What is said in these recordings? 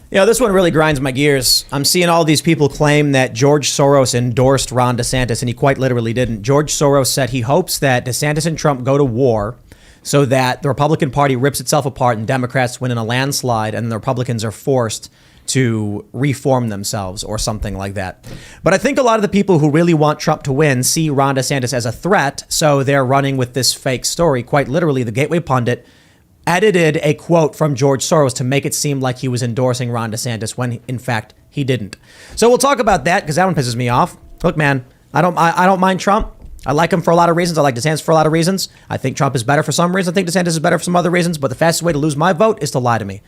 This one really grinds my gears. I'm seeing all these people claim that George Soros endorsed Ron DeSantis, and he quite literally didn't. George Soros said he hopes that DeSantis and Trump go to war so that the Republican Party rips itself apart and Democrats win in a landslide and the Republicans are forced to reform themselves or something like that. But I think a lot of the people who really want Trump to win see Ron DeSantis as a threat, so they're running with this fake story. Quite literally, the Gateway Pundit edited a quote from George Soros to make it seem like he was endorsing Ron DeSantis when, in fact, he didn't. So we'll talk about that because that one pisses me off. Look, man, I don't mind Trump. I like him for a lot of reasons. I like DeSantis for a lot of reasons. I think Trump is better for some reasons. I think DeSantis is better for some other reasons. But the fastest way to lose my vote is to lie to me.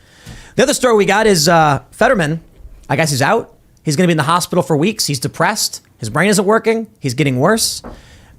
The other story we got is Fetterman. I guess he's out. He's going to be in the hospital for weeks. He's depressed. His brain isn't working. He's getting worse.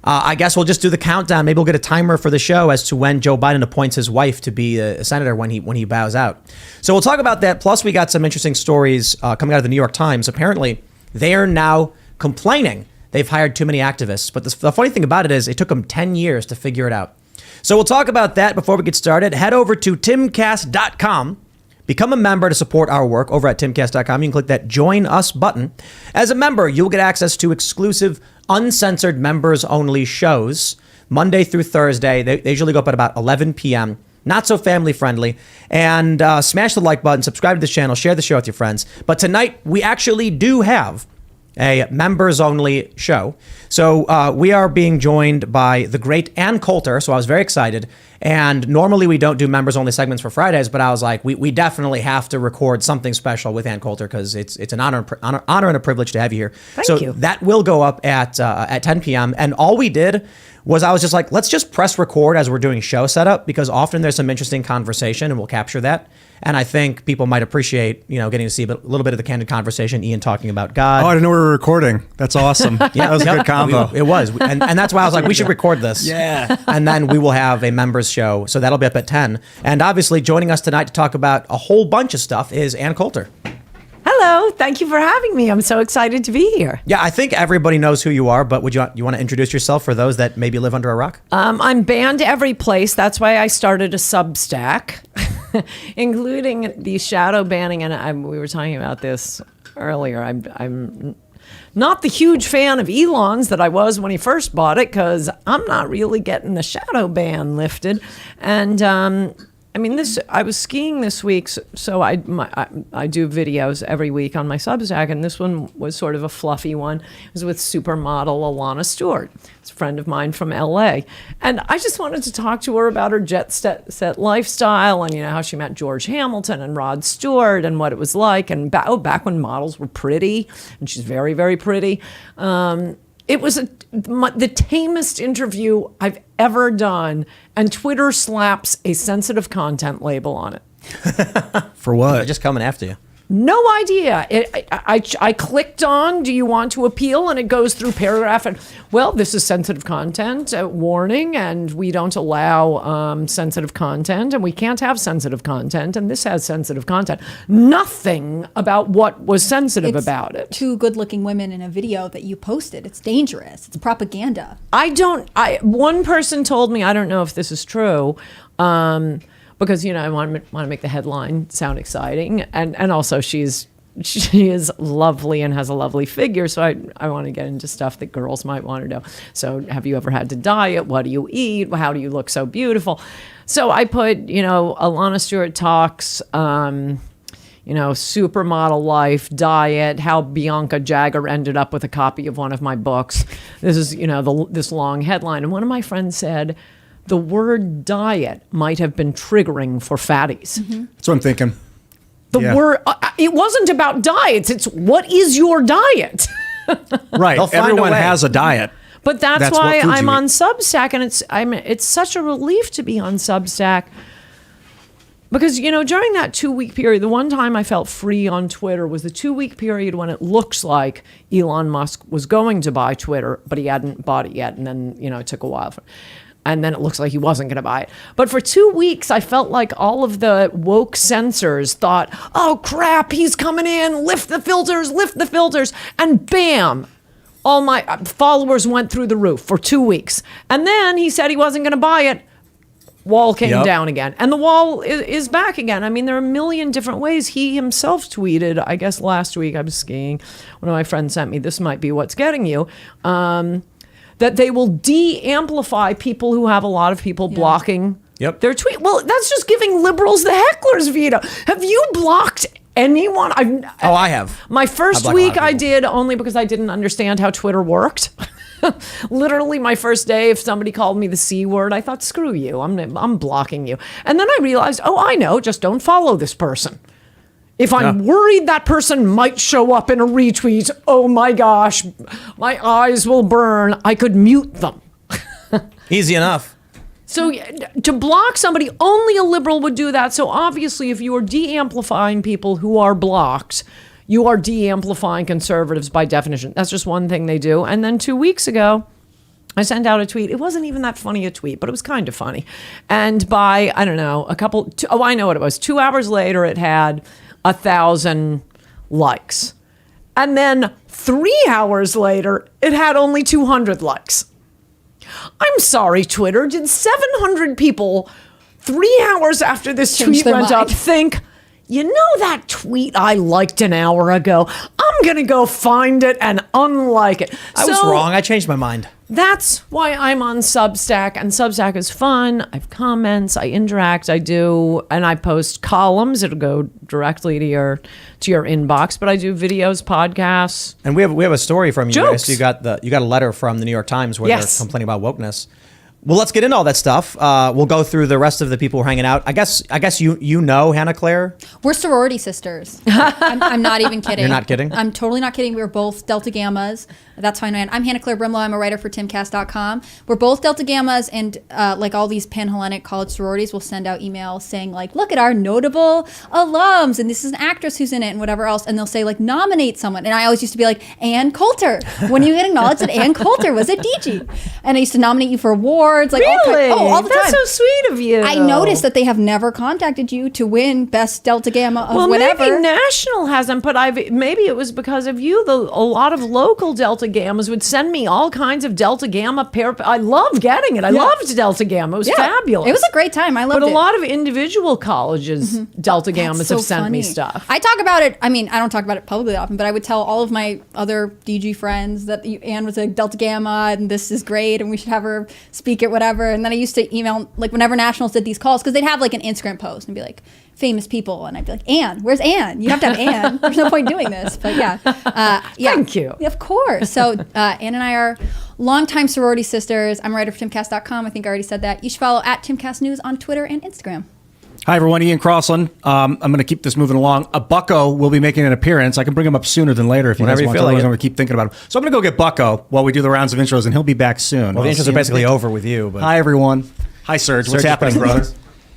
I guess we'll just do the countdown. Maybe we'll get a timer for the show as to when Joe Biden appoints his wife to be a senator when he bows out. So we'll talk about that. Plus, we got some interesting stories coming out of the New York Times. Apparently, they are now complaining they've hired too many activists. But the funny thing about it is it took them 10 years to figure it out. So we'll talk about that before we get started. Head over to timcast.com. Become a member to support our work over at timcast.com. You can click that Join Us button. As a member, you'll get access to exclusive, uncensored members-only shows Monday through Thursday. They usually go up at about 11 p.m. Not so family-friendly. And smash the like button, subscribe to the channel, share the show with your friends. But tonight, we actually do have a members-only show. So we are being joined by the great Ann Coulter, so I was very excited. And normally we don't do members-only segments for Fridays, but I was like, we definitely have to record something special with Ann Coulter because it's an honor and a privilege to have you here. Thank you. That will go up at 10 p.m. And all we did was I was just like, let's just press record as we're doing show setup because often there's some interesting conversation and we'll capture that. And I think people might appreciate, getting to see a little bit of the candid conversation, Ian talking about God. Oh, I didn't know we were recording. That's awesome. Yeah, that was a good combo. It was. And that's why I was like, we should record this. Yeah. And then we will have a members show. So that'll be up at 10. And obviously joining us tonight to talk about a whole bunch of stuff is Ann Coulter. Hello. Thank you for having me. I'm so excited to be here. Yeah, I think everybody knows who you are, but you want to introduce yourself for those that maybe live under a rock? I'm banned every place. That's why I started a Substack, including the shadow banning. And we were talking about this earlier. I'm not the huge fan of Elon's that I was when he first bought it because I'm not really getting the shadow ban lifted. And I was skiing this week, so I do videos every week on my Substack, and this one was sort of a fluffy one. It was with supermodel Alana Stewart. It's a friend of mine from LA. And I just wanted to talk to her about her jet set lifestyle and, how she met George Hamilton and Rod Stewart and what it was like. And back when models were pretty, and she's very, very pretty. It was the tamest interview I've ever done, and Twitter slaps a sensitive content label on it. For what? They're just coming after you. No idea. I clicked on, do you want to appeal? And it goes through paragraph. And, well, this is sensitive content, warning, and we don't allow sensitive content, and we can't have sensitive content, and this has sensitive content. Nothing about what was sensitive about it. Two good-looking women in a video that you posted. It's dangerous. It's propaganda. One person told me, I don't know if this is true, because, I want to make the headline sound exciting. And also she is lovely and has a lovely figure. So I want to get into stuff that girls might want to know. So have you ever had to diet? What do you eat? How do you look so beautiful? So I put, Alana Stewart talks, supermodel life, diet, how Bianca Jagger ended up with a copy of one of my books. This is, this long headline. And one of my friends said, the word diet might have been triggering for fatties. Mm-hmm. That's what I'm thinking. The word, it wasn't about diets. It's what is your diet? Right. Everyone has a diet. But that's why I'm on eat. Substack, and it's such a relief to be on Substack. Because, during that 2-week period, the one time I felt free on Twitter was the 2-week period when it looks like Elon Musk was going to buy Twitter, but he hadn't bought it yet. And then, it took a while. And then it looks like he wasn't going to buy it. But for 2 weeks, I felt like all of the woke censors thought, oh, crap, he's coming in, lift the filters. And bam, all my followers went through the roof for 2 weeks. And then he said he wasn't going to buy it. Wall came down again. And the wall is back again. I mean, there are a million different ways. He himself tweeted, I guess last week, I was skiing. One of my friends sent me, this might be what's getting you. That they will de-amplify people who have a lot of people blocking their tweet. Well, that's just giving liberals the heckler's veto. Have you blocked anyone? I have. My first week I did, only because I didn't understand how Twitter worked. Literally my first day, if somebody called me the C word, I thought, screw you, I'm blocking you. And then I realized, I know, just don't follow this person. If I'm worried that person might show up in a retweet, oh my gosh, my eyes will burn, I could mute them. Easy enough. So to block somebody, only a liberal would do that. So obviously, if you are de-amplifying people who are blocked, you are de-amplifying conservatives by definition. That's just one thing they do. And then 2 weeks ago, I sent out a tweet. It wasn't even that funny a tweet, but it was kind of funny. And by, I don't know, I know what it was. 2 hours later, it had 1,000 likes. And then 3 hours later, it had only 200 likes. I'm sorry, Twitter. Did 700 people 3 hours after this tweet went up think, you know that tweet I liked an hour ago? I'm going to go find it and unlike it. I was wrong. I changed my mind. That's why I'm on Substack, and Substack is fun. I have comments, I interact, and I post columns. It'll go directly to your inbox, but I do videos, podcasts. And we have a story from you jokes. guys. You got a letter from the New York Times where they're complaining about wokeness. Well, let's get into all that stuff. We'll go through the rest of the people who are hanging out. I guess you know Hannah Claire. We're sorority sisters. I'm not even kidding. You're not kidding? I'm totally not kidding. We were both Delta Gammas. That's fine. I'm Hannah Claire Brimlow. I'm a writer for Timcast.com. We're both Delta Gammas, and like all these Panhellenic college sororities will send out emails saying like, look at our notable alums, and this is an actress who's in it, and whatever else, and they'll say like, nominate someone. And I always used to be like, Ann Coulter. When you get acknowledged that Ann Coulter was at DG, and I used to nominate you for awards. Like, really? all the time. That's so sweet of you. I noticed that they have never contacted you to win Best Delta Gamma of whatever. Maybe National hasn't, but maybe it was because of you. A lot of local Delta Gammas would send me all kinds of Delta Gamma. I loved getting it. I loved Delta Gamma. It was fabulous. It was a great time. I loved it. But a lot of individual colleges, Delta Gammas have sent me stuff. I talk about it. I mean, I don't talk about it publicly often, but I would tell all of my other DG friends that Ann was a Delta Gamma and this is great and we should have her speak at whatever. And then I used to email, like, whenever Nationals did these calls, because they'd have like an Instagram post and be like, famous people, and I'd be like, Ann, where's Ann? You have to have Ann. There's no point doing this. But yeah. Thank you. Of course. So Ann and I are longtime sorority sisters. I'm a writer for Timcast.com. I think I already said that. You should follow at Timcast News on Twitter and Instagram. Hi, everyone. Ian Crossland. I'm going to keep this moving along. A Bucko will be making an appearance. I can bring him up sooner than later if you guys want to. I'm going to keep thinking about him. So I'm going to go get Bucko while we do the rounds of intros, and he'll be back soon. Well, the intros are basically over with you. But hi, everyone. Hi, Serge. What's happening, brother?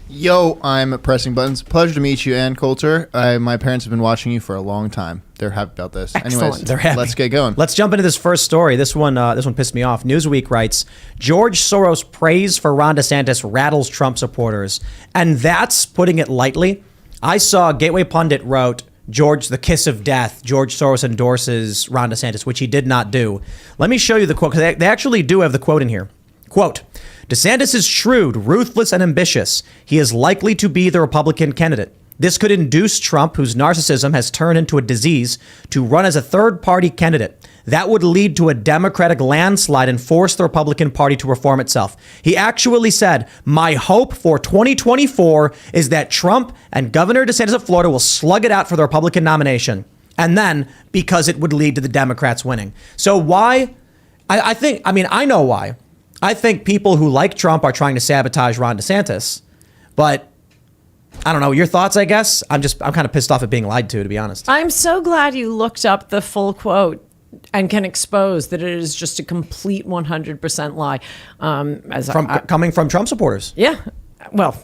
Yo, I'm pressing buttons. Pleasure to meet you, Ann Coulter. My parents have been watching you for a long time. They're happy about this. Excellent. Anyways, They're happy. Let's get going. Let's jump into this first story. This one pissed me off. Newsweek writes, George Soros praise for Ron DeSantis rattles Trump supporters. And that's putting it lightly. I saw Gateway Pundit wrote, George, the kiss of death. George Soros endorses Ron DeSantis, which he did not do. Let me show you the quote, because they actually do have the quote in here. Quote, DeSantis is shrewd, ruthless, and ambitious. He is likely to be the Republican candidate. This could induce Trump, whose narcissism has turned into a disease, to run as a third-party candidate. That would lead to a Democratic landslide and force the Republican Party to reform itself. He actually said, my hope for 2024 is that Trump and Governor DeSantis of Florida will slug it out for the Republican nomination. And then, because it would lead to the Democrats winning. So why? I know why. I think people who like Trump are trying to sabotage Ron DeSantis, but I don't know. Your thoughts, I guess? I'm kind of pissed off at being lied to be honest. I'm so glad you looked up the full quote and can expose that it is just a complete 100% lie. Coming from Trump supporters. Yeah. Well,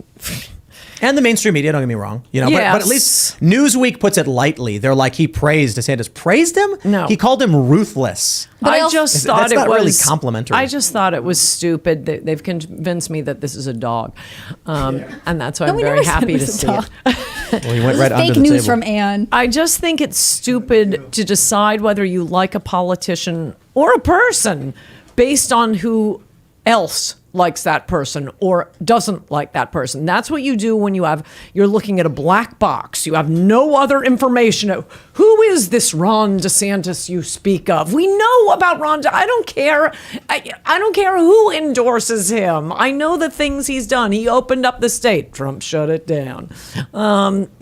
and the mainstream media, don't get me wrong. You know, yes. but at least Newsweek puts it lightly. They're like, he praised DeSantis. Praised him? No. He called him ruthless. But I just thought it was really complimentary. I just thought it was stupid. They've convinced me that this is a dog, and that's why I'm very happy to see it. Well, you went right under fake the news table. from Ann. I just think it's stupid to decide whether you like a politician or a person based on who else likes that person or doesn't like that person. That's what you do when you're looking at a black box. You have no other information. Who is this Ron DeSantis you speak of? We know about Ron. I don't care. I don't care who endorses him. I know the things he's done. He opened up the state. Trump shut it down.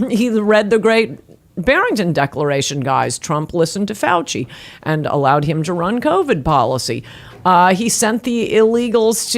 He read the great Barrington Declaration, guys. Trump listened to Fauci and allowed him to run COVID policy. He sent the illegals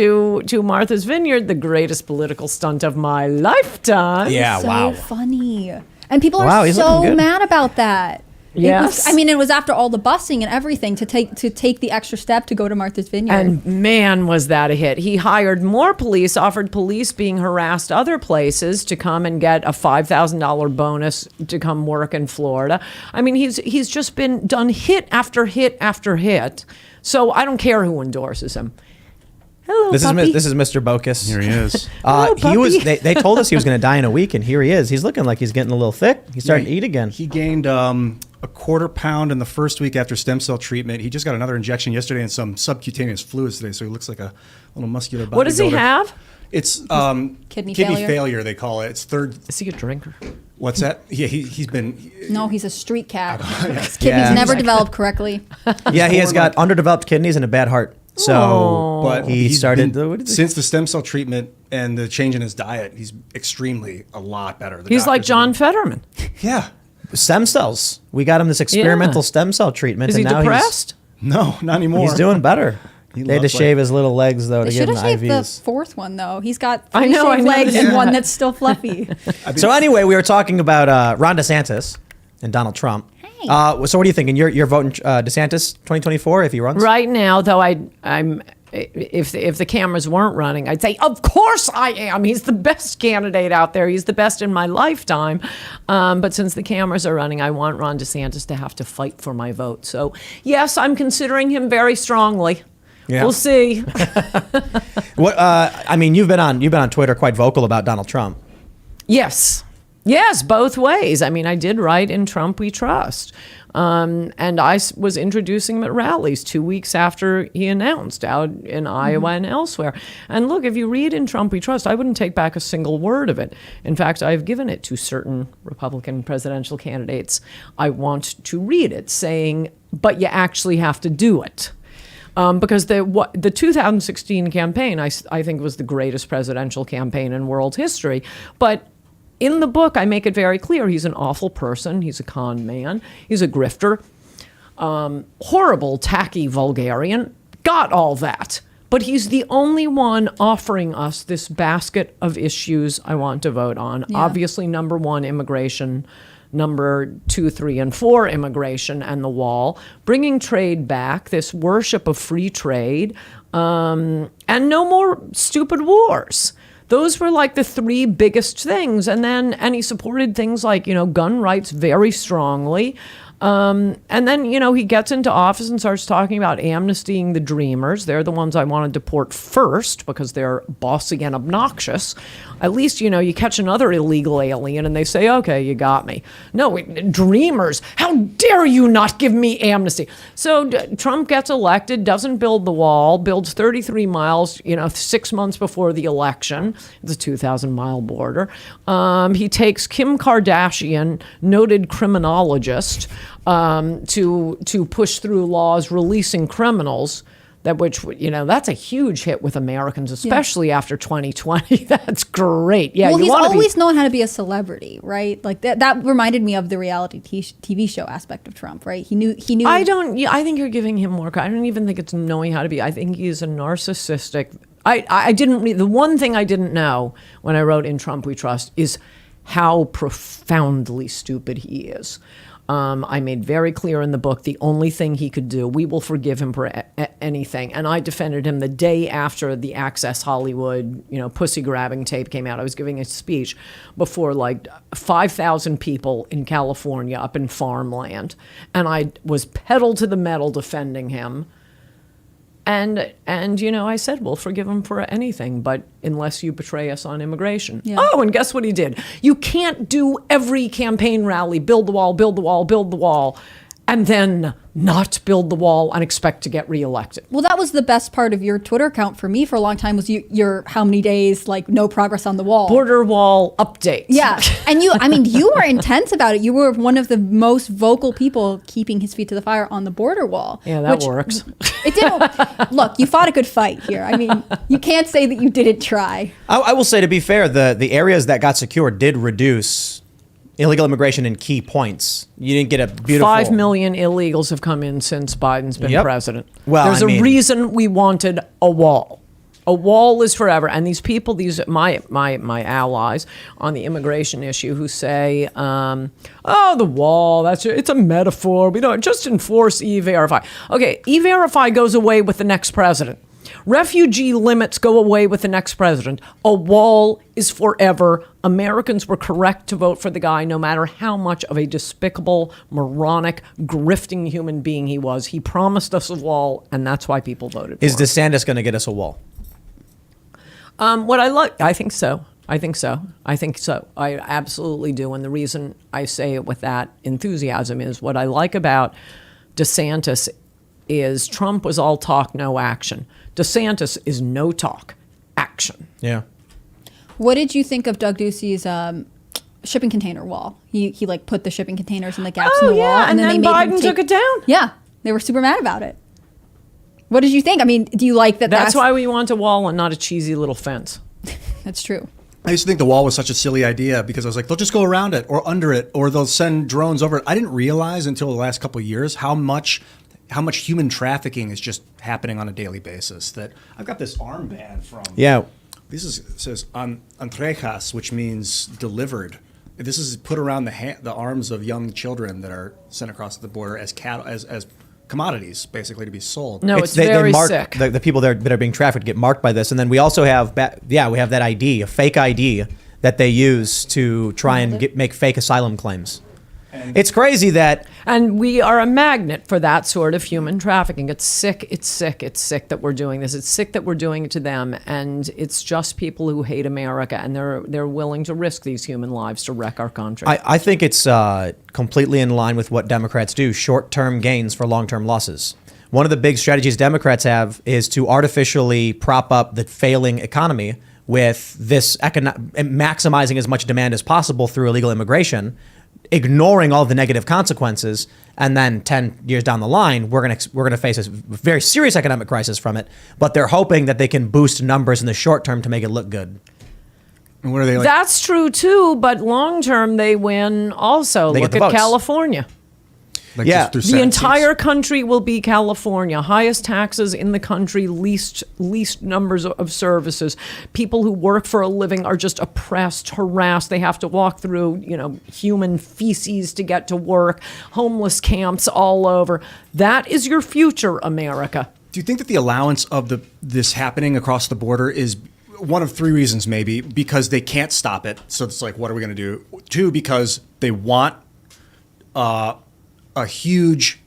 to Martha's Vineyard, the greatest political stunt of my lifetime. Yeah, so wow. funny. And people are so mad about that. Yes. It was after all the busing and everything to take the extra step to go to Martha's Vineyard. And man, was that a hit. He hired more police, offered police being harassed other places to come and get a $5,000 bonus to come work in Florida. I mean, he's just been done hit after hit after hit. So I don't care who endorses him. Hello, puppy. This is Mr. Bokus. Here he is. They told us he was going to die in a week, and here he is. He's looking like he's getting a little thick. He's starting to eat again. He gained a quarter pound in the first week after stem cell treatment. He just got another injection yesterday and some subcutaneous fluids today, so he looks like a little muscular bodybuilder. What does he have? It's kidney failure, they call it. It's third. Is he a drinker? What's that? Yeah, he's been. No, he's a street cat. His kidneys never developed correctly. Yeah, he has got underdeveloped kidneys and a bad heart. So, but he started since the stem cell treatment and the change in his diet. He's extremely a lot better. He's like John Fetterman. Yeah, stem cells. We got him this experimental stem cell treatment. Is he depressed? No, not anymore. He's doing better. They had to shave his little legs though to They give should him have the shaved IVs. the fourth one though. He's got I three know, shaved legs and one that's still fluffy. So anyway, we were talking about Ron DeSantis and Donald Trump. Hey. So what are you thinking? You're voting DeSantis 2024 if he runs? Right now, though, I'm. If the cameras weren't running, I'd say, of course I am. He's the best candidate out there. He's the best in my lifetime. But since the cameras are running, I want Ron DeSantis to have to fight for my vote. So yes, I'm considering him very strongly. Yeah. We'll see. What? I mean, you've been on Twitter quite vocal about Donald Trump. Yes, both ways. I mean, I did write in Trump We Trust. And I was introducing him at rallies 2 weeks after he announced out in Iowa and elsewhere. And look, if you read in Trump We Trust, I wouldn't take back a single word of it. In fact, I've given it to certain Republican presidential candidates. I want to read it saying, but you actually have to do it. Because the 2016 campaign, I think, was the greatest presidential campaign in world history. But in the book, I make it very clear he's an awful person. He's a con man. He's a grifter. Horrible, tacky vulgarian. Got all that. But he's the only one offering us this basket of issues I want to vote on. Yeah. Obviously, number one, immigration. Number 2, 3, and 4, immigration and the wall. Bringing trade back, this worship of free trade. And no more stupid wars. Those were like the 3 biggest things. And he supported things like, gun rights very strongly. And then, he gets into office and starts talking about amnestying the dreamers. They're the ones I want to deport first because they're bossy and obnoxious. At least, you catch another illegal alien and they say, okay, you got me. No, dreamers, how dare you not give me amnesty? So Trump gets elected, doesn't build the wall, builds 33 miles, 6 months before the election. It's a 2,000-mile border. He takes Kim Kardashian, noted criminologist, to push through laws releasing criminals, that's a huge hit with Americans, especially after 2020. That's great. Yeah, well, he's always known how to be a celebrity, right? Like that reminded me of the reality TV show aspect of Trump, right? He knew. I think you're giving him more. I don't even think it's knowing how to be. I think he's a narcissistic. I didn't read the one thing I didn't know when I wrote in Trump We Trust is how profoundly stupid he is. I made very clear in the book the only thing he could do, we will forgive him for anything. And I defended him the day after the Access Hollywood, pussy-grabbing tape came out. I was giving a speech before like 5,000 people in California up in farmland. And I was pedal to the metal defending him. And I said, we'll forgive him for anything, but unless you betray us on immigration. Yeah. Oh, and guess what he did? You can't do every campaign rally, build the wall, build the wall, build the wall, and then not build the wall and expect to get reelected. Well, that was the best part of your Twitter account for me for a long time was your how many days, like no progress on the wall. Border wall updates. Yeah. And you were intense about it. You were one of the most vocal people keeping his feet to the fire on the border wall. Yeah, that works. It didn't. Look, you fought a good fight here. I mean, you can't say that you didn't try. I will say, to be fair, the areas that got secured did reduce illegal immigration in key points. You didn't get a beautiful... 5 million illegals have come in since Biden's been president. Well, there's a reason we wanted a wall. A wall is forever. And these people, my allies on the immigration issue who say, the wall, it's a metaphor. We don't just enforce E-Verify. Okay, E-Verify goes away with the next president. Refugee limits go away with the next president. A wall is forever. Americans were correct to vote for the guy, no matter how much of a despicable, moronic, grifting human being he was. He promised us a wall, and that's why people voted for him. Is DeSantis going to get us a wall? I think so. I absolutely do. And the reason I say it with that enthusiasm is what I like about DeSantis is Trump was all talk, no action. DeSantis is no talk, action. Yeah. What did you think of Doug Ducey's shipping container wall? He like put the shipping containers in the gaps in the wall, and then they made Biden took it down. Yeah, they were super mad about it. What did you think? I mean, do you like that? That's why we want a wall and not a cheesy little fence. That's true. I used to think the wall was such a silly idea because I was like, they'll just go around it or under it, or they'll send drones over it. I didn't realize until the last couple of years how much human trafficking is just happening on a daily basis. That I've got this armband from. Yeah. It says entrejas, which means delivered. This is put around the arms of young children that are sent across the border as cattle, as commodities, basically to be sold. No, it's very sick. The people that are being trafficked get marked by this, and then we also have we have that ID, a fake ID that they use to try and make fake asylum claims. It's crazy that... And we are a magnet for that sort of human trafficking. It's sick that we're doing this. It's sick that we're doing it to them. And it's just people who hate America, and they're willing to risk these human lives to wreck our country. I think it's completely in line with what Democrats do, short-term gains for long-term losses. One of the big strategies Democrats have is to artificially prop up the failing economy with this maximizing as much demand as possible through illegal immigration, ignoring all the negative consequences, and then 10 years down the line, we're gonna face a very serious economic crisis from it. But they're hoping that they can boost numbers in the short term to make it look good. And what are they like? That's true too, but long term they win also. Look at California. Like yeah, the entire country will be California. Highest taxes in the country, least numbers of services. People who work for a living are just oppressed, harassed. They have to walk through, human feces to get to work. Homeless camps all over. That is your future, America. Do you think that the allowance of this happening across the border is one of three reasons? Maybe because they can't stop it, so it's like, what are we going to do? Two, because they want a huge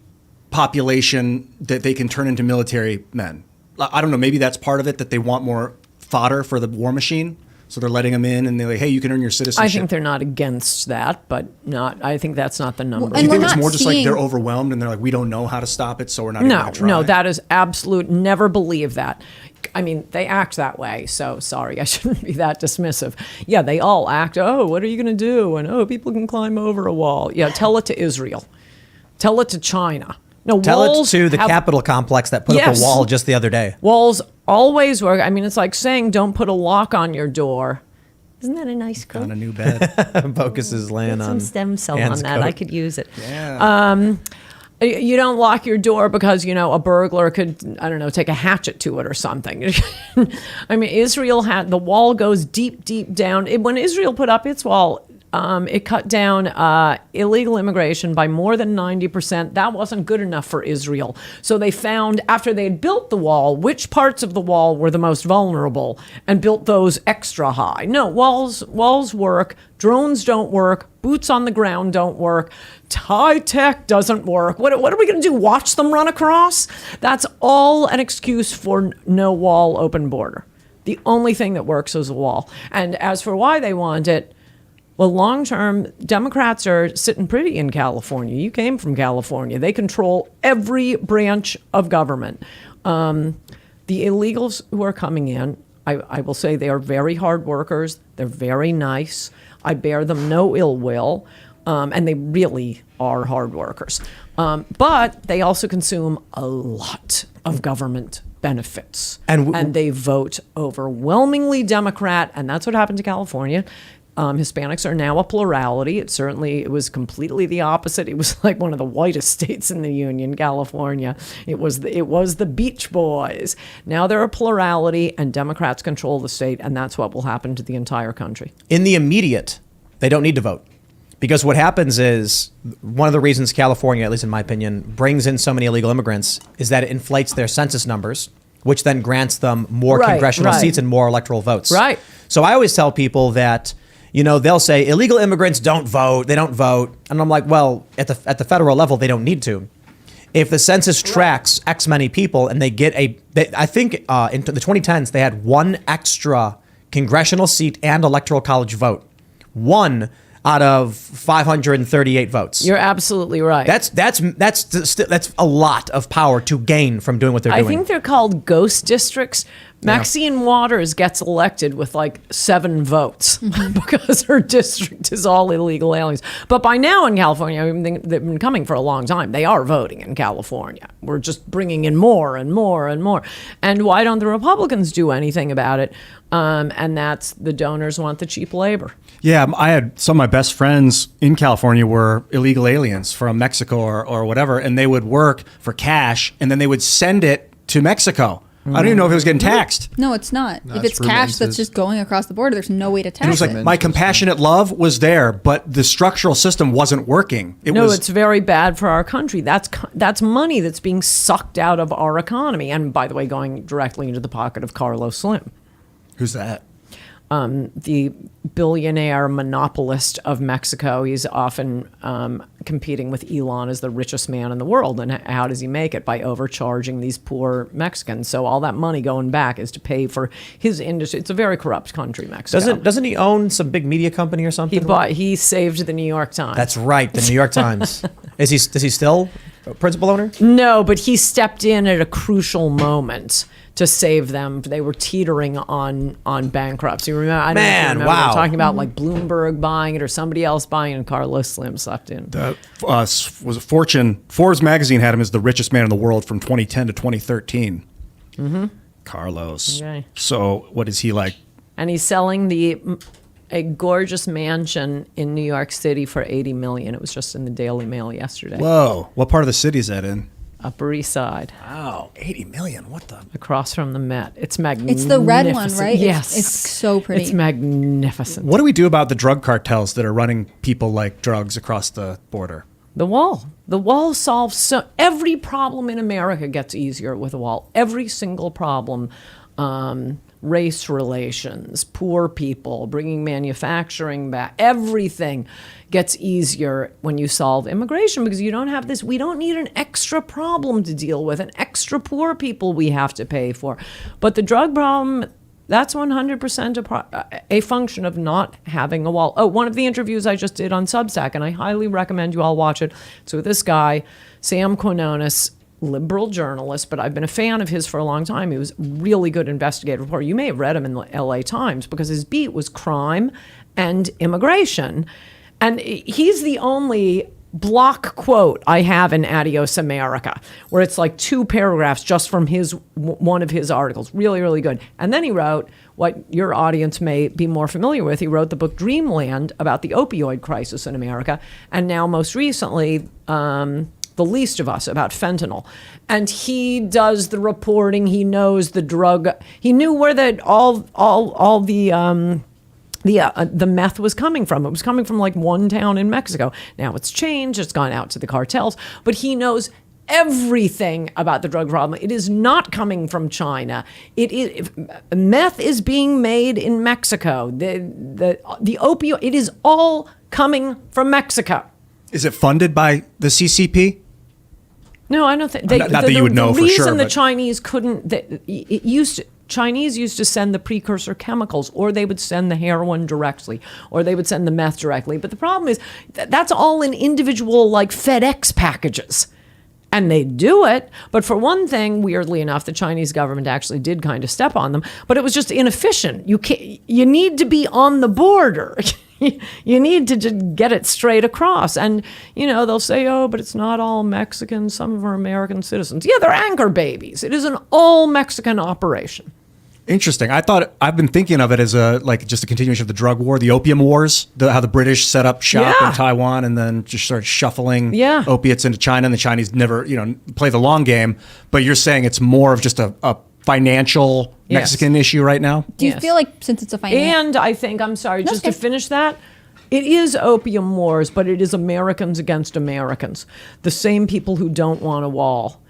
population that they can turn into military men. I don't know, maybe that's part of it, that they want more fodder for the war machine. So they're letting them in and they're like, hey, you can earn your citizenship. I think they're not against that, but I think that's not the number. Do you think it's more just like they're overwhelmed and they're like, we don't know how to stop it, so we're not even going to try? No, that is absolute. Never believe that. I mean, they act that way, so sorry, I shouldn't be that dismissive. Yeah, they all act, what are you going to do? And, people can climb over a wall. Yeah, tell it to Israel. Tell it to China. No, tell it to the Capitol complex that put up a wall just the other day. Walls always work. I mean, it's like saying don't put a lock on your door. Isn't that a nice quote? On a new bed. Focus is laying on some stem cell on that. Coat. I could use it. Yeah. You don't lock your door because, a burglar could, I don't know, take a hatchet to it or something. I mean, Israel the wall goes deep, deep down. When Israel put up its wall, it cut down illegal immigration by more than 90%. That wasn't good enough for Israel. So they found, after they had built the wall, which parts of the wall were the most vulnerable and built those extra high. No, walls work. Drones don't work. Boots on the ground don't work. High tech doesn't work. What are we going to do? Watch them run across? That's all an excuse for no wall, open border. The only thing that works is a wall. And as for why they want it, Well, long term, Democrats are sitting pretty in California. You came from California. They control every branch of government. The illegals who are coming in, I will say they are very hard workers. They're very nice. I bear them no ill will. And they really are hard workers. But they also consume a lot of government benefits. And they vote overwhelmingly Democrat. And that's what happened to California. Hispanics are now a plurality. It was completely the opposite. It was like one of the whitest states in the Union, California. It was the Beach Boys. Now they're a plurality, and Democrats control the state, and that's what will happen to the entire country. In the immediate, they don't need to vote. Because what happens is, one of the reasons California, at least in my opinion, brings in so many illegal immigrants is that it inflates their census numbers, which then grants them more congressional seats and more electoral votes. Right. So I always tell people that, they'll say illegal immigrants don't vote. They don't vote. And I'm like, well, at the federal level, they don't need to. If the census tracks X many people and they get I think in the 2010s, they had one extra congressional seat and electoral college vote. One out of 538 votes. You're absolutely right. That's a lot of power to gain from doing what they're doing. I think they're called ghost districts. Maxine Waters gets elected with like 7 votes because her district is all illegal aliens. But by now in California, they've been coming for a long time. They are voting in California. We're just bringing in more and more and more. And why don't the Republicans do anything about it? And that's the donors want the cheap labor. Yeah, I had some of my best friends in California were illegal aliens from Mexico or whatever, and they would work for cash, and then they would send it to Mexico. I don't even know if it was getting taxed. No, it's not. No, if it's it's cash that's just going across the border, there's no way to tax It was like my compassionate love was there, but the structural system wasn't working. It's very bad for our country. That's money that's being sucked out of our economy. And by the way, going directly into the pocket of Carlos Slim. Who's that? The billionaire monopolist of Mexico. He's often competing with Elon as the richest man in the world. And how does he make it? By overcharging these poor Mexicans. So all that money going back is to pay for his industry. It's a very corrupt country, Mexico. Doesn't he own some big media company or something? He saved the New York Times. That's right, the New York Times. Is he still a principal owner? No, but he stepped in at a crucial moment to save them. They were teetering on bankruptcy. Remember? I don't know if you remember. Wow. We're talking about like Bloomberg buying it or somebody else buying it, and Carlos Slim stepped in. Was it Fortune? Forbes magazine had him as the richest man in the world from 2010 to 2013. Mm-hmm. Carlos. Okay. So what is he like? And he's selling a gorgeous mansion in New York City for $80 million. It was just in the Daily Mail yesterday. Whoa! What part of the city is that in? Upper East Side. Wow, $80 million. What the? Across from the Met. It's magnificent. It's the red one, right? Yes. It's so pretty. It's magnificent. What do we do about the drug cartels that are running people like drugs across the border? The wall. The wall solves every problem in America gets easier with a wall. Every single problem. Race relations, poor people, bringing manufacturing back, everything gets easier when you solve immigration because you don't have this. We don't need an extra problem to deal with, an extra poor people we have to pay for. But the drug problem, that's 100% a function of not having a wall. Oh, one of the interviews I just did on Substack, and I highly recommend you all watch it. So this guy, Sam Quinones, liberal journalist, but I've been a fan of his for a long time. He was a really good investigative reporter. You may have read him in the LA Times because his beat was crime and immigration. And he's the only block quote I have in Adios America, where it's like 2 paragraphs just from one of his articles. Really, really good. And then he wrote what your audience may be more familiar with. He wrote the book Dreamland about the opioid crisis in America. And now most recently, The Least of Us, about fentanyl. And he does the reporting. He knows the drug. He knew where all the meth was coming from. It was coming from like one town in Mexico. Now it's changed. It's gone out to the cartels. But he knows everything about the drug problem. It is not coming from China. Meth is being made in Mexico. The opioid, it is all coming from Mexico. Is it funded by the CCP? No, I don't think. Not that you would know for sure. The reason the Chinese couldn't, it used to, Chinese used to send the precursor chemicals, or they would send the heroin directly, or they would send the meth directly. But the problem is that's all in individual like FedEx packages. And they do it. But for one thing, weirdly enough, the Chinese government actually did kind of step on them. But it was just inefficient. You need to be on the border. You need to just get it straight across. And, they'll say, oh, but it's not all Mexicans. Some of them are American citizens. Yeah, they're anchor babies. It is an all Mexican operation. Interesting. I've been thinking of it as just a continuation of the drug war, the opium wars, how the British set up shop in Taiwan and then just started shuffling opiates into China, and the Chinese never, play the long game. But you're saying it's more of just a financial Mexican issue right now? Do you feel like since it's a financial... And I think, I'm sorry, just to finish that, it is opium wars, but it is Americans against Americans. The same people who don't want a wall.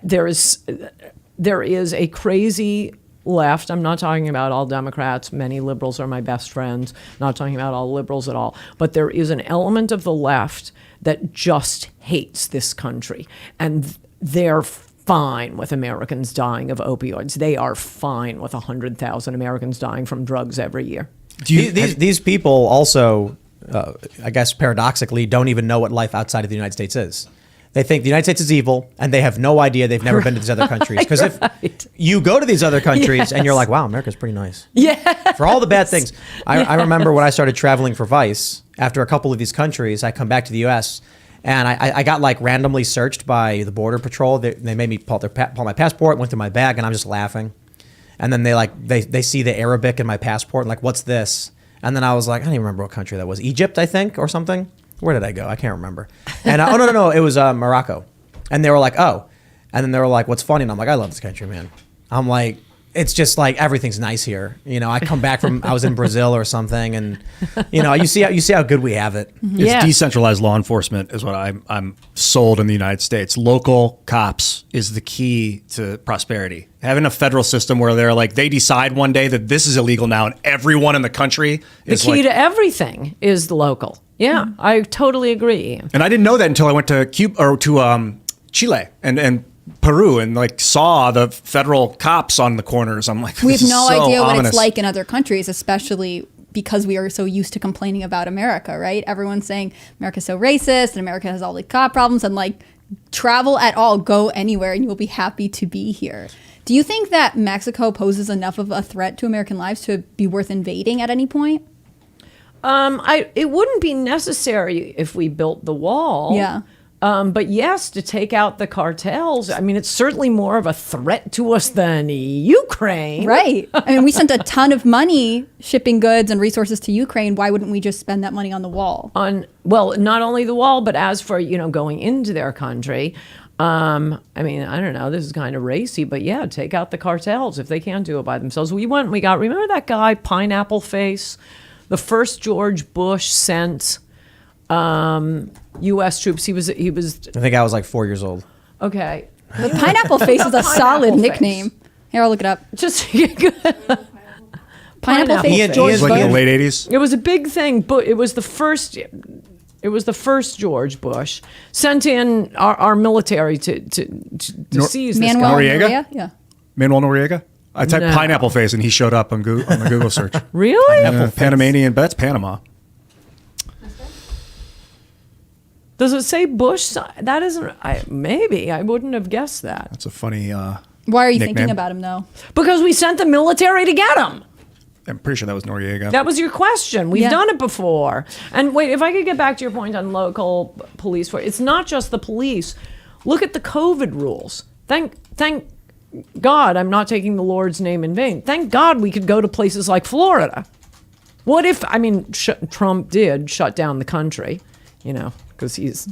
There is a crazy left. I'm not talking about all Democrats. Many liberals are my best friends. Not talking about all liberals at all. But there is an element of the left that just hates this country. And they're fine with Americans dying of opioids. They are fine with 100,000 Americans dying from drugs every year. These people also, I guess paradoxically, don't even know what life outside of the United States is. They think the United States is evil, and they have no idea. They've never been to these other countries. Because if you go to these other countries and you're like, wow, America's pretty nice. Yeah. For all the bad things. I remember when I started traveling for Vice, after a couple of these countries, I come back to the U.S., and I got like randomly searched by the Border Patrol. They made me pull my passport, went through my bag, and I'm just laughing. And then they see the Arabic in my passport, and like, what's this? And then I was like, I don't even remember what country that was. Egypt, I think, or something. Where did I go? I can't remember. And oh, no, it was Morocco. And they were like, oh. And then they were like, what's funny? And I'm like, I love this country, man. I'm like, it's just like everything's nice here. I come back from, I was in Brazil or something, and you see how good we have it. It's decentralized law enforcement is what I'm sold in the United States. Local cops is the key to prosperity. Having a federal system where they're like, they decide one day that this is illegal now, and everyone in the country is the key to everything is the local. Yeah, I totally agree. And I didn't know that until I went to Cuba or to Chile and Peru and like saw the federal cops on the corners. I'm like, we have no idea what ominous. It's like in other countries, especially because we are so used to complaining about America, right? Everyone's saying America's so racist and America has all the cop problems, and like travel at all, go anywhere and you will be happy to be here. Do you think that Mexico poses enough of a threat to American lives to be worth invading at any point? It wouldn't be necessary if we built the wall. Yeah. But yes, to take out the cartels, I mean, it's certainly more of a threat to us than Ukraine. Right. I mean, we sent a ton of money shipping goods and resources to Ukraine. Why wouldn't we just spend that money on the wall? Well, not only the wall, but as for, going into their country, I mean, I don't know, this is kind of racy, but yeah, take out the cartels if they can't do it by themselves. Remember that guy, Pineapple Face? The first George Bush sent U.S. troops. He was. I think I was like 4 years old. Okay. The Pineapple Face is a solid nickname. Here, I'll look it up. Just Pineapple Face. George Bush. Like in the late 80s. It was a big thing, but it was the first. It was the first George Bush sent in our military to seize this guy. Noriega? Yeah. Manuel Noriega? I typed Pineapple Face and he showed up on the Google search. Really? Panamanian, but that's Panama. Does it say Bush? That isn't. Maybe I wouldn't have guessed that. That's a funny. Why are you thinking about him though? Because we sent the military to get him. I'm pretty sure that was Noriega. That was your question. We've done it before. And wait, if I could get back to your point on local police force, it's not just the police. Look at the COVID rules. Thank God I'm not taking the Lord's name in vain. Thank God we could go to places like Florida. What if, Trump did shut down the country, because he's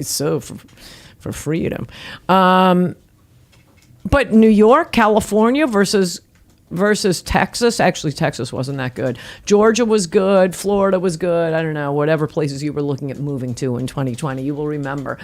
so for freedom. But New York, California versus Texas. Actually, Texas wasn't that good. Georgia was good. Florida was good. I don't know, whatever places you were looking at moving to in 2020, you will remember.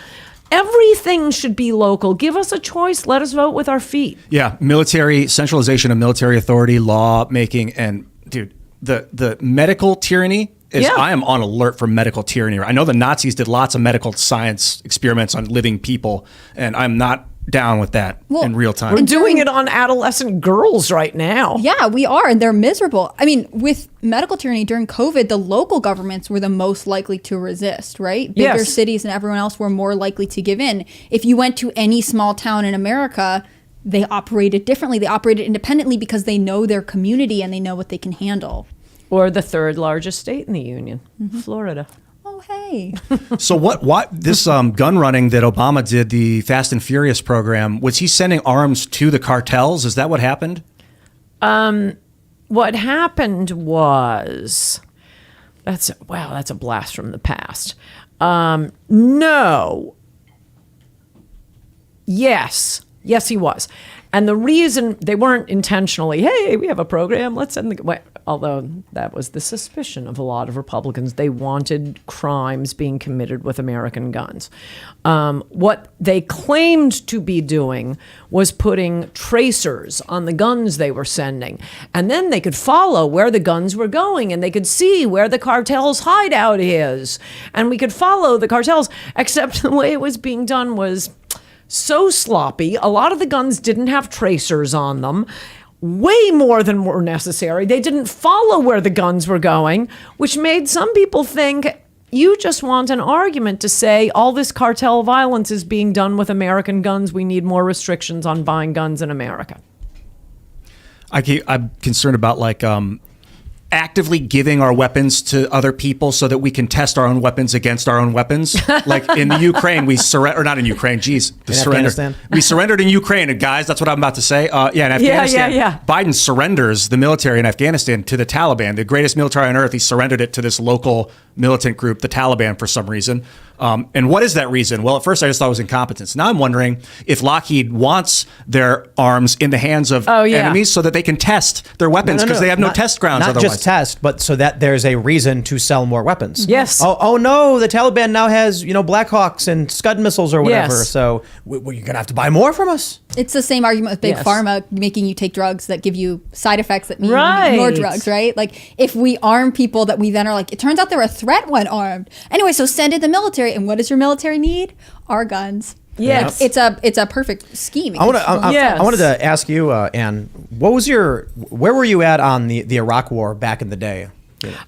Everything should be local. Give us a choice. Let us vote with our feet. Yeah, military, centralization of military authority, law making, and dude, the medical tyranny is, I am on alert for medical tyranny. I know the Nazis did lots of medical science experiments on living people, and I'm not down with that in real time. We're doing it on adolescent girls right now. Yeah, we are, and they're miserable. I mean, with medical tyranny during COVID, the local governments were the most likely to resist, right? Bigger Yes. cities and everyone else were more likely to give in. If you went to any small town in America, they operated differently. They operated independently because they know their community and they know what they can handle. Or the third largest state in the union, Florida. Oh, hey. So what this gun running that Obama did, the Fast and Furious program, was he sending arms to the cartels? Is that what happened? What happened was, that's a blast from the past. No. Yes, he was. And the reason they weren't intentionally, hey, we have a program, let's send the, although that was the suspicion of a lot of Republicans. They wanted crimes being committed with American guns. What they claimed to be doing was putting tracers on the guns they were sending. And then they could follow where the guns were going and they could see where the cartel's hideout is. And we could follow the cartels, except the way it was being done was so sloppy. A lot of the guns didn't have tracers on them, way more than were necessary. They didn't follow where the guns were going, which made some people think you just want an argument to say all this cartel violence is being done with American guns. We need more restrictions on buying guns in America. I'm concerned about actively giving our weapons to other people so that we can test our own weapons against our own weapons. Like in the Ukraine, we surrender, or not in Ukraine, Afghanistan? We surrendered in Ukraine, and guys, that's what I'm about to say. In Afghanistan, Biden surrenders the military in Afghanistan to the Taliban, the greatest military on earth. He surrendered it to this local militant group, the Taliban, for some reason. And what is that reason? Well, at first I just thought it was incompetence. Now I'm wondering if Lockheed wants their arms in the hands of enemies so that they can test their weapons because they have no test grounds not otherwise. Just test, but so that there's a reason to sell more weapons. Yes. Oh no, the Taliban now has Black Hawks and Scud missiles or whatever. Yes. So you're gonna have to buy more from us. It's the same argument with Big Yes. Pharma making you take drugs that give you side effects that mean Right. you need more drugs, right? Like if we arm people that we then are like, it turns out they're a threat when armed. Anyway, so send in the military. And what does your military need? Our guns. Yes. It's a perfect scheme. I Yes. wanted to ask you, Ann, where were you at on the Iraq War back in the day?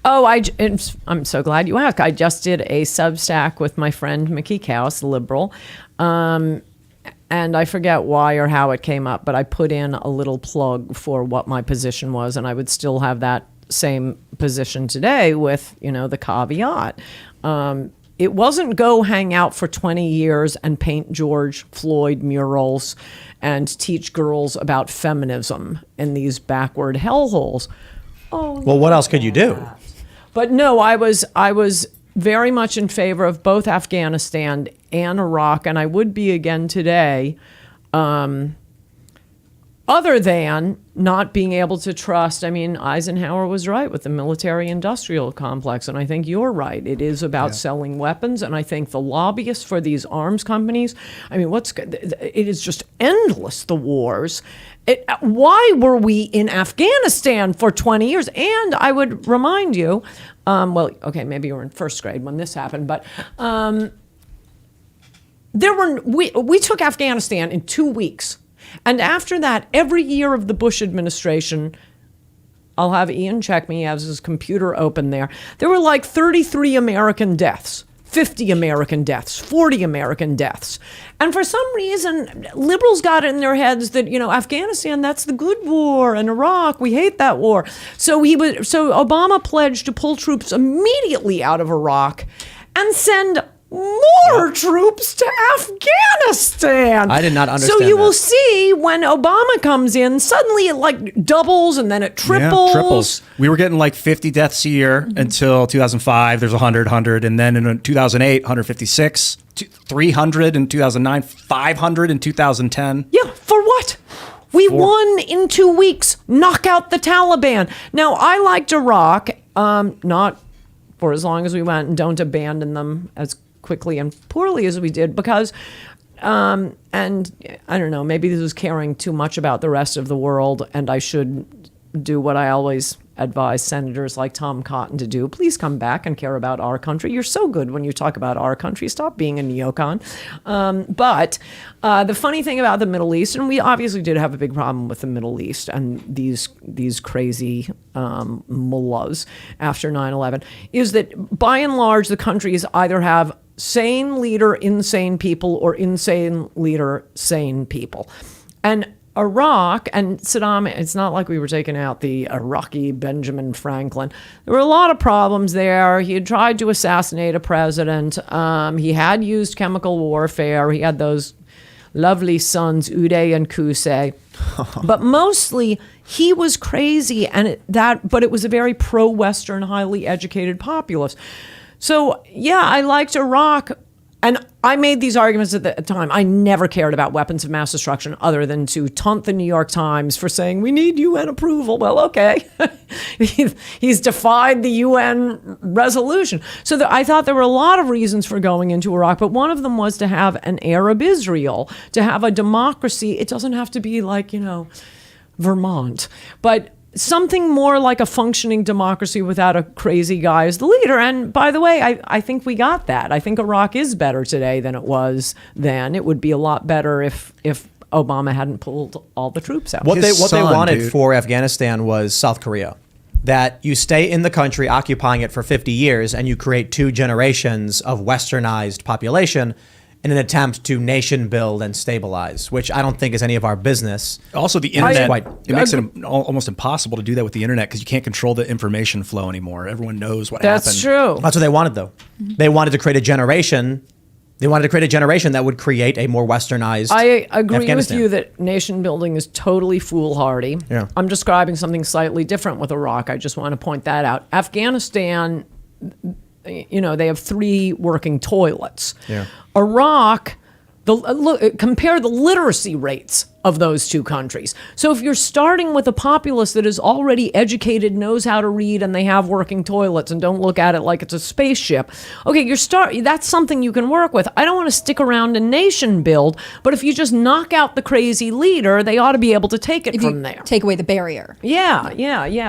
Oh, I'm so glad you asked. I just did a Substack with my friend Mickey Kaus, liberal. And I forget why or how it came up, but I put in a little plug for what my position was, and I would still have that same position today with, the caveat. It wasn't go hang out for 20 years and paint George Floyd murals and teach girls about feminism in these backward hellholes. Oh, Well, what else could you do? but no, I was very much in favor of both Afghanistan and Iraq, and I would be again today, other than not being able to trust. I mean, Eisenhower was right with the military-industrial complex, and I think you're right. It is about selling weapons, and I think the lobbyists for these arms companies, I mean, it is just endless, the wars. Why were we in Afghanistan for 20 years? And I would remind you, maybe you were in first grade when this happened, but we took Afghanistan in 2 weeks. And after that, every year of the Bush administration, I'll have Ian check me, he has his computer open there were like 33 American deaths, 50 American deaths, 40 American deaths. And for some reason, liberals got it in their heads that, Afghanistan, that's the good war, and Iraq, we hate that war. So Obama pledged to pull troops immediately out of Iraq and send more troops to Afghanistan. I did not understand So you will that. see when Obama comes in, suddenly it doubles and then it triples. Yeah, triples. We were getting like 50 deaths a year until 2005. There's 100, and then in 2008, 156, 300 in 2009, 500 in 2010. Yeah, for what? We won in 2 weeks. Knock out the Taliban. Now, I liked Iraq, not for as long as we went, and don't abandon them as quickly and poorly as we did, because and I don't know, maybe this is caring too much about the rest of the world, and I should do what I always advise senators like Tom Cotton to do. Please come back and care about our country. You're so good when you talk about our country. Stop being a neocon. But the funny thing about the Middle East, and we obviously did have a big problem with the Middle East and these crazy mullahs after 9/11, is that by and large the countries either have sane leader, insane people, or insane leader, sane people. And Iraq and Saddam, it's not like we were taking out the Iraqi Benjamin Franklin. There were a lot of problems there. He had tried to assassinate a president. He had used chemical warfare. He had those lovely sons, Uday and Qusay. But mostly he was crazy, but it was a very pro-Western, highly educated populace. So, yeah, I liked Iraq, and I made these arguments at the time. I never cared about weapons of mass destruction other than to taunt the New York Times for saying, we need UN approval. Well, okay. He's defied the UN resolution. So I thought there were a lot of reasons for going into Iraq, but one of them was to have an Arab Israel, to have a democracy. It doesn't have to be like, Vermont, but something more like a functioning democracy without a crazy guy as the leader. And by the way, I think we got that. I think Iraq is better today than it was then. It would be a lot better if Obama hadn't pulled all the troops out. What they wanted for Afghanistan was South Korea. That you stay in the country occupying it for 50 years and you create 2 generations of westernized population in an attempt to nation build and stabilize, which I don't think is any of our business. Also, the internet, it makes it almost impossible to do that with the internet because you can't control the information flow anymore. Everyone knows what happened. That's true. That's what they wanted, though. They wanted to create a generation. They wanted to create a generation that would create a more westernized I agree with Afghanistan. you that nation building is totally foolhardy. Yeah. I'm describing something slightly different with Iraq. I just want to point that out. Afghanistan, they have 3 working toilets. Yeah. Iraq, compare the literacy rates of those 2 countries. So if you're starting with a populace that is already educated, knows how to read, and they have working toilets, and don't look at it like it's a spaceship, okay, that's something you can work with. I don't want to stick around and nation build, but if you just knock out the crazy leader, they ought to be able to take it from there. Take away the barrier. Yeah,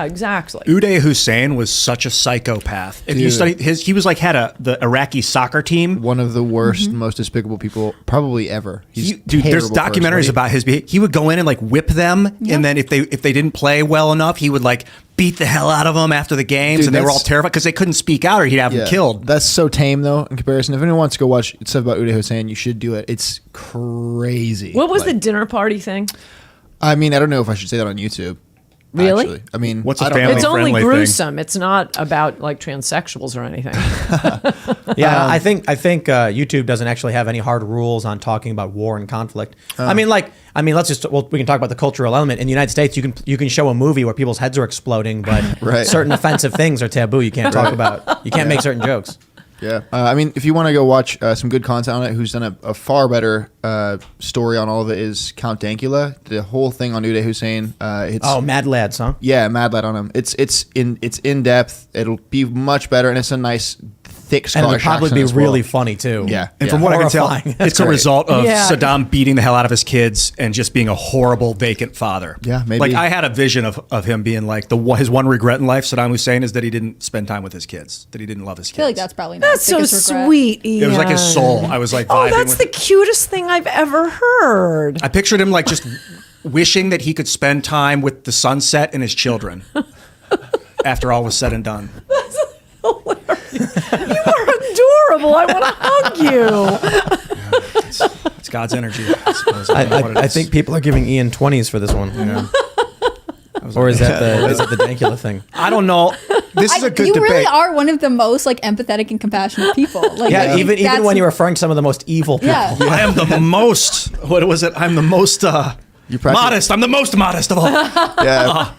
exactly. Uday Hussein was such a psychopath. If you study he was like the Iraqi soccer team. One of the worst, most despicable people probably ever. There's documentaries about his behavior. He would go in and like whip them, and then if they didn't play well enough, he would like beat the hell out of them after the games, and they were all terrified because they couldn't speak out or he'd have them killed. That's so tame though in comparison. If anyone wants to go watch stuff about Uday Hussein, you should do it. It's crazy. What was the dinner party thing? I mean, I don't know if I should say that on YouTube. Really? Actually. I mean, what's a It's family-friendly only thing? gruesome. It's not about like transsexuals or anything. Yeah, I think YouTube doesn't actually have any hard rules on talking about war and conflict. We can talk about the cultural element. In the United States, you can show a movie where people's heads are exploding, but certain offensive things are taboo. You can't talk about. You can't make certain jokes. Yeah. If you want to go watch some good content on it, who's done a far better story on all of it is Count Dankula. The whole thing on Uday Hussein. Mad Lads, huh? Yeah, Mad Lad on him. It's in depth. It'll be much better, and it's a nice thick Scottish and it'll probably accent be as well. really funny too. Yeah. And from what I can tell, Horrifying. it's a result of Yeah. Saddam beating the hell out of his kids and just being a horrible, vacant father. Yeah, maybe. Like I had a vision of him being like his one regret in life, Saddam Hussein, is that he didn't spend time with his kids, that he didn't love his kids. I feel like that's probably not That's his so biggest regret. sweet, It was like his soul. I was like, vibing that's with the cutest thing I've ever heard. I pictured him like just wishing that he could spend time with the sunset and his children after all was said and done. You are adorable. I want to hug you. It's God's energy, I suppose. I don't know what it I is. think people are giving Ian 20s for this one. Yeah. Or is that the Dankula thing? I don't know. This is a good you debate. really are one of the most like empathetic and compassionate people. Like, Yeah, even that's- when you're referring to some of the most evil people. Yeah. I am the most. What was it? I'm the most modest. I'm the most modest of all. Yeah.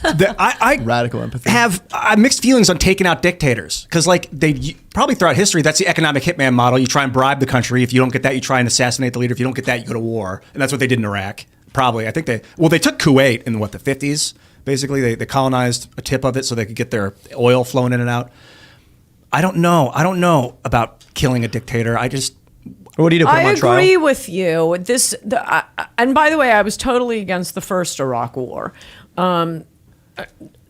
I Radical empathy. have mixed feelings on taking out dictators because, like, probably throughout history, that's the economic hitman model. You try and bribe the country. If you don't get that, you try and assassinate the leader. If you don't get that, you go to war, and that's what they did in Iraq. Probably, I think they took Kuwait in the 50s. Basically, they colonized a tip of it so they could get their oil flowing in and out. I don't know about killing a dictator. What do you do? Put him I on trial? agree with you. And by the way, I was totally against the first Iraq War.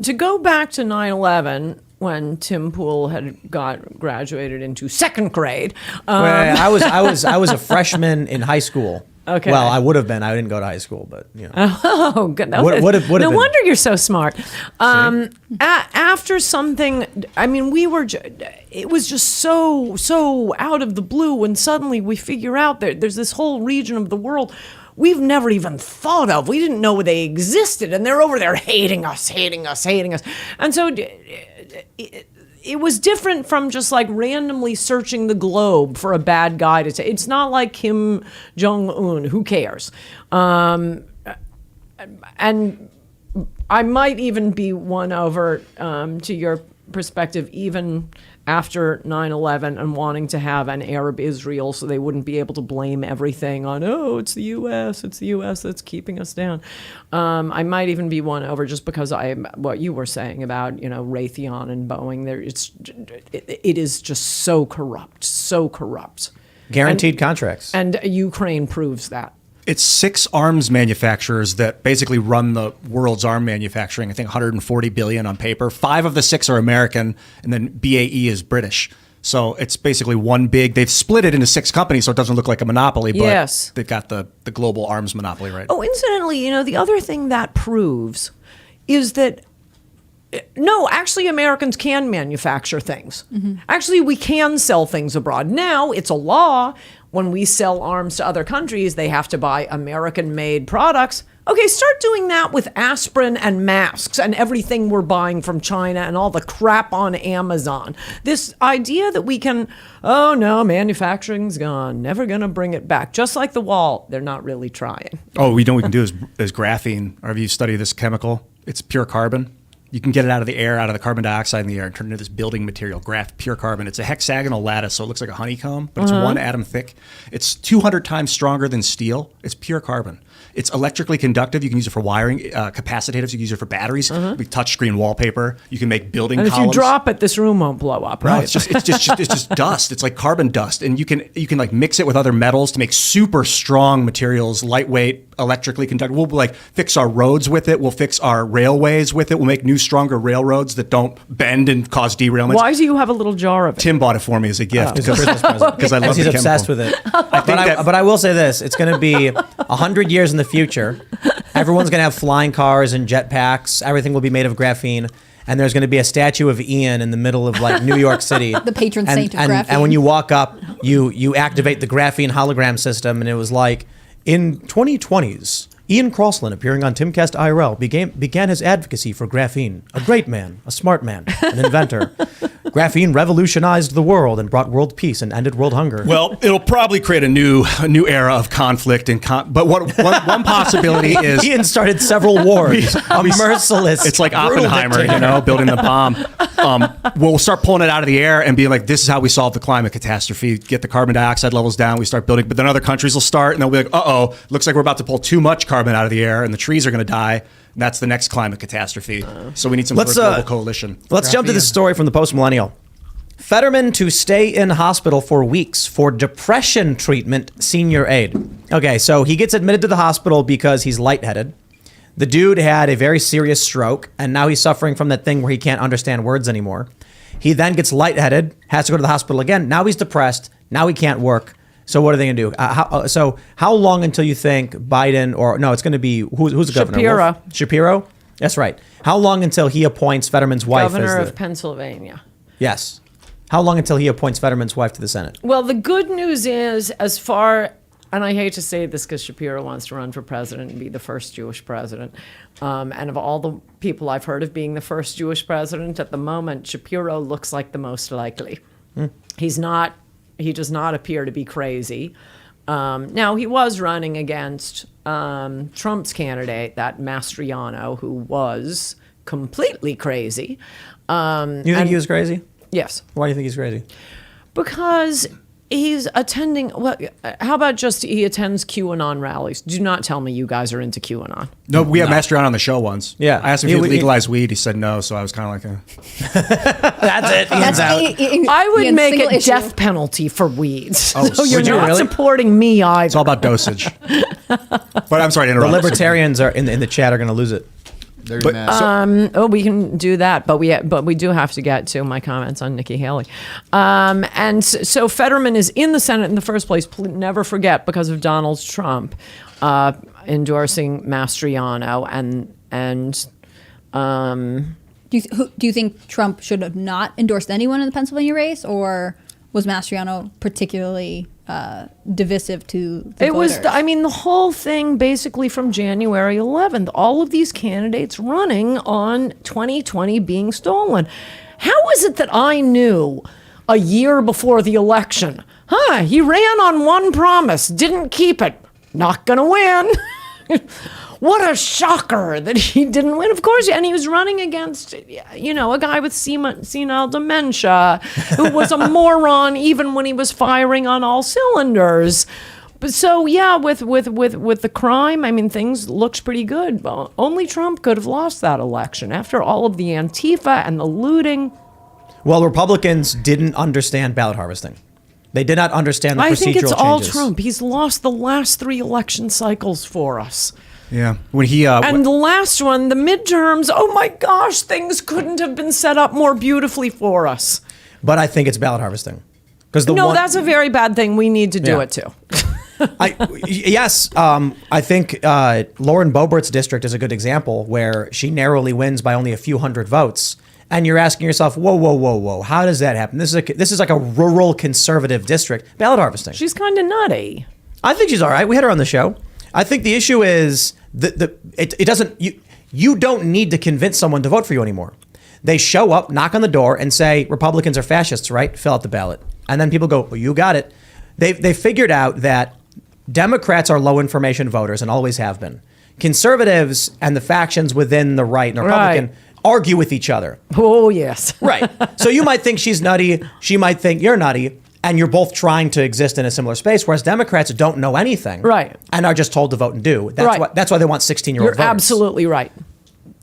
to go back to 9/11 when Tim Pool had graduated into second grade. Well, I was a freshman in high school. Okay. Well, I would have been. I didn't go to high school, but you know. Oh, good. Would have no been. wonder you're so smart. After something, I mean, it was just so out of the blue, and suddenly we figure out there's this whole region of the world we've never even thought of. We didn't know they existed, and they're over there hating us. And so it was different from just like randomly searching the globe for a bad guy to say. It's not like Kim Jong-un. Who cares? And I might even be won over to your perspective, even after 9/11 and wanting to have an Arab Israel so they wouldn't be able to blame everything on, it's the U.S. that's keeping us down. I might even be won over just because what you were saying about, Raytheon and Boeing. It is just so corrupt. Guaranteed contracts. And Ukraine proves that. It's 6 arms manufacturers that basically run the world's arm manufacturing. I think 140 billion on paper. 5 of the 6 are American, and then BAE is British. So it's basically one big. They've split it into 6 companies, so it doesn't look like a monopoly. But yes, they've got the global arms monopoly, right? Oh, incidentally, the other thing that proves is that no, actually, Americans can manufacture things. Mm-hmm. Actually, we can sell things abroad. Now, it's a law. When we sell arms to other countries, they have to buy American-made products. Okay, start doing that with aspirin and masks and everything we're buying from China and all the crap on Amazon. This idea that we can, manufacturing's gone, never going to bring it back. Just like the wall, they're not really trying. Oh, we know what we can do is graphene. Or have you studied this chemical? It's pure carbon. You can get it out of the air, out of the carbon dioxide in the air, and turn it into this building material, pure carbon. It's a hexagonal lattice, so it looks like a honeycomb, but it's 1 atom thick. It's 200 times stronger than steel. It's pure carbon. It's electrically conductive. You can use it for wiring, capacitatives. You can use it for batteries. Touchscreen wallpaper. You can make building columns. And if you drop it, this room won't blow up, right? No, it's just dust. It's like carbon dust, and you can like mix it with other metals to make super strong materials, lightweight, electrically conductive. We'll like fix our roads with it. We'll fix our railways with it. We'll make new, stronger railroads that don't bend and cause derailments. Why do you have a little jar of it? Tim bought it for me as a gift because I love He's the obsessed chemical. with it. But I will say this: it's going to be 100 years in the future. Everyone's going to have flying cars and jetpacks. Everything will be made of graphene. And there's going to be a statue of Ian in the middle of like New York City. The patron saint of graphene. And when you walk up, you activate the graphene hologram system. And it was like, in 2020s, Ian Crossland, appearing on Timcast IRL, began his advocacy for graphene. A great man, a smart man, an inventor. Graphene revolutionized the world and brought world peace and ended world hunger. Well, it'll probably create a new era of conflict but one possibility is Ian started several wars. A merciless. It's like brutal Oppenheimer, dictator. building the bomb. We'll start pulling it out of the air and being like, this is how we solve the climate catastrophe. Get the carbon dioxide levels down. We start building, but then other countries will start and they'll be like, looks like we're about to pull too much carbon out of the air and the trees are going to die. And that's the next climate catastrophe. So we need some sort of global coalition. Let's jump to this story from the Post-Millennial. Fetterman to stay in hospital for weeks for depression treatment, senior aide. Okay, so he gets admitted to the hospital because he's lightheaded. The dude had a very serious stroke, and now he's suffering from that thing where he can't understand words anymore. He then gets lightheaded, has to go to the hospital again. Now he's depressed. Now he can't work. So what are they going to do? How long until you think Biden it's going to be, who's the governor? Shapiro. Shapiro? That's right. How long until he appoints Fetterman's wife Governor of Pennsylvania. Yes. How long until he appoints Fetterman's wife to the Senate? Well, the good news is, and I hate to say this because Shapiro wants to run for president and be the first Jewish president. And of all the people I've heard of being the first Jewish president at the moment, Shapiro looks like the most likely. He does not appear to be crazy. Now, he was running against Trump's candidate, that Mastriano, who was completely crazy. You think he was crazy? Yes. Why do you think he's crazy? Because he's attending, how about just he attends QAnon rallies? Do not tell me you guys are into QAnon. No, we had Mastriano on the show once. Yeah. I asked him if he would legalize weed. He said no, so I was kind of like, That's it. Ian's out. I would Ian's make single a issue. death penalty for weed. Oh, So you're would you not really? supporting me either. it's all about dosage. But I'm sorry to The interrupt. libertarians are in the chat are going to lose it. They're mad. We can do that, but we do have to get to my comments on Nikki Haley. So Fetterman is in the Senate in the first place. Never forget, because of Donald Trump endorsing Mastriano and. Do you think Trump should have not endorsed anyone in the Pennsylvania race, or was Mastriano particularly divisive to the voters? The whole thing basically from January 11th, all of these candidates running on 2020 being stolen. How is it that I knew a year before the election? He ran on one promise, didn't keep it, not gonna win. What a shocker that he didn't win. Of course, and he was running against, a guy with senile dementia who was a moron even when he was firing on all cylinders. But so, yeah, with the crime, things looked pretty good. Only Trump could have lost that election after all of the Antifa and the looting. Well, Republicans didn't understand ballot harvesting. They did not understand the procedural changes. I think it's all Trump. He's lost the last 3 election cycles for us. Yeah. When he and the last one, the midterms, oh my gosh, things couldn't have been set up more beautifully for us. But I think it's ballot harvesting. That's a very bad thing. We need to do it too. I think Lauren Boebert's district is a good example where she narrowly wins by only a few hundred votes. And you're asking yourself, whoa, how does that happen? This is like a rural conservative district. Ballot harvesting. She's kind of nutty. I think she's all right. We had her on the show. I think the issue is it doesn't. You don't need to convince someone to vote for you anymore. They show up, knock on the door, and say Republicans are fascists, right? Fill out the ballot, and then people go, well, you got it. They figured out that Democrats are low information voters and always have been. Conservatives and the factions within the right and the Republican argue with each other. Oh yes, right. So you might think she's nutty. She might think you're nutty. And you're both trying to exist in a similar space, whereas Democrats don't know anything, right, and are just told to vote and do. That's why they want 16-year-old voters. You're absolutely right.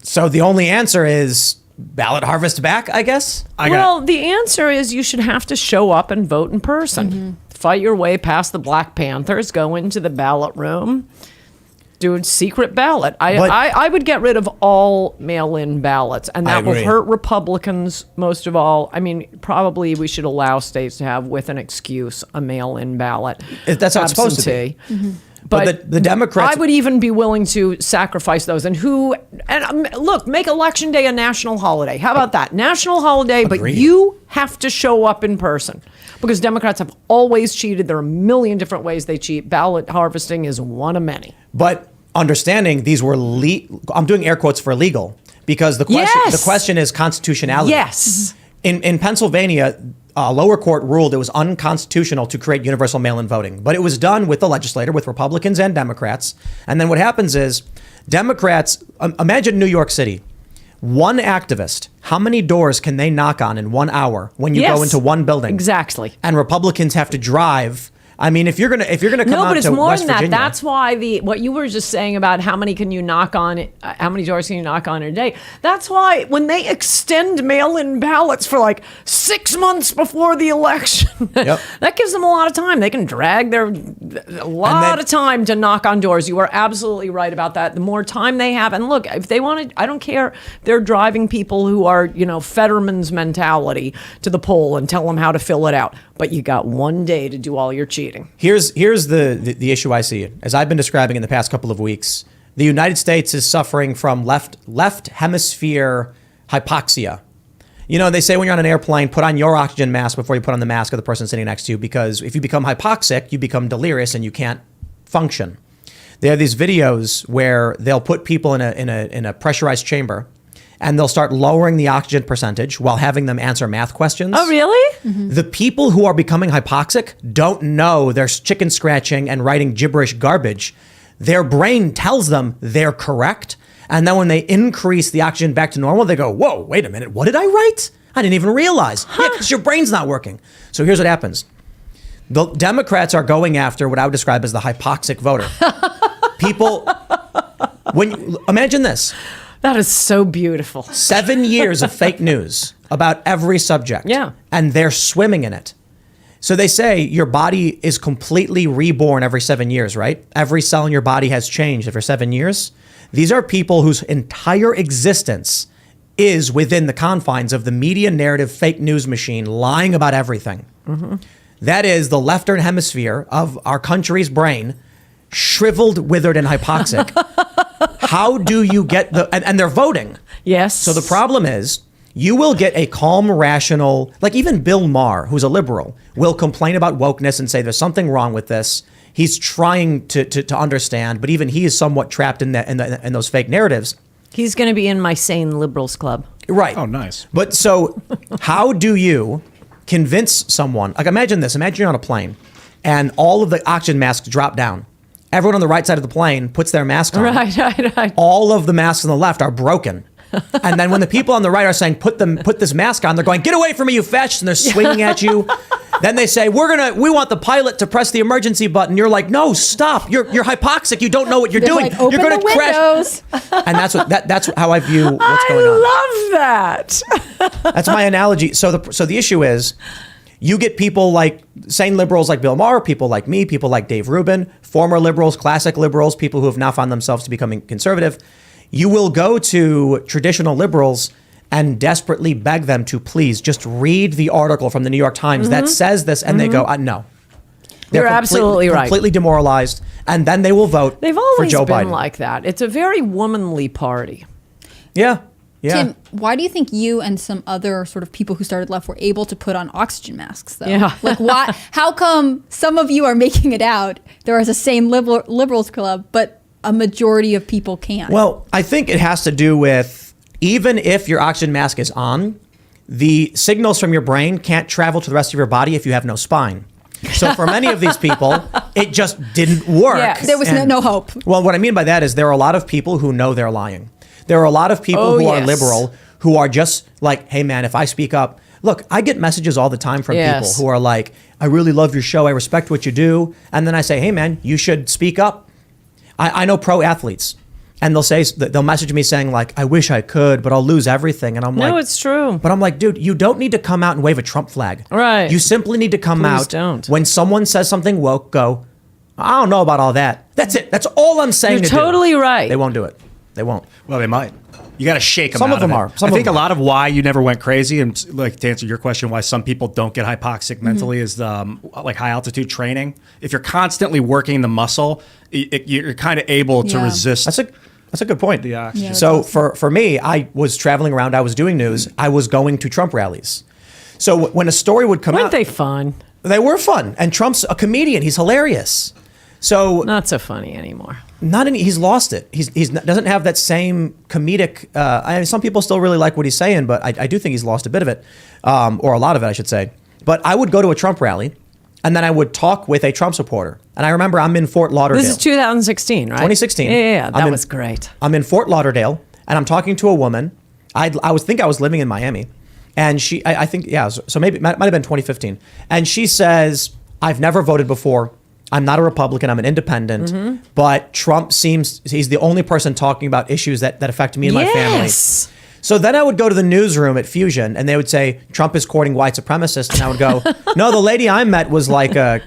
So the only answer is ballot harvest back, I guess. The answer is you should have to show up and vote in person. Mm-hmm. Fight your way past the Black Panthers. Go into the ballot room. Do a secret ballot. I would get rid of all mail-in ballots, and that will hurt Republicans most of all. Probably we should allow states to have, with an excuse, a mail-in ballot. That's how it's supposed to be. Mm-hmm. But the Democrats, I would even be willing to sacrifice those. And look, make Election Day a national holiday. How about that? National holiday, Agreed. But you have to show up in person. Because Democrats have always cheated. There are a million different ways they cheat. Ballot harvesting is one of many. But understanding these were I'm doing air quotes for legal, because the question is constitutionality. Yes. In Pennsylvania, a lower court ruled it was unconstitutional to create universal mail-in voting, but it was done with the legislature, with Republicans and Democrats. And then what happens is Democrats, imagine New York City. One activist, how many doors can they knock on in 1 hour when you go into one building? Exactly. And Republicans have to drive. If you're gonna come out to West Virginia. No, but it's more than that. That's why what you were just saying about how many can you knock on, how many doors can you knock on in a day. That's why when they extend mail-in ballots for like 6 months before the election, that gives them a lot of time. They can drag a lot of time to knock on doors. You are absolutely right about that. The more time they have, and look, if they want to, I don't care. They're driving people who are, Fetterman's mentality to the poll and tell them how to fill it out. But you got 1 day to do all your cheating. Here's the issue I see. As I've been describing in the past couple of weeks, the United States is suffering from left hemisphere hypoxia. They say when you're on an airplane, put on your oxygen mask before you put on the mask of the person sitting next to you, because if you become hypoxic, you become delirious and you can't function. There are these videos where they'll put people in a pressurized chamber, and they'll start lowering the oxygen percentage while having them answer math questions. Oh, really? Mm-hmm. The people who are becoming hypoxic don't know they're chicken scratching and writing gibberish garbage. Their brain tells them they're correct. And then when they increase the oxygen back to normal, they go, whoa, wait a minute. What did I write? I didn't even realize. Yeah, because your brain's not working. So here's what happens. The Democrats are going after what I would describe as the hypoxic voter. People, imagine this. That is so beautiful. 7 years of fake news about every subject. Yeah. And they're swimming in it. So they say your body is completely reborn every 7 years, right? Every cell in your body has changed every 7 years. These are people whose entire existence is within the confines of the media narrative fake news machine lying about everything. That is the left hemisphere of our country's brain, shriveled, withered, and hypoxic. How do you get and they're voting. Yes. So the problem is, you will get a calm, rational, like even Bill Maher, who's a liberal, will complain about wokeness and say there's something wrong with this. He's trying to understand, but even he is somewhat trapped in those fake narratives. He's going to be in my Sane Liberals Club. Right. Oh, nice. But so how do you convince someone? Like, imagine this. Imagine you're on a plane and all of the oxygen masks drop down. Everyone on the right side of the plane puts their mask on. Right. All of the masks on the left are broken. And then when the people on the right are saying, put this mask on, they're going, get away from me, you fascists, and they're swinging at you. Then they say, we want the pilot to press the emergency button. You're like, no, stop. You're hypoxic. You don't know what you're doing. Like, open you're going the to crash. windows. And that's how I view what's going on. I love that. That's my analogy. So the issue is, you get people like sane liberals like Bill Maher, people like me, people like Dave Rubin, former liberals, classic liberals, people who have now found themselves to becoming conservative. You will go to traditional liberals and desperately beg them to please just read the article from the New York Times that says this, and they go, no. You're absolutely right. Completely demoralized, and then they will vote They've for always Joe been Biden. like that. It's a very womanly party. Yeah. Tim, why do you think you and some other sort of people who started left were able to put on oxygen masks, though? Yeah. Like, why? How come some of you are making it out? There is a sane liberals club, but a majority of people can't. Well, I think it has to do with, even if your oxygen mask is on, the signals from your brain can't travel to the rest of your body if you have no spine. So for many of these people, it just didn't work. Yes. There was no hope. Well, what I mean by that is there are a lot of people who know they're lying. There are a lot of people who are liberal who are just like, hey, man, if I speak up. Look, I get messages all the time from people who are like, I really love your show. I respect what you do. And then I say, hey, man, you should speak up. I know pro athletes, and they'll message me saying like, I wish I could, but I'll lose everything. And I'm like, No, it's true. But I'm like, dude, you don't need to come out and wave a Trump flag. Right. You simply need to come Please out don't. when someone says something woke, go, I don't know about all that. That's it. That's all I'm saying. You're to do. totally right. They won't do it. They won't. Well, they might. You got to shake them Some out of them it. are. Some I of think them a are. lot of why you never went crazy, and like to answer your question, why some people don't get hypoxic mentally is like high altitude training. If you're constantly working the muscle, you're kind of able to resist. That's a good point. The oxygen. Yeah, So that's awesome. for me, I was traveling around. I was doing news. I was going to Trump rallies. So when a story would come Weren't out, they fun? they were fun. And Trump's a comedian. He's hilarious. So Not so funny anymore. he's lost it. Doesn't have that same comedic. Some people still really like what he's saying, but I do think he's lost a bit of it, or a lot of it, I should say. But I would go to a Trump rally, and then I would talk with a Trump supporter. And I remember I'm in Fort Lauderdale. This is 2016, right? 2016. Yeah, that I'm in- was great. I'm in Fort Lauderdale, and I'm talking to a woman. I was living in Miami, and I think so maybe it might have been 2015. And she says, I've never voted before. I'm not a Republican. I'm an independent. But Trump he's the only person talking about issues that affect me and my family. Yes. So then I would go to the newsroom at Fusion, and they would say, Trump is courting white supremacists. And I would go, no, the lady I met was like a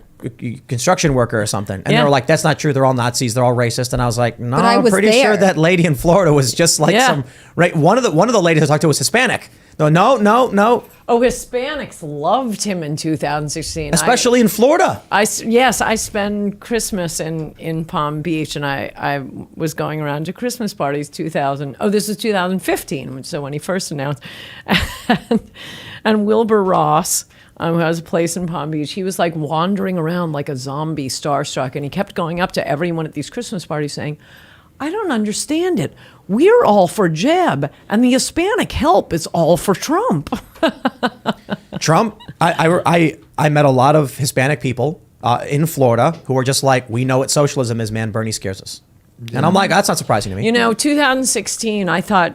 construction worker or something. And they were like, that's not true. They're all Nazis. They're all racist. And I was like, no, I'm pretty sure that lady in Florida was just like one of the ladies I talked to was Hispanic. No. Oh, Hispanics loved him in 2016. Especially in Florida. I spend Christmas in Palm Beach, and I was going around to Christmas parties. This is 2015, so when he first announced, and Wilbur Ross, who has a place in Palm Beach, he was like wandering around like a zombie, starstruck, and he kept going up to everyone at these Christmas parties saying, I don't understand it. We're all for Jeb, and the Hispanic help is all for Trump. Trump, I met a lot of Hispanic people in Florida who were just like, we know what socialism is, man. Bernie scares us. And I'm like, that's not surprising to me. 2016, I thought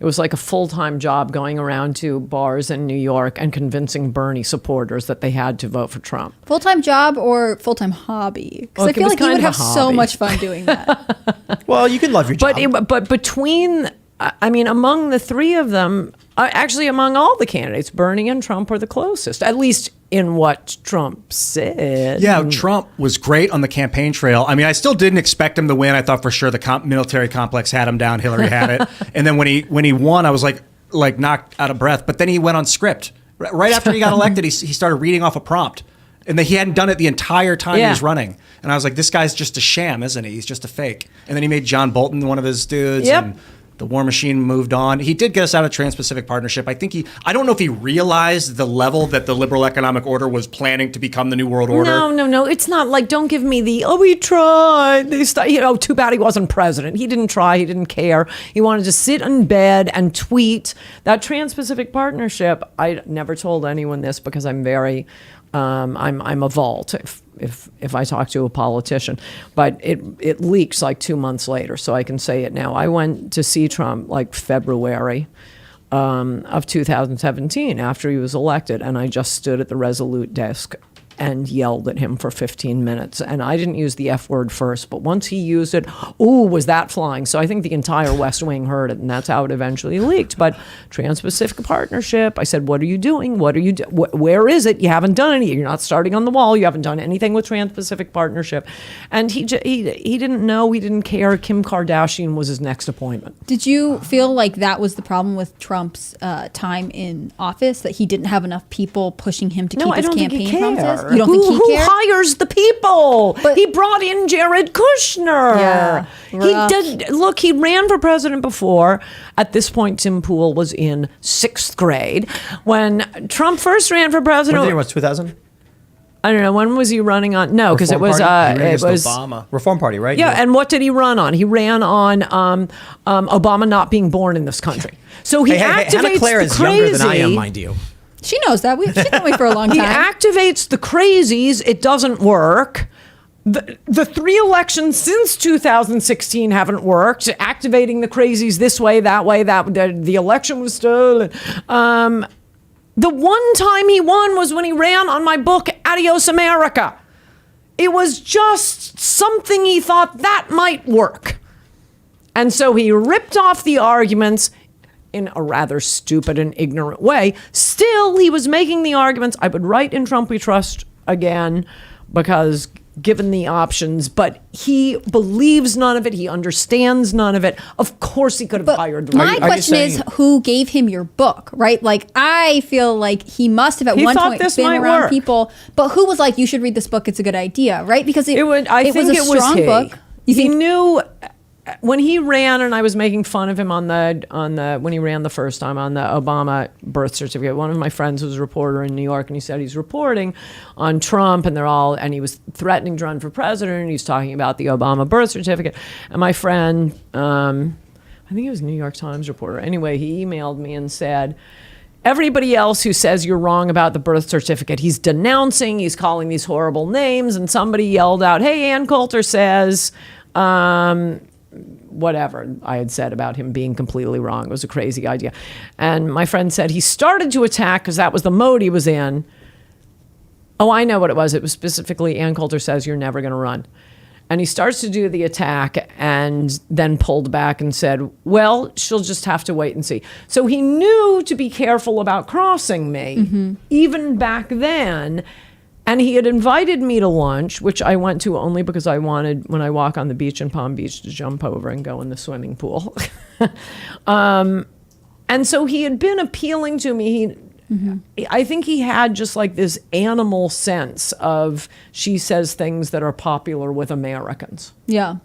it was like a full-time job going around to bars in New York and convincing Bernie supporters that they had to vote for Trump. Full-time job or full-time hobby? Because I feel like you would have so much fun doing that. Well, you can love your job. But between, among the three of them, actually among all the candidates, Bernie and Trump are the closest, at least in what Trump said. Yeah, Trump was great on the campaign trail. I mean, I still didn't expect him to win. I thought for sure the military complex had him down. Hillary had it. And then when he won, I was like knocked out of breath. But then he went on script. Right after he got elected, he started reading off a prompt. And he hadn't done it the entire time he was running. And I was like, this guy's just a sham, isn't he? He's just a fake. And then he made John Bolton one of his dudes. Yep. And the war machine moved on. He did get us out of Trans-Pacific Partnership. I don't know if he realized the level that the liberal economic order was planning to become the new world order. No. It's not like, don't give me we tried. Too bad he wasn't president. He didn't try. He didn't care. He wanted to sit in bed and tweet. That Trans-Pacific Partnership, I never told anyone this because I'm very, I'm a vault if I talk to a politician, but it leaks like 2 months later, so I can say it now. I went to see Trump like February of 2017 after he was elected, and I just stood at the Resolute desk and yelled at him for 15 minutes. And I didn't use the F word first, but once he used it, was that flying? So I think the entire West Wing heard it, and that's how it eventually leaked. But Trans-Pacific Partnership, I said, what are you doing? What are you where is it? You haven't done any. You're not starting on the wall. You haven't done anything with Trans-Pacific Partnership. And he didn't know. He didn't care. Kim Kardashian was his next appointment. Did you feel like that was the problem with Trump's time in office, that he didn't have enough people pushing him to keep his campaign promises? You don't think he Who cared? hires the people? But he brought in Jared Kushner. Yeah, rough. He did. Look, he ran for president before. At this point, Tim Pool was in 6th grade. When Trump first ran for president, What year was 2000? I don't know. When was he running on? No, because it was Obama. Reform Party, right? Yeah, and what did he run on? He ran on Obama not being born in this country. So he activates Hannah Claire the is crazy. younger than I am, mind you. She knows that. She's known me for a long He time. activates the crazies. It doesn't work. The 3 elections since 2016 haven't worked. Activating the crazies this way, that way, the election was stolen. The one time he won was when he ran on my book, Adios America. It was just something he thought that might work. And so he ripped off the arguments in a rather stupid and ignorant way. Still, he was making the arguments. I would write in Trump We Trust again, because given the options, but he believes none of it. He understands none of it. Of course he could have hired the My right. question is, who gave him your book, right? Like, I feel like he must have at one point been around people, but who was like, you should read this book, it's a good idea, right? Because it was a strong book. He knew when he ran, and I was making fun of him on the when he ran the first time on the Obama birth certificate. One of my friends was a reporter in New York, and he said he's reporting on Trump, and he was threatening to run for president, and he's talking about the Obama birth certificate. And my friend, I think he was a New York Times reporter. Anyway, he emailed me and said, everybody else who says you're wrong about the birth certificate, he's denouncing, he's calling these horrible names, and somebody yelled out, hey, Ann Coulter says, whatever I had said about him being completely wrong. It was a crazy idea. And my friend said he started to attack because that was the mode he was in. Oh, I know what it was. It was specifically Ann Coulter says you're never going to run. And he starts to do the attack and then pulled back and said, well, she'll just have to wait and see. So he knew to be careful about crossing me, even back then. And he had invited me to lunch, which I went to only because I wanted, when I walk on the beach in Palm Beach, to jump over and go in the swimming pool. And so he had been appealing to me. I think he had just like this animal sense of, she says things that are popular with Americans. Yeah.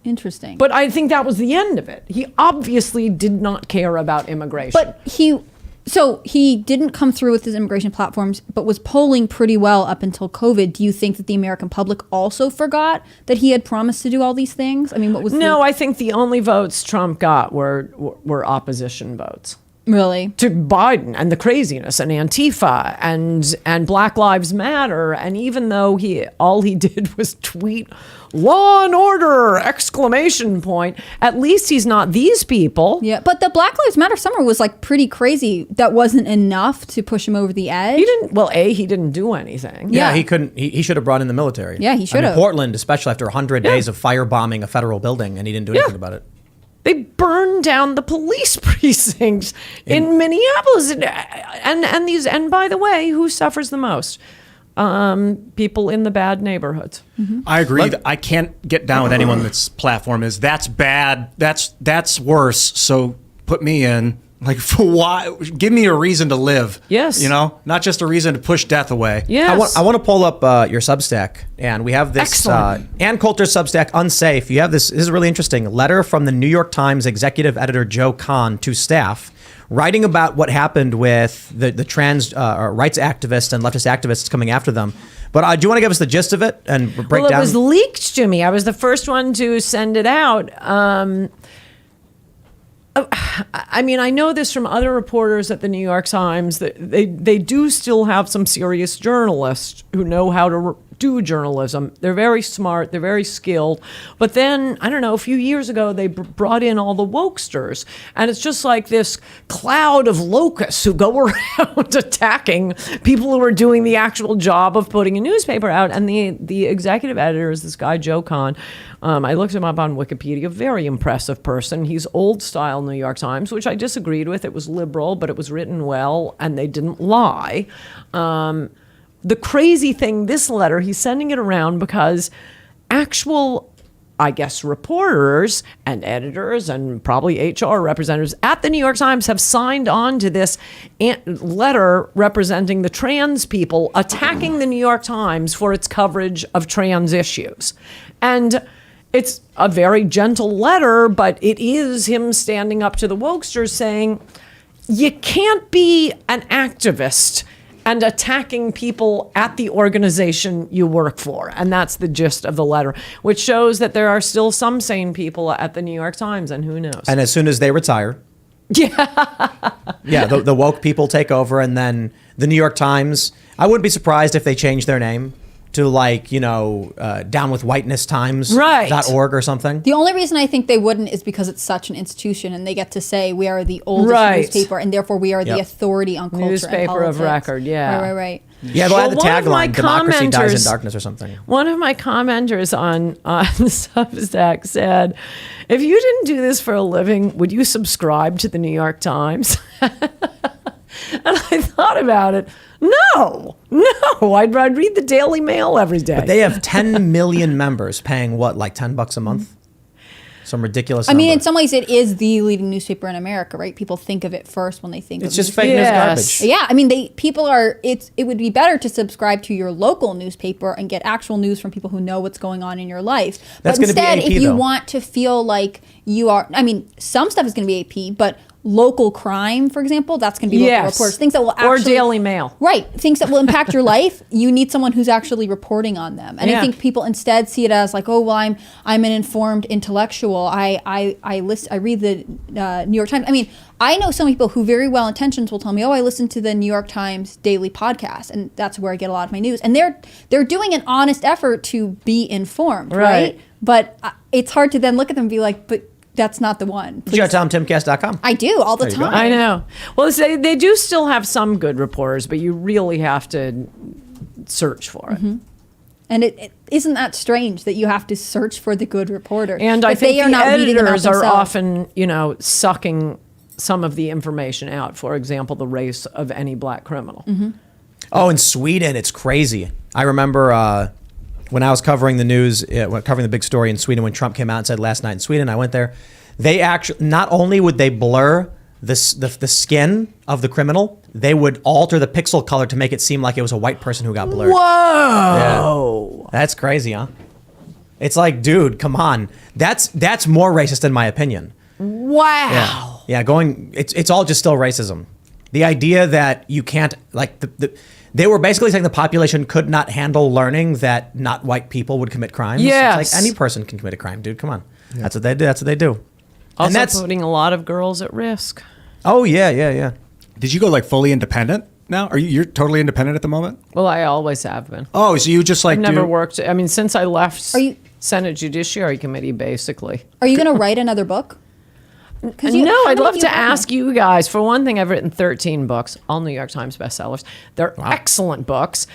Interesting. But I think that was the end of it. He obviously did not care about immigration. But he didn't come through with his immigration platforms, but was polling pretty well up until COVID. Do you think that the American public also forgot that he had promised to do all these things? I mean, what was I think the only votes Trump got were opposition votes. Really? To Biden and the craziness and Antifa and Black Lives Matter. And even though all he did was tweet law and order, ! At least he's not these people. Yeah, but the Black Lives Matter summer was like pretty crazy. That wasn't enough to push him over the edge. He didn't do anything. Yeah, he couldn't. He should have brought in the military. Yeah, he should have. Portland, especially after 100 days of firebombing a federal building, and he didn't do anything about it. They burned down the police precincts in Minneapolis, and by the way, who suffers the most? People in the bad neighborhoods. I agree. I can't get down with anyone that's platform is that's bad. That's worse. So put me in. Like, for why? Give me a reason to live. Yes. Not just a reason to push death away. Yes. I want to pull up your Substack, and we have this Ann Coulter's Substack, Unsafe. You have this. This is really interesting. Letter from the New York Times executive editor Joe Kahn to staff, writing about what happened with the trans rights activists and leftist activists coming after them. But do you want to give us the gist of it and break down? It was leaked to me. I was the first one to send it out. I mean, I know this from other reporters at the New York Times that they do still have some serious journalists who know how to do journalism. They're very smart. They're very skilled. But then, I don't know, a few years ago, they brought in all the wokesters. And it's just like this cloud of locusts who go around attacking people who are doing the actual job of putting a newspaper out. And the executive editor is this guy, Joe Kahn. I looked him up on Wikipedia. Very impressive person. He's old style New York Times, which I disagreed with. It was liberal, but it was written well, and they didn't lie. The crazy thing, this letter, he's sending it around because actual, I guess, reporters and editors and probably HR representatives at the New York Times have signed on to this letter representing the trans people attacking the New York Times for its coverage of trans issues. And it's a very gentle letter, but it is him standing up to the wokesters saying, you can't be an activist and attacking people at the organization you work for. And that's the gist of the letter, which shows that there are still some sane people at the New York Times, and who knows? And as soon as they retire, the woke people take over, and then the New York Times, I wouldn't be surprised if they change their name to downwithwhiteness.org or something. The only reason I think they wouldn't is because it's such an institution, and they get to say we are the oldest newspaper, and therefore we are the authority on culture newspaper and politics. of record. Yeah, right. Yeah, they'll have the tagline, democracy dies in darkness or something. One of my commenters on Substack said, if you didn't do this for a living, would you subscribe to the New York Times? And I thought about it. No, I'd read the Daily Mail every day. But they have 10 million members paying what, like $10 a month? Some ridiculous number. I mean, in some ways, it is the leading newspaper in America, right? People think of it first when they think it's of just fake news garbage. Yeah, I mean, it would be better to subscribe to your local newspaper and get actual news from people who know what's going on in your life. That's but instead, be AP, if you though. want to feel like you are, I mean, some stuff is going to be AP, but local crime, for example, that's going to be local reporters. Things that will actually, or Daily Mail. Right. Things that will impact your life. You need someone who's actually reporting on them. And I think people instead see it as like, oh, well, I'm an informed intellectual. I read the New York Times. I mean, I know some people who very well intentioned will tell me, oh, I listen to the New York Times daily podcast, and that's where I get a lot of my news. And they're doing an honest effort to be informed, right? But it's hard to then look at them and be like, but that's not the one. Please. You got to tell them Timcast.com. I do all the time. I know. Well, they do still have some good reporters, but you really have to search for it. Mm-hmm. And it isn't that strange that you have to search for the good reporter. And I think the editors are often, sucking some of the information out. For example, the race of any black criminal. Mm-hmm. Oh, in Sweden, it's crazy. I remember when I was covering the news, covering the big story in Sweden, when Trump came out and said last night in Sweden, I went there. They actually, not only would they blur the skin of the criminal, they would alter the pixel color to make it seem like it was a white person who got blurred. Whoa! Yeah. That's crazy, huh? It's like, dude, come on. That's more racist in my opinion. Wow. Yeah, it's all just still racism. The idea that you can't, like, they were basically saying the population could not handle learning that not white people would commit crimes. Yes. It's like any person can commit a crime, dude. Come on. Yeah. That's what they do. That's what they do. Also and that's putting a lot of girls at risk. Oh, yeah. Did you go like fully independent now? You're totally independent at the moment? Well, I always have been. Oh, so you just like I've never worked. I mean, since I left Senate Judiciary Committee, basically. Are you going to write another book? No, I'd love to ask you guys. For one thing, I've written 13 books, all New York Times bestsellers. They're excellent books.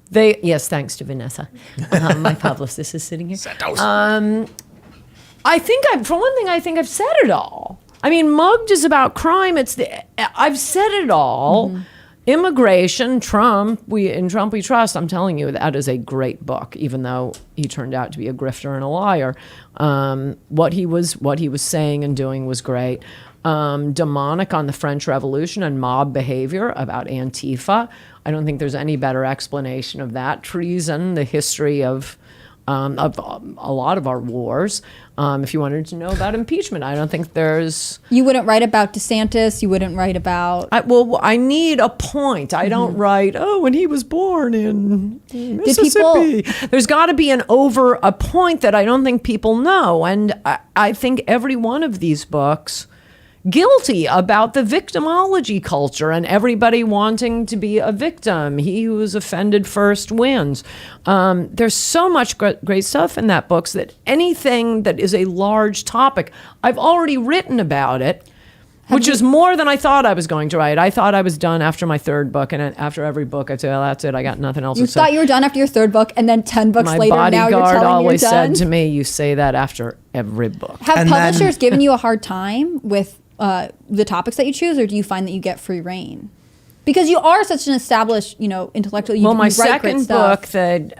Yes, thanks to Vanessa. My publicist is sitting here. for one thing, I think I've said it all. I mean, Mugged is about crime. I've said it all. Mm-hmm. Immigration, Trump, In Trump We Trust. I'm telling you, that is a great book, even though he turned out to be a grifter and a liar. What he was saying and doing was great. Demonic on the French Revolution and mob behavior about Antifa. I don't think there's any better explanation of that. Treason, the history of a lot of our wars. If you wanted to know about impeachment, I don't think there's... You wouldn't write about DeSantis. You wouldn't write about... I need a point. I don't write, when he was born in Mississippi. There's got to be a point that I don't think people know. And I think every one of these books... guilty about the victimology culture and everybody wanting to be a victim. He who is offended first wins. There's so much great stuff in that book that anything that is a large topic, I've already written about it, which is more than I thought I was going to write. I thought I was done after my third book, and after every book I'd say, well, that's it, I got nothing else to say. You thought you were done after your third book, and then 10 books later, now you're telling My bodyguard always you're done? said to me, you say that after every book. Have publishers given you a hard time with the topics that you choose, or do you find that you get free reign? Because you are such an established, intellectual. Well, my second book that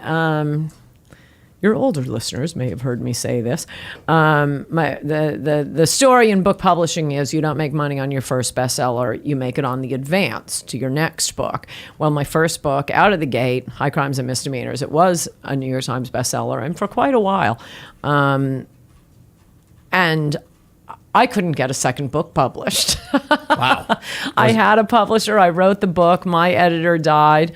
your older listeners may have heard me say this. The story in book publishing is you don't make money on your first bestseller, you make it on the advance to your next book. Well, my first book, out of the gate, High Crimes and Misdemeanors, it was a New York Times bestseller, and for quite a while. And I couldn't get a second book published. Wow. I had a publisher. I wrote the book. My editor died.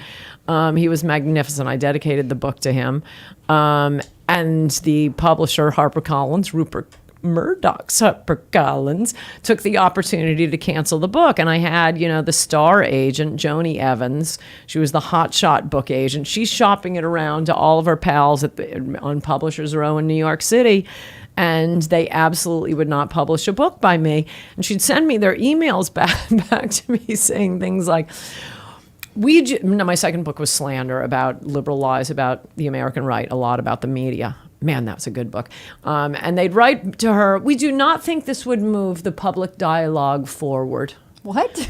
He was magnificent. I dedicated the book to him. And the publisher, HarperCollins, Rupert Murdoch's HarperCollins, took the opportunity to cancel the book. And I had, the star agent, Joni Evans. She was the hotshot book agent. She's shopping it around to all of her pals on Publishers Row in New York City. And they absolutely would not publish a book by me. And she'd send me their emails back to me saying things like, my second book was slander about liberal lies about the American right, a lot about the media. Man, that was a good book. And they'd write to her, we do not think this would move the public dialogue forward. What?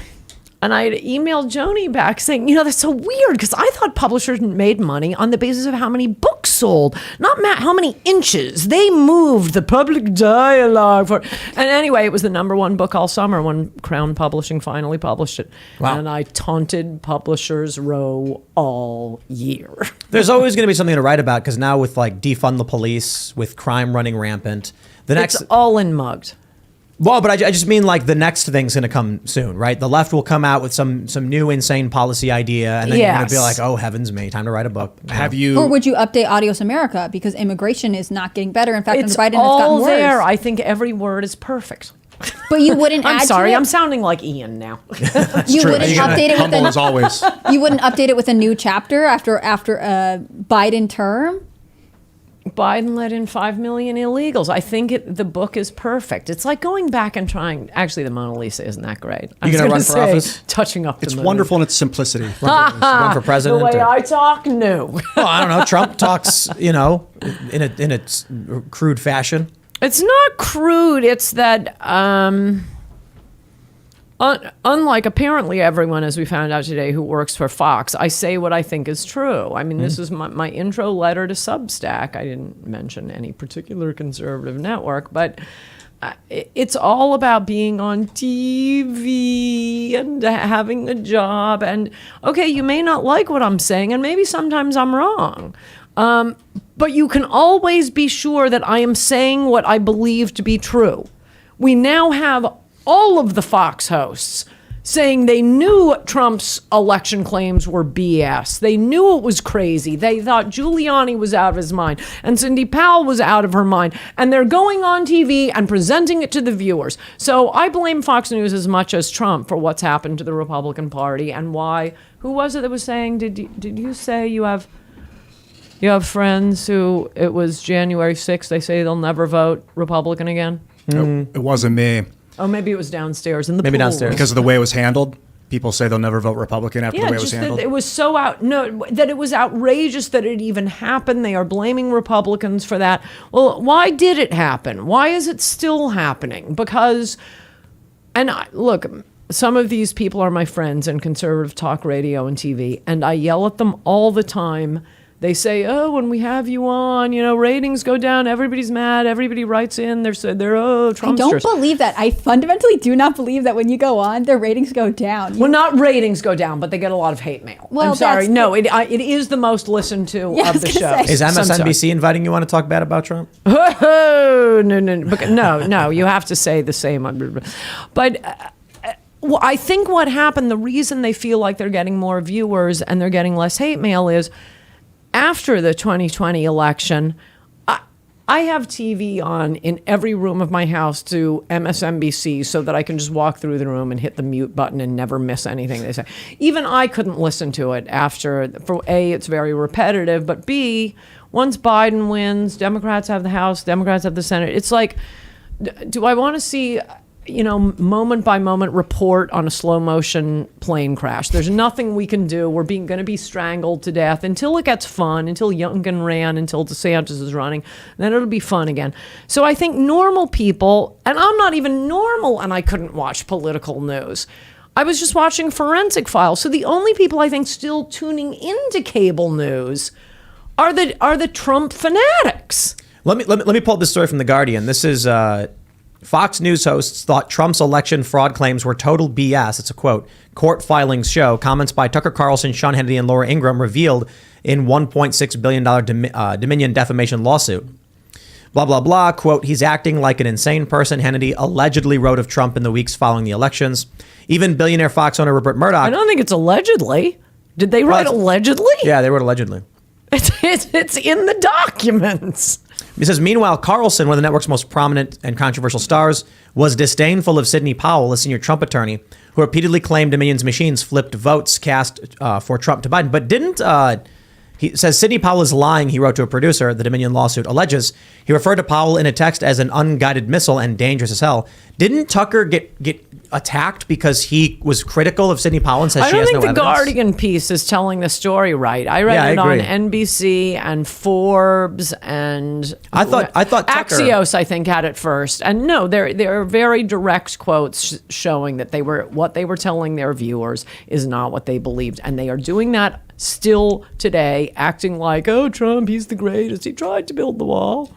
And I emailed Joni back saying, that's so weird because I thought publishers made money on the basis of how many books sold, not how many inches. They moved the public dialogue for. And anyway, it was the #1 book all summer when Crown Publishing finally published it. Wow. And I taunted Publishers Row all year. There's always going to be something to write about because now with defund the police, with crime running rampant, It's all in Mugged. Well, but I just mean the next thing's going to come soon, right? The left will come out with some new insane policy idea, and then you're going to be like, oh, heavens me, time to write a book. Or would you update Adios America? Because immigration is not getting better. In fact, it's under Biden, all it's gotten worse. there. I think every word is perfect. But you wouldn't I'm add sorry, to it? I'm sounding like Ian now. You True. wouldn't update it with Humble as always. You wouldn't update it with a new chapter after a Biden term? Biden let in 5 million illegals. I think the book is perfect. It's like going back and trying. Actually, the Mona Lisa isn't that great. You going to run for office? Touching up the It's moon. wonderful in its simplicity. Run for president? The way I talk, no. Well, I don't know. Trump talks, in a crude fashion. It's not crude. It's that unlike apparently everyone, as we found out today, who works for Fox, I say what I think is true. I mean, this is my intro letter to Substack. I didn't mention any particular conservative network, but it's all about being on TV and having a job. And, okay, you may not like what I'm saying, and maybe sometimes I'm wrong. But you can always be sure that I am saying what I believe to be true. We now have all of the Fox hosts saying they knew Trump's election claims were BS. They knew it was crazy. They thought Giuliani was out of his mind and Cindy Powell was out of her mind. And they're going on TV and presenting it to the viewers. So I blame Fox News as much as Trump for what's happened to the Republican Party and why. Who was it that was saying, did you say you have friends who it was January 6th, they say they'll never vote Republican again? It wasn't me. Oh, maybe it was downstairs in the Maybe pool. downstairs. Because of the way it was handled. people say they'll never vote Republican after the way it was handled? That it was so that it was outrageous that it even happened. They are blaming Republicans for that. Well, why did it happen? Why is it still happening? Because, look, some of these people are my friends in conservative talk radio and TV, and I yell at them all the time. They say, oh, when we have you on, ratings go down. Everybody's mad. Everybody writes in. They're Trumpsters. I don't believe that. I fundamentally do not believe that when you go on, their ratings go down. Well, not ratings go down, but they get a lot of hate mail. Well, I'm sorry. No, it is the most listened to of the show. Is MSNBC inviting you on to talk bad about Trump? Oh, no. You have to say the same. But I think what happened, the reason they feel like they're getting more viewers and they're getting less hate mail is, after the 2020 election, I have TV on in every room of my house to MSNBC so that I can just walk through the room and hit the mute button and never miss anything they say. Even I couldn't listen to it after, for A, it's very repetitive, but B, once Biden wins, Democrats have the House, Democrats have the Senate. It's like, do I want to see moment by moment report on a slow motion plane crash? There's nothing we can do. We're going to be strangled to death until it gets fun, until Youngkin ran, until DeSantis is running. Then it'll be fun again. So I think normal people, and I'm not even normal, and I couldn't watch political news. I was just watching Forensic Files. So the only people I think still tuning into cable news are the Trump fanatics. Let me pull up this story from The Guardian. This is Fox News hosts thought Trump's election fraud claims were total BS. It's a quote. Court filings show comments by Tucker Carlson, Sean Hannity, and Laura Ingraham revealed in $1.6 billion Dominion defamation lawsuit. Blah, blah, blah. Quote, he's acting like an insane person, Hannity allegedly wrote of Trump in the weeks following the elections. Even billionaire Fox owner Rupert Murdoch. I don't think it's allegedly. Did they write allegedly? Yeah, they wrote allegedly. It's in the documents. He says, meanwhile, Carlson, one of the network's most prominent and controversial stars, was disdainful of Sidney Powell, a senior Trump attorney, who repeatedly claimed Dominion's machines flipped votes cast for Trump to Biden. But didn't, he says, Sidney Powell is lying, he wrote to a producer, the Dominion lawsuit alleges. He referred to Powell in a text as an unguided missile and dangerous as hell. Didn't Tucker get attacked because he was critical of Sidney Powell and says she has no evidence? I don't think the Guardian piece is telling the story right. I read it on NBC and Forbes and I thought Tucker, Axios, I think, had it first. And no, there are very direct quotes showing that what they were telling their viewers is not what they believed, and they are doing that still today, acting like, oh, Trump, he's the greatest. He tried to build the wall.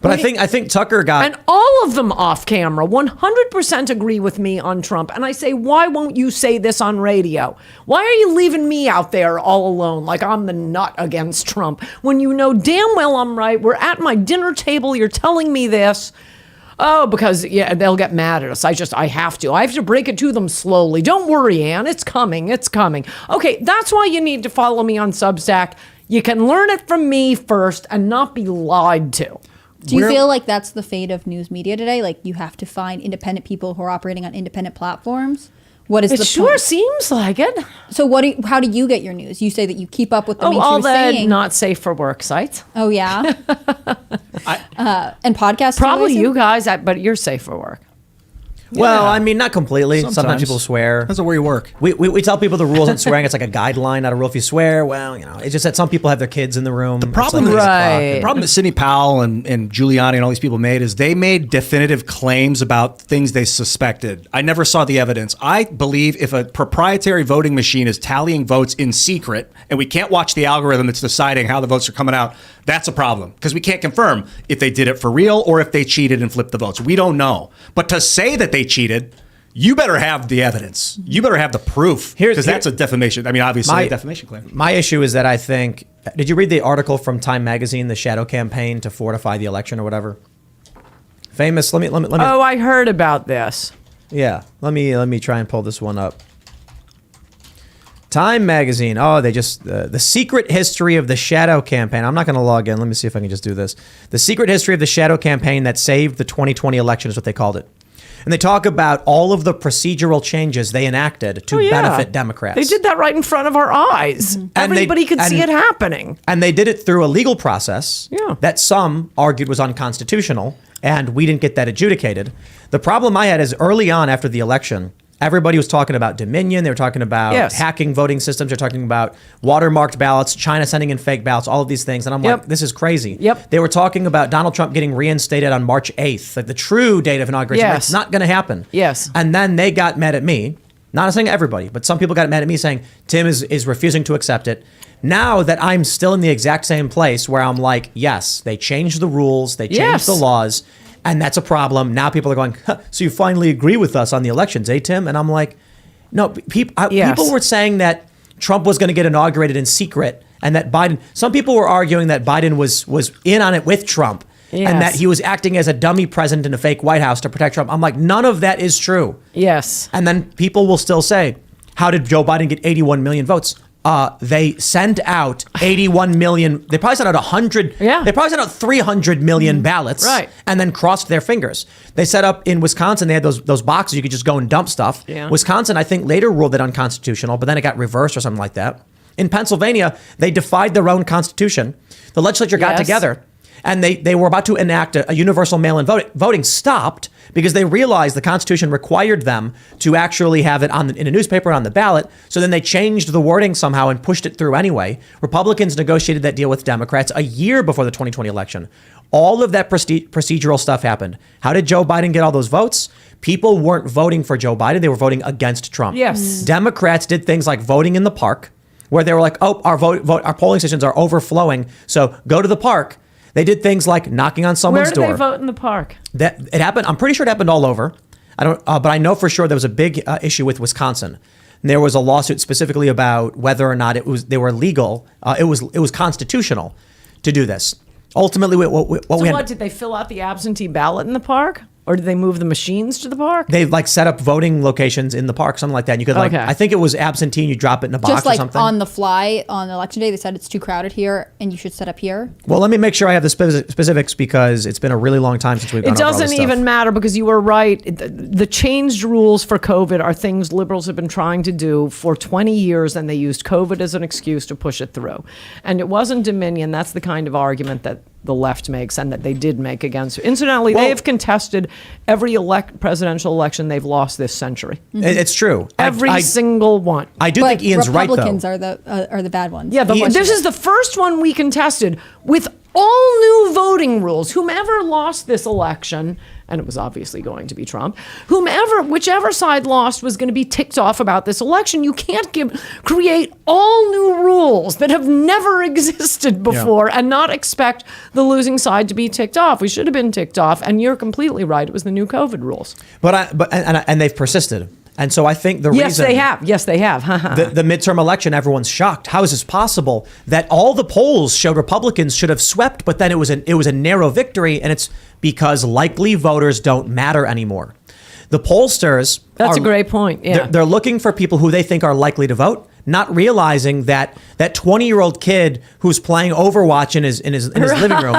But I think Tucker got... And all of them off camera 100% agree with me on Trump. And I say, why won't you say this on radio? Why are you leaving me out there all alone like I'm the nut against Trump when you know damn well I'm right? We're at my dinner table. You're telling me this. Oh, because they'll get mad at us. I have to break it to them slowly. Don't worry, Ann. It's coming. It's coming. Okay, that's why you need to follow me on Substack. You can learn it from me first and not be lied to. Do you feel like that's the fate of news media today? Like you have to find independent people who are operating on independent platforms? What is the point? It sure seems like it. So how do you get your news? You say that you keep up with the all the not safe for work sites. Oh, yeah? And podcasts? Probably you guys, but you're safe for work. Well, I mean, not completely. Sometimes people swear. Depends on where you work. We tell people the rules on swearing. It's like a guideline, not a rule. If you swear, well, it's just that some people have their kids in the room. The problem that Sidney Powell and Giuliani and all these people made is they made definitive claims about things they suspected. I never saw the evidence. I believe if a proprietary voting machine is tallying votes in secret and we can't watch the algorithm that's deciding how the votes are coming out, that's a problem because we can't confirm if they did it for real or if they cheated and flipped the votes. We don't know. But to say that they cheated, you better have the evidence. You better have the proof because that's a defamation. I mean, obviously, a defamation claim. My issue is that I think, did you read the article from Time Magazine, the shadow campaign to fortify the election or whatever? Famous. Let me. Oh, I heard about this. Yeah. Let me try and pull this one up. Time Magazine. Oh, they just the secret history of the shadow campaign. I'm not going to log in. Let me see if I can just do this. The secret history of the shadow campaign that saved the 2020 election is what they called it. And they talk about all of the procedural changes they enacted to benefit Democrats. They did that right in front of our eyes. Mm-hmm. Everybody could see it happening. And they did it through a legal process that some argued was unconstitutional, and we didn't get that adjudicated. The problem I had is early on after the election, everybody was talking about Dominion. They were talking about hacking voting systems. They're talking about watermarked ballots, China sending in fake ballots, all of these things. And I'm like, this is crazy. They were talking about Donald Trump getting reinstated on March 8th, like the true date of inauguration. It's not going to happen. And then they got mad at me. Not saying everybody, but some people got mad at me saying Tim is refusing to accept it. Now that I'm still in the exact same place where I'm like, yes, they changed the rules, they changed the laws, and that's a problem. Now people are going, so you finally agree with us on the elections, eh, Tim? And I'm like, no, people were saying that Trump was going to get inaugurated in secret and that Biden, some people were arguing that Biden was in on it with Trump. And that he was acting as a dummy president in a fake White House to protect Trump. I'm like, none of that is true. And then people will still say, how did Joe Biden get 81 million votes? They sent out 81 million. They probably sent out 100. They probably sent out 300 million ballots. And then crossed their fingers. They set up in Wisconsin. They had those boxes you could just go and dump stuff. Wisconsin, I think, later ruled it unconstitutional, but then it got reversed or something like that. In Pennsylvania, they defied their own constitution. The legislature got together. And they were about to enact a universal mail-in voting. Voting stopped because they realized the Constitution required them to actually have it in a newspaper and on the ballot. So then they changed the wording somehow and pushed it through anyway. Republicans negotiated that deal with Democrats a year before the 2020 election. All of that procedural stuff happened. How did Joe Biden get all those votes? People weren't voting for Joe Biden. They were voting against Trump. Democrats did things like voting in the park, where they were like, oh, our polling stations are overflowing, so go to the park. They did things like knocking on someone's door. Where did they vote in the park? That it happened. I'm pretty sure it happened all over. I don't, but I know for sure there was a big issue with Wisconsin. And there was a lawsuit specifically about whether or not they were legal. It was constitutional to do this. Ultimately, what did they fill out the absentee ballot in the park? Or did they move the machines to the park? They set up voting locations in the park, something like that. And you could I think it was absentee and you drop it in a box just like or something. On the fly on election day, they said it's too crowded here and you should set up here. Well, let me make sure I have the specifics because it's been a really long time since we've gone over all this stuff. It doesn't even matter because you were right. The changed rules for COVID are things liberals have been trying to do for 20 years and they used COVID as an excuse to push it through. And it wasn't Dominion. That's the kind of argument that the left makes and that they did make against. Incidentally, they have contested every presidential election they've lost this century. It's true. Every single one. I do think Ian's right, though. Republicans are the bad ones. Yeah, this is the first one we contested with all new voting rules. Whomever lost this election, and it was obviously going to be Trump, whichever side lost was going to be ticked off about this election. You can't create all new rules that have never existed before and not expect the losing side to be ticked off. We should have been ticked off, and you're completely right. It was the new COVID rules. And they've persisted. And so I think the reason... Yes, they have. the midterm election, everyone's shocked. How is this possible that all the polls showed Republicans should have swept, but then it was a narrow victory, and it's because likely voters don't matter anymore. The pollsters... That's a great point, yeah. They're looking for people who they think are likely to vote, not realizing that 20-year-old kid who's playing Overwatch in his living room,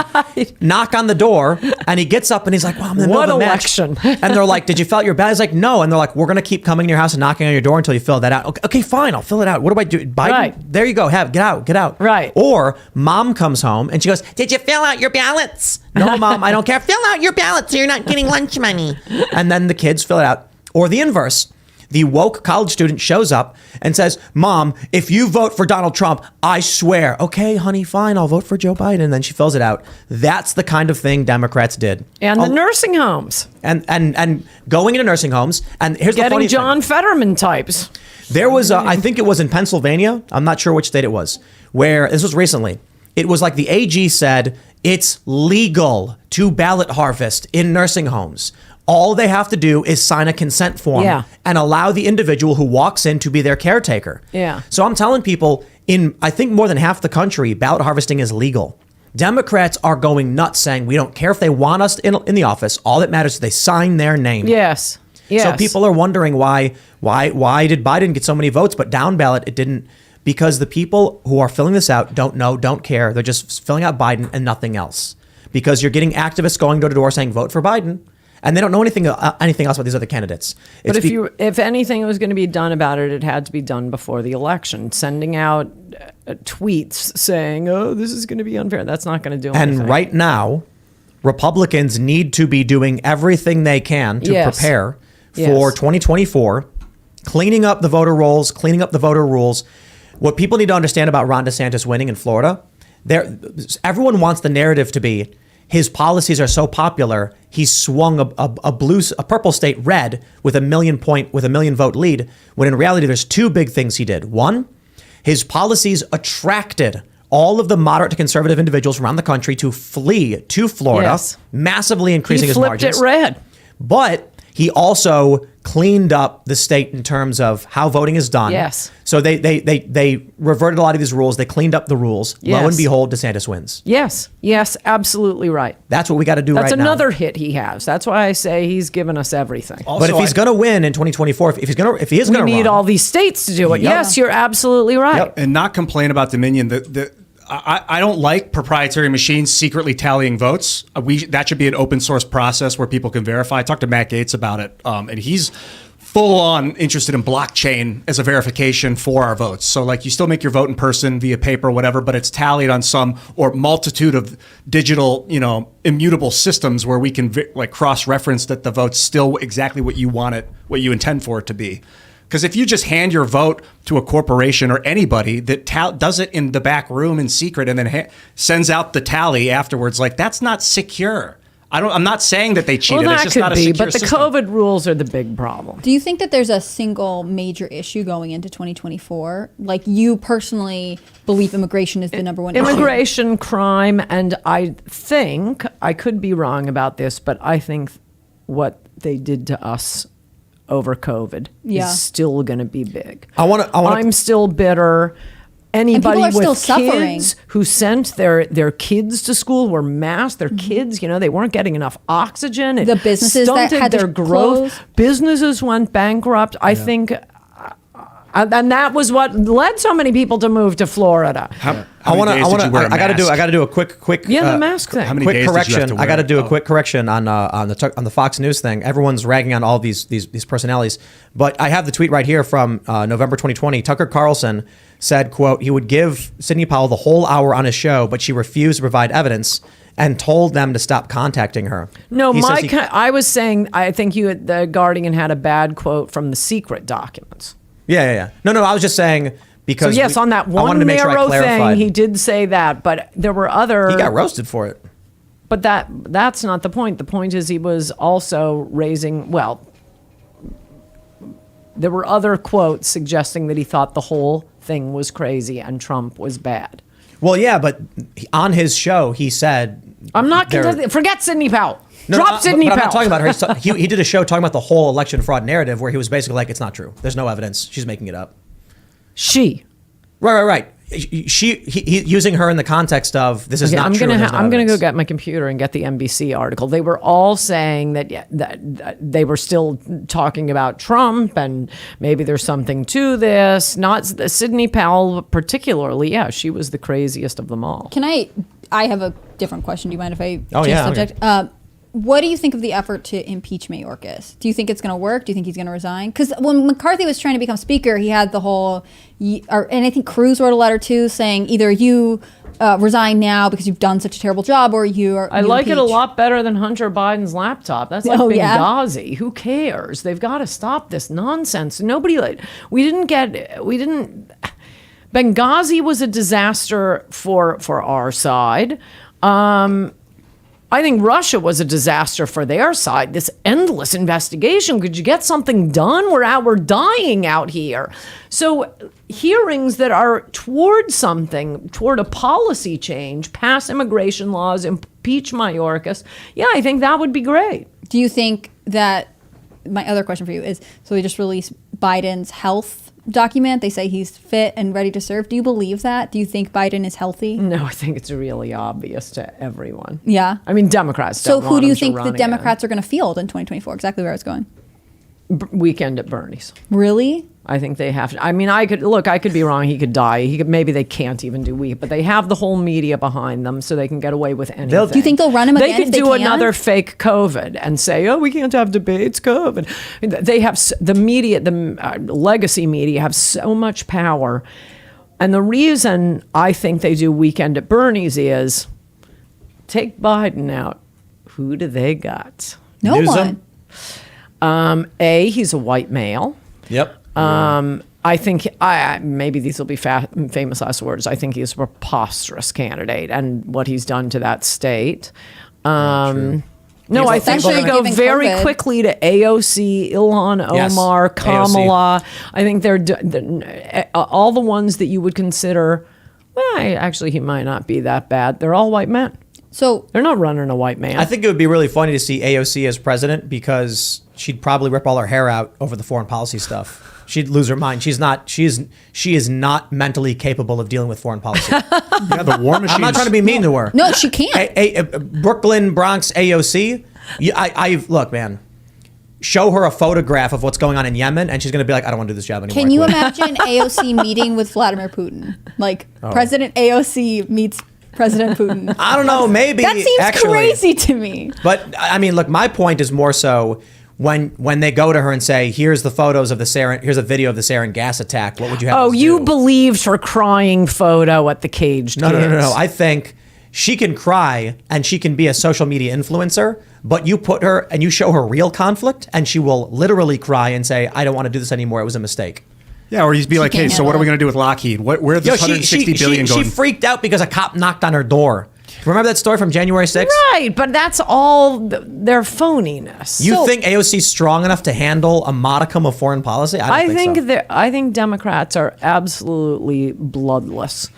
knock on the door, and he gets up and he's like, "Well, I'm in the middle of a match." And they're like, "Did you fill out your ballot?" He's like, "No." And they're like, "We're gonna keep coming to your house and knocking on your door until you fill that out." Okay, fine, I'll fill it out. What do I do? Biden? Right. There you go. Get out. Right. Or mom comes home and she goes, "Did you fill out your ballots?" "No, mom, I don't care." "Fill out your ballots so you're not getting lunch money." And then the kids fill it out. Or the inverse. The woke college student shows up and says, "Mom, if you vote for Donald Trump, I swear." "Okay, honey, fine, I'll vote for Joe Biden." And then she fills it out. That's the kind of thing Democrats did. And the nursing homes. And going into nursing homes. And here's the funny thing. Getting John Fetterman types. There was, I think it was in Pennsylvania. I'm not sure which state it was. Where, this was recently. It was like the AG said, it's legal to ballot harvest in nursing homes. All they have to do is sign a consent form and allow the individual who walks in to be their caretaker. So I'm telling people in, I think more than half the country, ballot harvesting is legal. Democrats are going nuts saying we don't care if they want us in the office. All that matters is they sign their name. Yes. So people are wondering why did Biden get so many votes, but down ballot it didn't? Because the people who are filling this out don't know, don't care. They're just filling out Biden and nothing else. Because you're getting activists going door to door saying vote for Biden. And they don't know anything else about these other candidates. But if anything was going to be done about it, it had to be done before the election. Sending out tweets saying, "Oh, this is going to be unfair," that's not going to do anything. And right now, Republicans need to be doing everything they can to prepare for 2024 cleaning up the voter rolls, cleaning up the voter rules. What people need to understand about Ron DeSantis winning in Florida, everyone wants the narrative to be his policies are so popular, he swung a purple state red with a million vote lead, when in reality there's two big things he did. One, his policies attracted all of the moderate to conservative individuals around the country to flee to Florida, Yes. massively increasing He his flipped margins. it red. But he also cleaned up the state in terms of how voting is done. Yes. So they reverted a lot of these rules. They cleaned up the rules. Lo Yes. and behold, DeSantis wins. Yes, absolutely right. That's what we got to do That's right now. another hit he has. That's why I say he's given us everything. But if he's going to win in 2024, if he is going to We need run, all these states to do it. Yep. Yes, you're absolutely right. Yep. And not complain about Dominion. I don't like proprietary machines secretly tallying votes. That should be an open source process where people can verify. I talked to Matt Gaetz about it, and he's full on interested in blockchain as a verification for our votes. So like you still make your vote in person via paper, whatever, but it's tallied on some or multitude of digital, immutable systems where we can cross-reference that the vote's still exactly what you want it, what you intend for it to be. Because if you just hand your vote to a corporation or anybody that does it in the back room in secret and then sends out the tally afterwards, that's not secure. I'm not saying that they cheated. Well, It's that just could not a be, secure but the system. COVID rules are the big problem. Do you think that there's a single major issue going into 2024? Like you personally believe immigration is the number one issue? Immigration, crime, and I think, I could be wrong about this, but I think what they did to us over COVID is still going to be big. I'm still bitter. Anybody are still with suffering. kids who sent their kids to school were masked. Their kids, they weren't getting enough oxygen. It The businesses that stunted had to their growth. close. Businesses went bankrupt. I think, and that was what led so many people to move to Florida. I got to do a quick The mask thing. How many quick days did you have correction. to I got to wear do it? a quick correction on the Fox News thing. Everyone's ragging on all these personalities, but I have the tweet right here from November 2020. Tucker Carlson said, "quote He would give Sidney Powell the whole hour on his show, but she refused to provide evidence and told them to stop contacting her." No, He says I was saying I think the Guardian had a bad quote from the secret documents. Yeah. No. I was just saying because So yes, on that I wanted one to make sure I narrow clarified. thing, he did say that, but there were other. He got roasted for it. But that's not the point. The point is he was also raising. Well, there were other quotes suggesting that he thought the whole thing was crazy and Trump was bad. Well, yeah, but on his show he said, I'm not there- contesting. Forget Sidney Powell. No, Drop Sidney but Powell. I'm not talking about her. He did a show talking about the whole election fraud narrative where he was basically like, it's not true. There's no evidence. She's making it up. She. Right. He using her in the context of this is Okay, not I'm true. gonna and there's no I'm gonna go evidence. get my computer and get the NBC article. They were all saying that they were still talking about Trump and maybe there's something to this. Not Sidney Powell particularly. Yeah, she was the craziest of them all. I have a different question. Do you mind if I Oh, change yeah, subject? What do you think of the effort to impeach Mayorkas? Do you think it's going to work? Do you think he's going to resign? Because when McCarthy was trying to become speaker, he had the whole, and I think Cruz wrote a letter too saying either you resign now because you've done such a terrible job, or I like it a lot better than Hunter Biden's laptop. That's like Benghazi. Who cares? They've got to stop this nonsense. Benghazi was a disaster for our side. I think Russia was a disaster for their side. This endless investigation. Could you get something done? We're dying out here. So hearings that are toward something, toward a policy change, pass immigration laws, impeach Mayorkas. Yeah, I think that would be great. Do you think that, my other question for you is, so we just released Biden's health document. They say he's fit and ready to serve. Do you believe that? Do you think Biden is healthy? No, I think it's really obvious to everyone. Yeah. I mean, Democrats So don't who want do you him to think run the again. Democrats are going to field in 2024? Exactly where I was going. Weekend at Bernie's. Really? I think they have to. I mean, I could be wrong. He could die. Maybe they can't even do week, but they have the whole media behind them, so they can get away with anything. Do you think they'll run him They again could if they do can? another fake COVID and say, "Oh, we can't have debates, COVID." They have the media, the legacy media, have so much power, and the reason I think they do weekend at Bernie's is take Biden out. Who do they got? No Newsom? one. He's a white male. Yep. I think maybe these will be famous last words. I think he's a preposterous candidate, and what he's done to that state. No, I think they go very quickly to AOC, Ilhan Omar, Kamala. AOC. I think they're all the ones that you would consider. Well, actually, he might not be that bad. They're all white men. So they're not running a white man. I think it would be really funny to see AOC as president because she'd probably rip all her hair out over the foreign policy stuff. She'd lose her mind. She is not mentally capable of dealing with foreign policy. Yeah, the war machine. I'm not trying to be mean to her. No, she can't. Brooklyn, Bronx, AOC. Look, man. Show her a photograph of what's going on in Yemen, and she's going to be like, I don't want to do this job anymore. Can you imagine AOC meeting with Vladimir Putin? Like, President AOC meets President Putin. I don't know, maybe. That seems crazy to me. But, I mean, look, my point is more so when they go to her and say, here's the photos of the sarin, here's a video of the sarin gas attack, what would you have us do? You believed her crying photo at the caged kids. No. I think she can cry and she can be a social media influencer, but you put her and you show her real conflict and she will literally cry and say, I don't want to do this anymore. It was a mistake. Yeah, or you'd be like, hey, so what are we going to do with Lockheed? Where's this $160 billion going? She freaked out because a cop knocked on her door. Remember that story from January 6th? Right, but that's all their phoniness. You think AOC's strong enough to handle a modicum of foreign policy? I don't think so. I think Democrats are absolutely bloodless.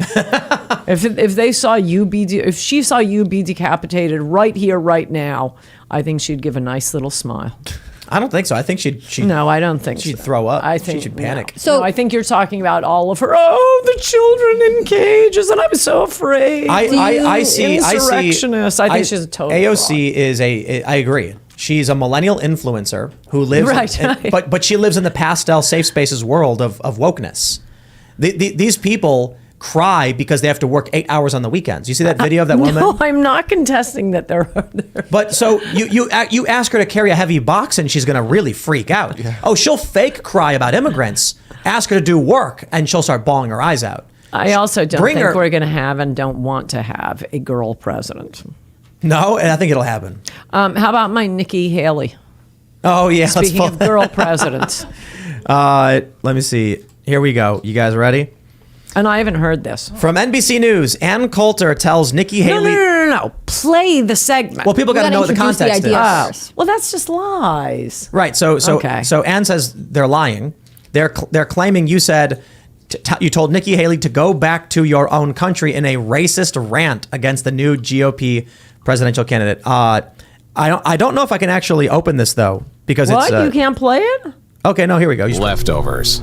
if they saw if she saw you be decapitated right here, right now, I think she'd give a nice little smile. I don't think so. I think she'd No, I don't think she'd so. throw up. I think she'd panic. No. So I think you're talking about all of her. Oh, the children in cages, and I'm so afraid. I see. Insurrectionist. I think she's a total AOC is I agree. She's a millennial influencer who lives, but she lives in the pastel safe spaces world of wokeness. These people cry because they have to work 8 hours on the weekends. You see that video of that woman? No, I'm not contesting that they're. But so you ask her to carry a heavy box and she's going to really freak out. Yeah. Oh, she'll fake cry about immigrants. Ask her to do work and she'll start bawling her eyes out. I also don't think we're going to have and don't want to have a girl president. No, and I think it'll happen. How about my Nikki Haley? Oh yeah. Speaking of girl presidents. Let me see. Here we go. You guys ready? And I haven't heard this. From NBC News, Ann Coulter tells Nikki Haley... No. Play the segment. Well, people got to know what the context is. Well, that's just lies. Right. So Ann says they're lying. They're claiming you said... you told Nikki Haley to go back to your own country in a racist rant against the new GOP presidential candidate. I don't know if I can actually open this, though, because it's... What? You can't play it? Okay, no, here we go. Leftovers.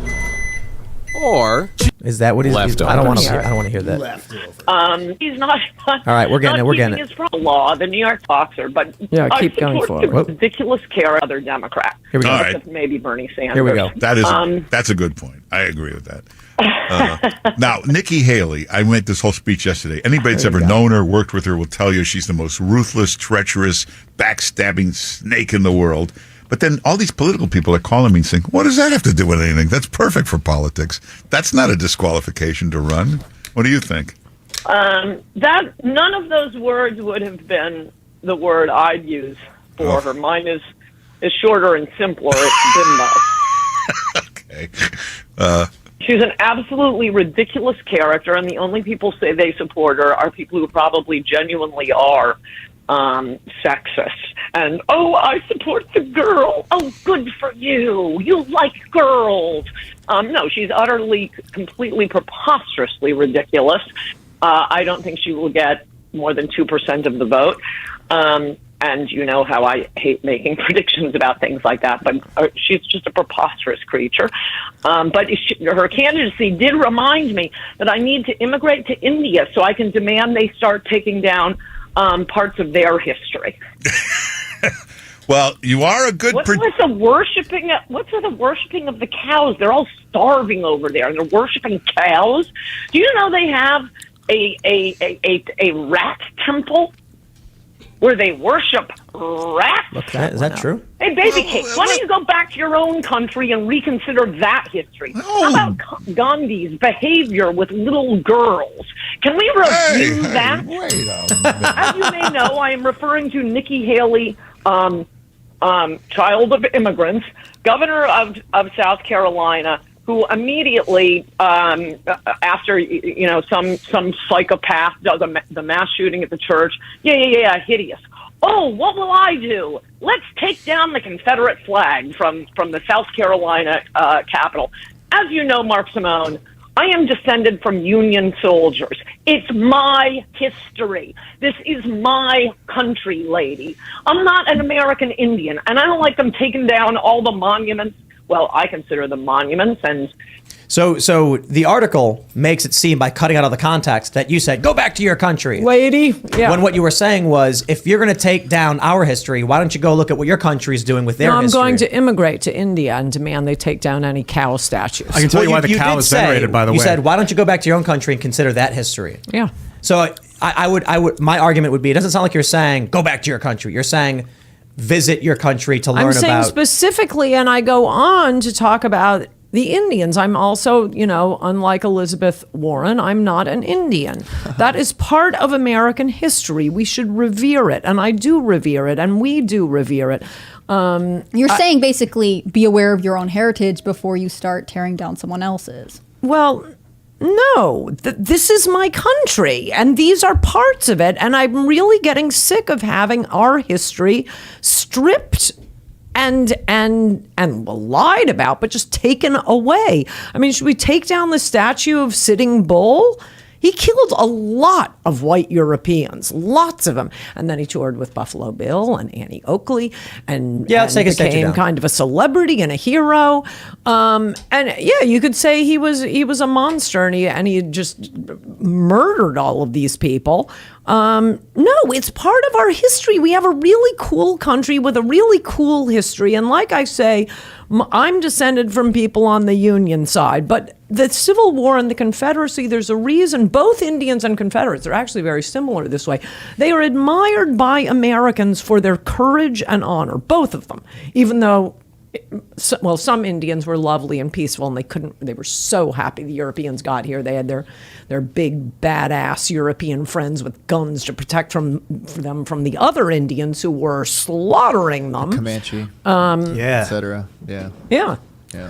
Or is that what he's leftovers? I don't want to hear that. Leftovers. He's not. All right, we're getting it. We're getting it. It's from law, the New York Boxer, but keep going for it. Ridiculous care of other Democrats. Here we go. All right. Maybe Bernie Sanders. Here we go. That's a good point. I agree with that. Now, Nikki Haley, I made this whole speech yesterday. Anybody that's ever known her, worked with her, will tell you she's the most ruthless, treacherous, backstabbing snake in the world. But then all these political people are calling me and saying, what does that have to do with anything? That's perfect for politics. That's not a disqualification to run. What do you think? That none of those words would have been the word I'd use for her. Mine is shorter and simpler. It's bimbo. Okay. She's an absolutely ridiculous character, and the only people say they support her are people who probably genuinely are sexist. And, I support the girl. Oh, good for you. You like girls. No, she's utterly, completely, preposterously ridiculous. I don't think she will get more than 2% of the vote. And you know how I hate making predictions about things like that, but she's just a preposterous creature. But her candidacy did remind me that I need to immigrate to India so I can demand they start taking down parts of their history. Well, you are a good... What's with the worshiping of the cows? They're all starving over there, and they're worshiping cows. Do you know they have a rat temple where they worship rats? Is that true? Hey, baby cake, why don't you go back to your own country and reconsider that history? How about Gandhi's behavior with little girls? Can we review that? Wait a minute. As you may know, I am referring to Nikki Haley child of immigrants, governor of South Carolina, who immediately, after some psychopath does the mass shooting at the church, hideous. Oh, what will I do? Let's take down the Confederate flag from the South Carolina Capitol. As you know, Mark Simone, I am descended from Union soldiers. It's my history. This is my country, lady. I'm not an American Indian, and I don't like them taking down all the monuments. Well, I consider them monuments, and So the article makes it seem, by cutting out all the context, that you said, go back to your country. Lady, yeah. When what you were saying was, if you're going to take down our history, why don't you go look at what your country's doing with their I'm history? going to immigrate to India and demand they take down any cow statues. I can tell you why the cow did is venerated, by the way. You said, why don't you go back to your own country and consider that history? Yeah. So I would. My argument would be, it doesn't sound like you're saying, go back to your country. You're saying, visit your country to learn about. I'm saying specifically, and I go on to talk about the Indians. I'm also, unlike Elizabeth Warren, I'm not an Indian. That is part of American history. We should revere it, and I do revere it, and we do revere it. You're saying basically be aware of your own heritage before you start tearing down someone else's. Well, no, this is my country, and these are parts of it, and I'm really getting sick of having our history stripped and lied about, but just taken away. I mean, should we take down the statue of Sitting Bull? He killed a lot of white Europeans, lots of them. And then he toured with Buffalo Bill and Annie Oakley and let's take a statue became down. kind of a celebrity and a hero. You could say he was a monster and he just murdered all of these people. No, it's part of our history. We have a really cool country with a really cool history. And like I say, I'm descended from people on the Union side, but the Civil War and the Confederacy, there's a reason both Indians and Confederates are actually very similar this way. They are admired by Americans for their courage and honor, both of them, even though some Indians were lovely and peaceful, and they were so happy the Europeans got here. They had their big badass European friends with guns to protect them from the other Indians who were slaughtering them. Comanche, etc. Yeah. Yeah. Yeah.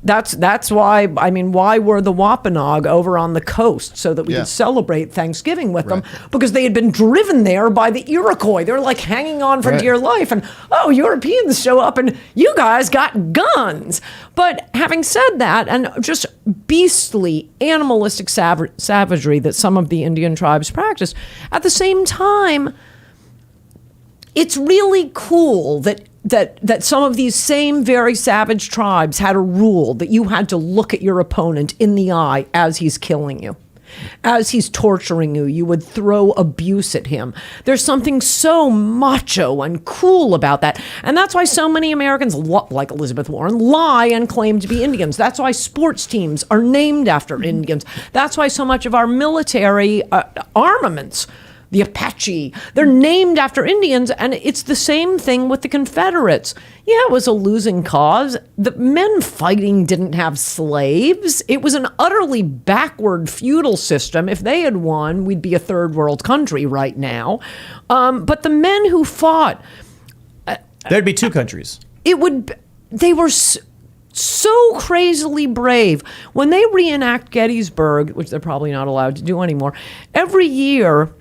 That's why, why were the Wampanoag over on the coast so that we could celebrate Thanksgiving with them? Because they had been driven there by the Iroquois. They're like hanging on for dear life. And, Europeans show up and you guys got guns. But having said that, and just beastly animalistic savagery that some of the Indian tribes practiced, at the same time, it's really cool that some of these same very savage tribes had a rule that you had to look at your opponent in the eye as he's killing you. As he's torturing you, you would throw abuse at him. There's something so macho and cool about that. And that's why so many Americans, like Elizabeth Warren, lie and claim to be Indians. That's why sports teams are named after Indians. That's why so much of our military armaments, the Apache, they're named after Indians, and it's the same thing with the Confederates. Yeah, it was a losing cause. The men fighting didn't have slaves. It was an utterly backward feudal system. If they had won, we'd be a third world country right now. But the men who fought... There'd be two countries. They were so crazily brave. When they reenact Gettysburg, which they're probably not allowed to do anymore, every year...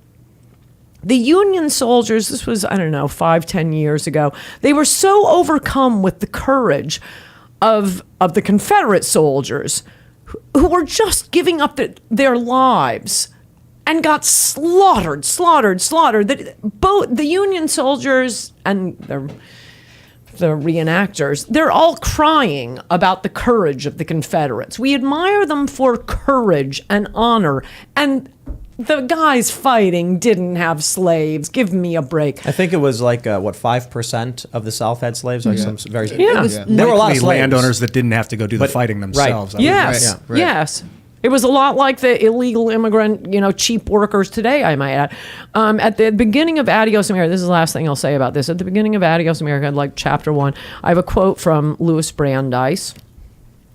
The Union soldiers, this was, 5-10 years ago, they were so overcome with the courage of the Confederate soldiers who were just giving up their lives and got slaughtered. Both the Union soldiers and the reenactors, they're all crying about the courage of the Confederates. We admire them for courage and honor, and the guys fighting didn't have slaves. Give me a break. I think it was 5% of the South had slaves? Like some very. Yeah. There were a lot of slaves. Landowners that didn't have to go do the fighting themselves. Yes. Yes. It was a lot like the illegal immigrant, cheap workers today, I might add. At the beginning of Adios America, this is the last thing I'll say about this. At the beginning of Adios America, like chapter 1, I have a quote from Louis Brandeis,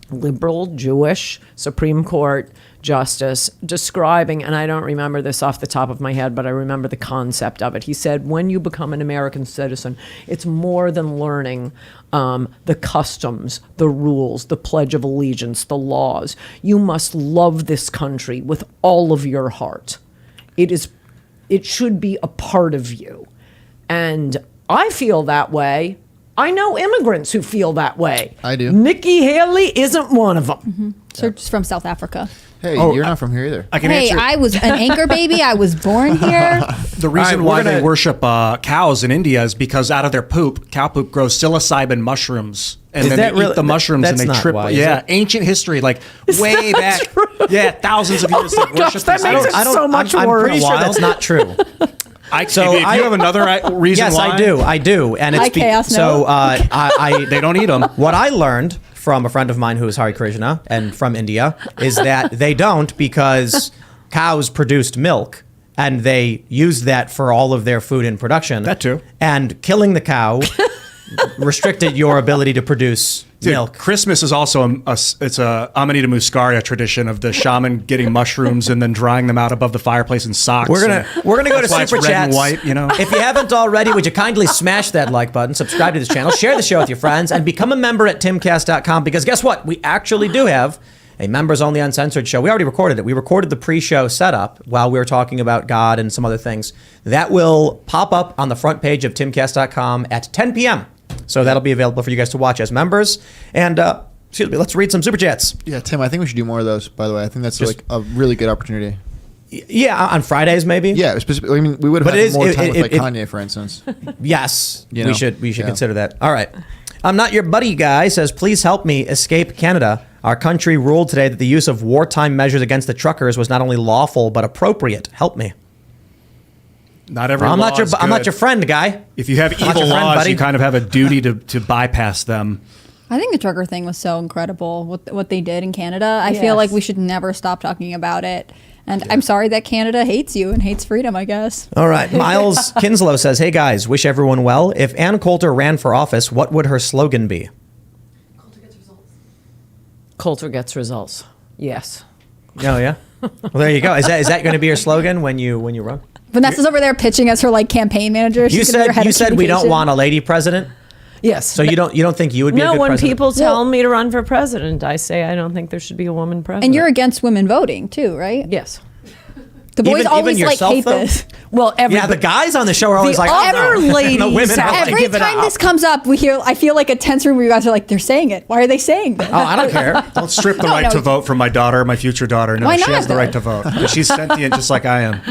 liberal, Jewish, Supreme Court justice describing, and I don't remember this off the top of my head, but I remember the concept of it. He said, when you become an American citizen, it's more than learning the customs, the rules, the Pledge of Allegiance, the laws. You must love this country with all of your heart. It should be a part of you. And I feel that way. I know immigrants who feel that way. I do. Nikki Haley isn't one of them. Mm-hmm. Serge is from South Africa. Hey, you're not from here either. I can Hey, answer. I was an anchor baby. I was born here. The reason All right, why we're they gonna- worship cows in India is because out of their poop, cow poop grows psilocybin mushrooms, and Is then that they really- eat the mushrooms and that's they not trip. why, is Yeah, it? ancient history, like way back. true? Yeah, thousands of years. Oh they my gosh, worship that these makes things. it so much I'm worse. pretty sure Wild. that's not true. So if you have another reason Yes, why, I do, and it's Hi, Chaos so Noah. they don't eat them. What I learned from a friend of mine who is Hare Krishna and from India is that they don't, because cows produced milk and they used that for all of their food and production. That too. And killing the cow restricted your ability to produce Dude, milk. Christmas is also it's a Amanita Muscaria tradition of the shaman getting mushrooms and then drying them out above the fireplace in socks. We're gonna go to That's why it's super red and chats. white, you know? If you haven't already, would you kindly smash that like button, subscribe to this channel, share the show with your friends, and become a member at timcast.com, because guess what? We actually do have a members only uncensored show. We already recorded it. We recorded the pre-show setup while we were talking about God and some other things. That will pop up on the front page of timcast.com at 10 p.m. So that'll be available for you guys to watch as members. And excuse me, let's read some super chats. Yeah, Tim, I think we should do more of those, by the way. I think that's like a really good opportunity. Yeah, on Fridays maybe. Yeah, specifically, I mean, we would have But it had is- more it- time with it- like it- Kanye, for instance. Yes, You know? we should Yeah. consider that. All right. I'm not your buddy guy says, please help me escape Canada. Our country ruled today that the use of wartime measures against the truckers was not only lawful but appropriate. Help me. Not every I'm law not your is I'm not good. your friend, guy. If you have I'm not evil your friend, laws, buddy. you kind of have a duty to bypass them. I think the trucker thing was so incredible, what they did in Canada. I feel like we should never stop talking about it. And I'm sorry that Canada hates you and hates freedom, I guess. All right. Miles Kinslow says, hey guys, wish everyone well. If Ann Coulter ran for office, what would her slogan be? Coulter gets results. Yes. Oh yeah. Well, there you go. Is that going to be your slogan when you run? Vanessa's over there pitching as her like campaign manager. You She's gonna be your said head you of said we don't communication. want a lady president. Yes. So you don't think you would be a No, good when president? people tell me to run for president, I say I don't think there should be a woman president. And you're against women voting too, right? yes. The boys Even always like yourself, hate though? this. Well, Yeah, the guys on the show are always The like, other oh, no. ladies the women are have like, to Every give it time up. this comes up, I feel like a tense room where you guys are like, they're saying it. Why are they saying this? Oh, I don't care. Don't strip the No, right no. to vote from my daughter, my future daughter. No, Why she not, has the though? right to vote. Because she's sentient just like I am.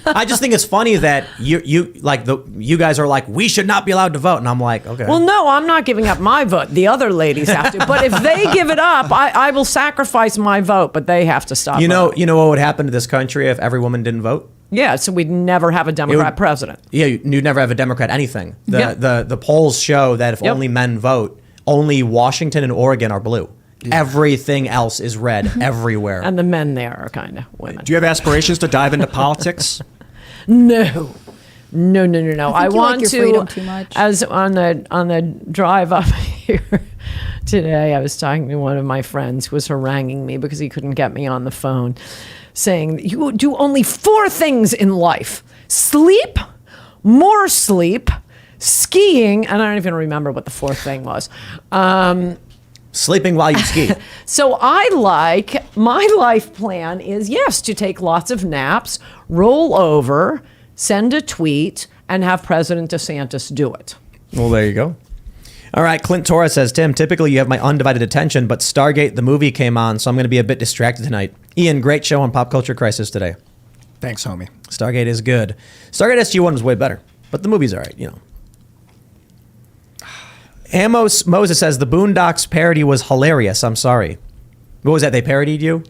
I just think it's funny that you guys are like, we should not be allowed to vote, and I'm like, okay. Well, no, I'm not giving up my vote. The other ladies have to. But if they give it up, I will sacrifice my vote, but they have to stop. you know voting. what would happen to this country if every woman didn't vote? Yeah, so we'd never have a Democrat president. Yeah, you'd never have a Democrat anything. Yep. The polls show that if Yep. only men vote, only Washington and Oregon are blue. Everything else is red everywhere. And the men there are kind of women. Do you have aspirations to dive into politics? No. I think you like want your to. freedom too much. As on the drive up here today, I was talking to one of my friends who was haranguing me because he couldn't get me on the phone, saying you do only 4 things in life: sleep, more sleep, skiing, and I don't even remember what the 4th thing was. Sleeping while you ski. So my life plan is, yes, to take lots of naps, roll over, send a tweet, and have President DeSantis do it. Well, there you go. All right, Clint Torres says, Tim, typically you have my undivided attention, but Stargate, the movie, came on, so I'm going to be a bit distracted tonight. Ian, great show on Pop Culture Crisis today. Thanks, homie. Stargate is good. Stargate SG-1 was way better, but the movie's all right, you know. Amos Moses says, the Boondocks parody was hilarious. I'm sorry. What was that? They parodied you?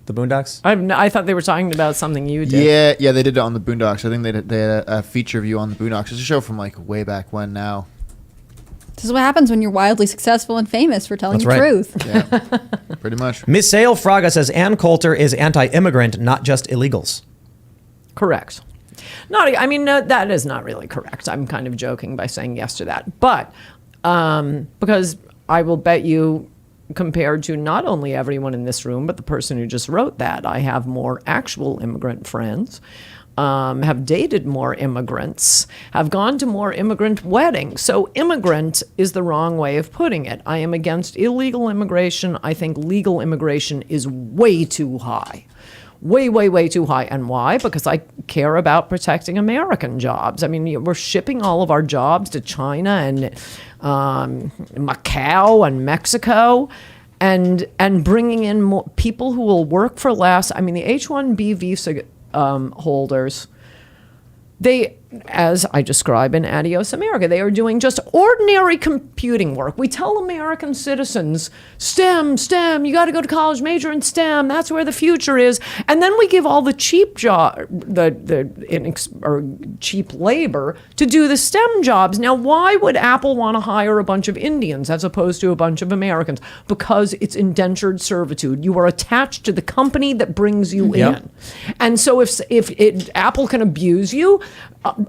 The Boondocks? I thought they were talking about something you did. Yeah, they did it on the Boondocks. I think they had a feature of you on the Boondocks. It's a show from like way back when now. This is what happens when you're wildly successful and famous for telling That's the right. truth. Yeah, pretty much. Miss Sale Fraga says, Ann Coulter is anti-immigrant, not just illegals. Correct. No, that is not really correct. I'm kind of joking by saying yes to that. But because I will bet you compared to not only everyone in this room, but the person who just wrote that. I have more actual immigrant friends, have dated more immigrants, have gone to more immigrant weddings. So immigrant is the wrong way of putting it. I am against illegal immigration. I think legal immigration is way too high. Way, way, way too high. And why? Because I care about protecting American jobs. I mean, we're shipping all of our jobs to China and Macau and Mexico, and bringing in more people who will work for less. I mean, the H-1B visa holders, they, as I describe in Adios America, they are doing just ordinary computing work. We tell American citizens, STEM, you got to go to college, major in STEM, that's where the future is. And then we give all the cheap cheap labor to do the STEM jobs. Now, why would Apple want to hire a bunch of Indians as opposed to a bunch of Americans? Because it's indentured servitude. You are attached to the company that brings you in. And so if Apple can abuse you,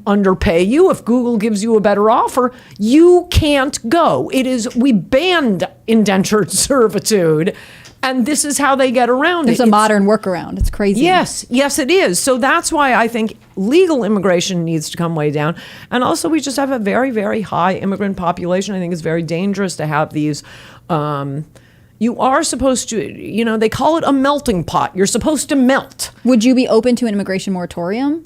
underpay you, if Google gives you a better offer, you can't go. We banned indentured servitude, and this is how they get around There's it. a modern workaround. It's crazy. Yes, it is. So that's why I think legal immigration needs to come way down. And also, we just have a very, very high immigrant population. I think it's very dangerous to have these. You are supposed to, they call it a melting pot. You're supposed to melt. Would you be open to an immigration moratorium?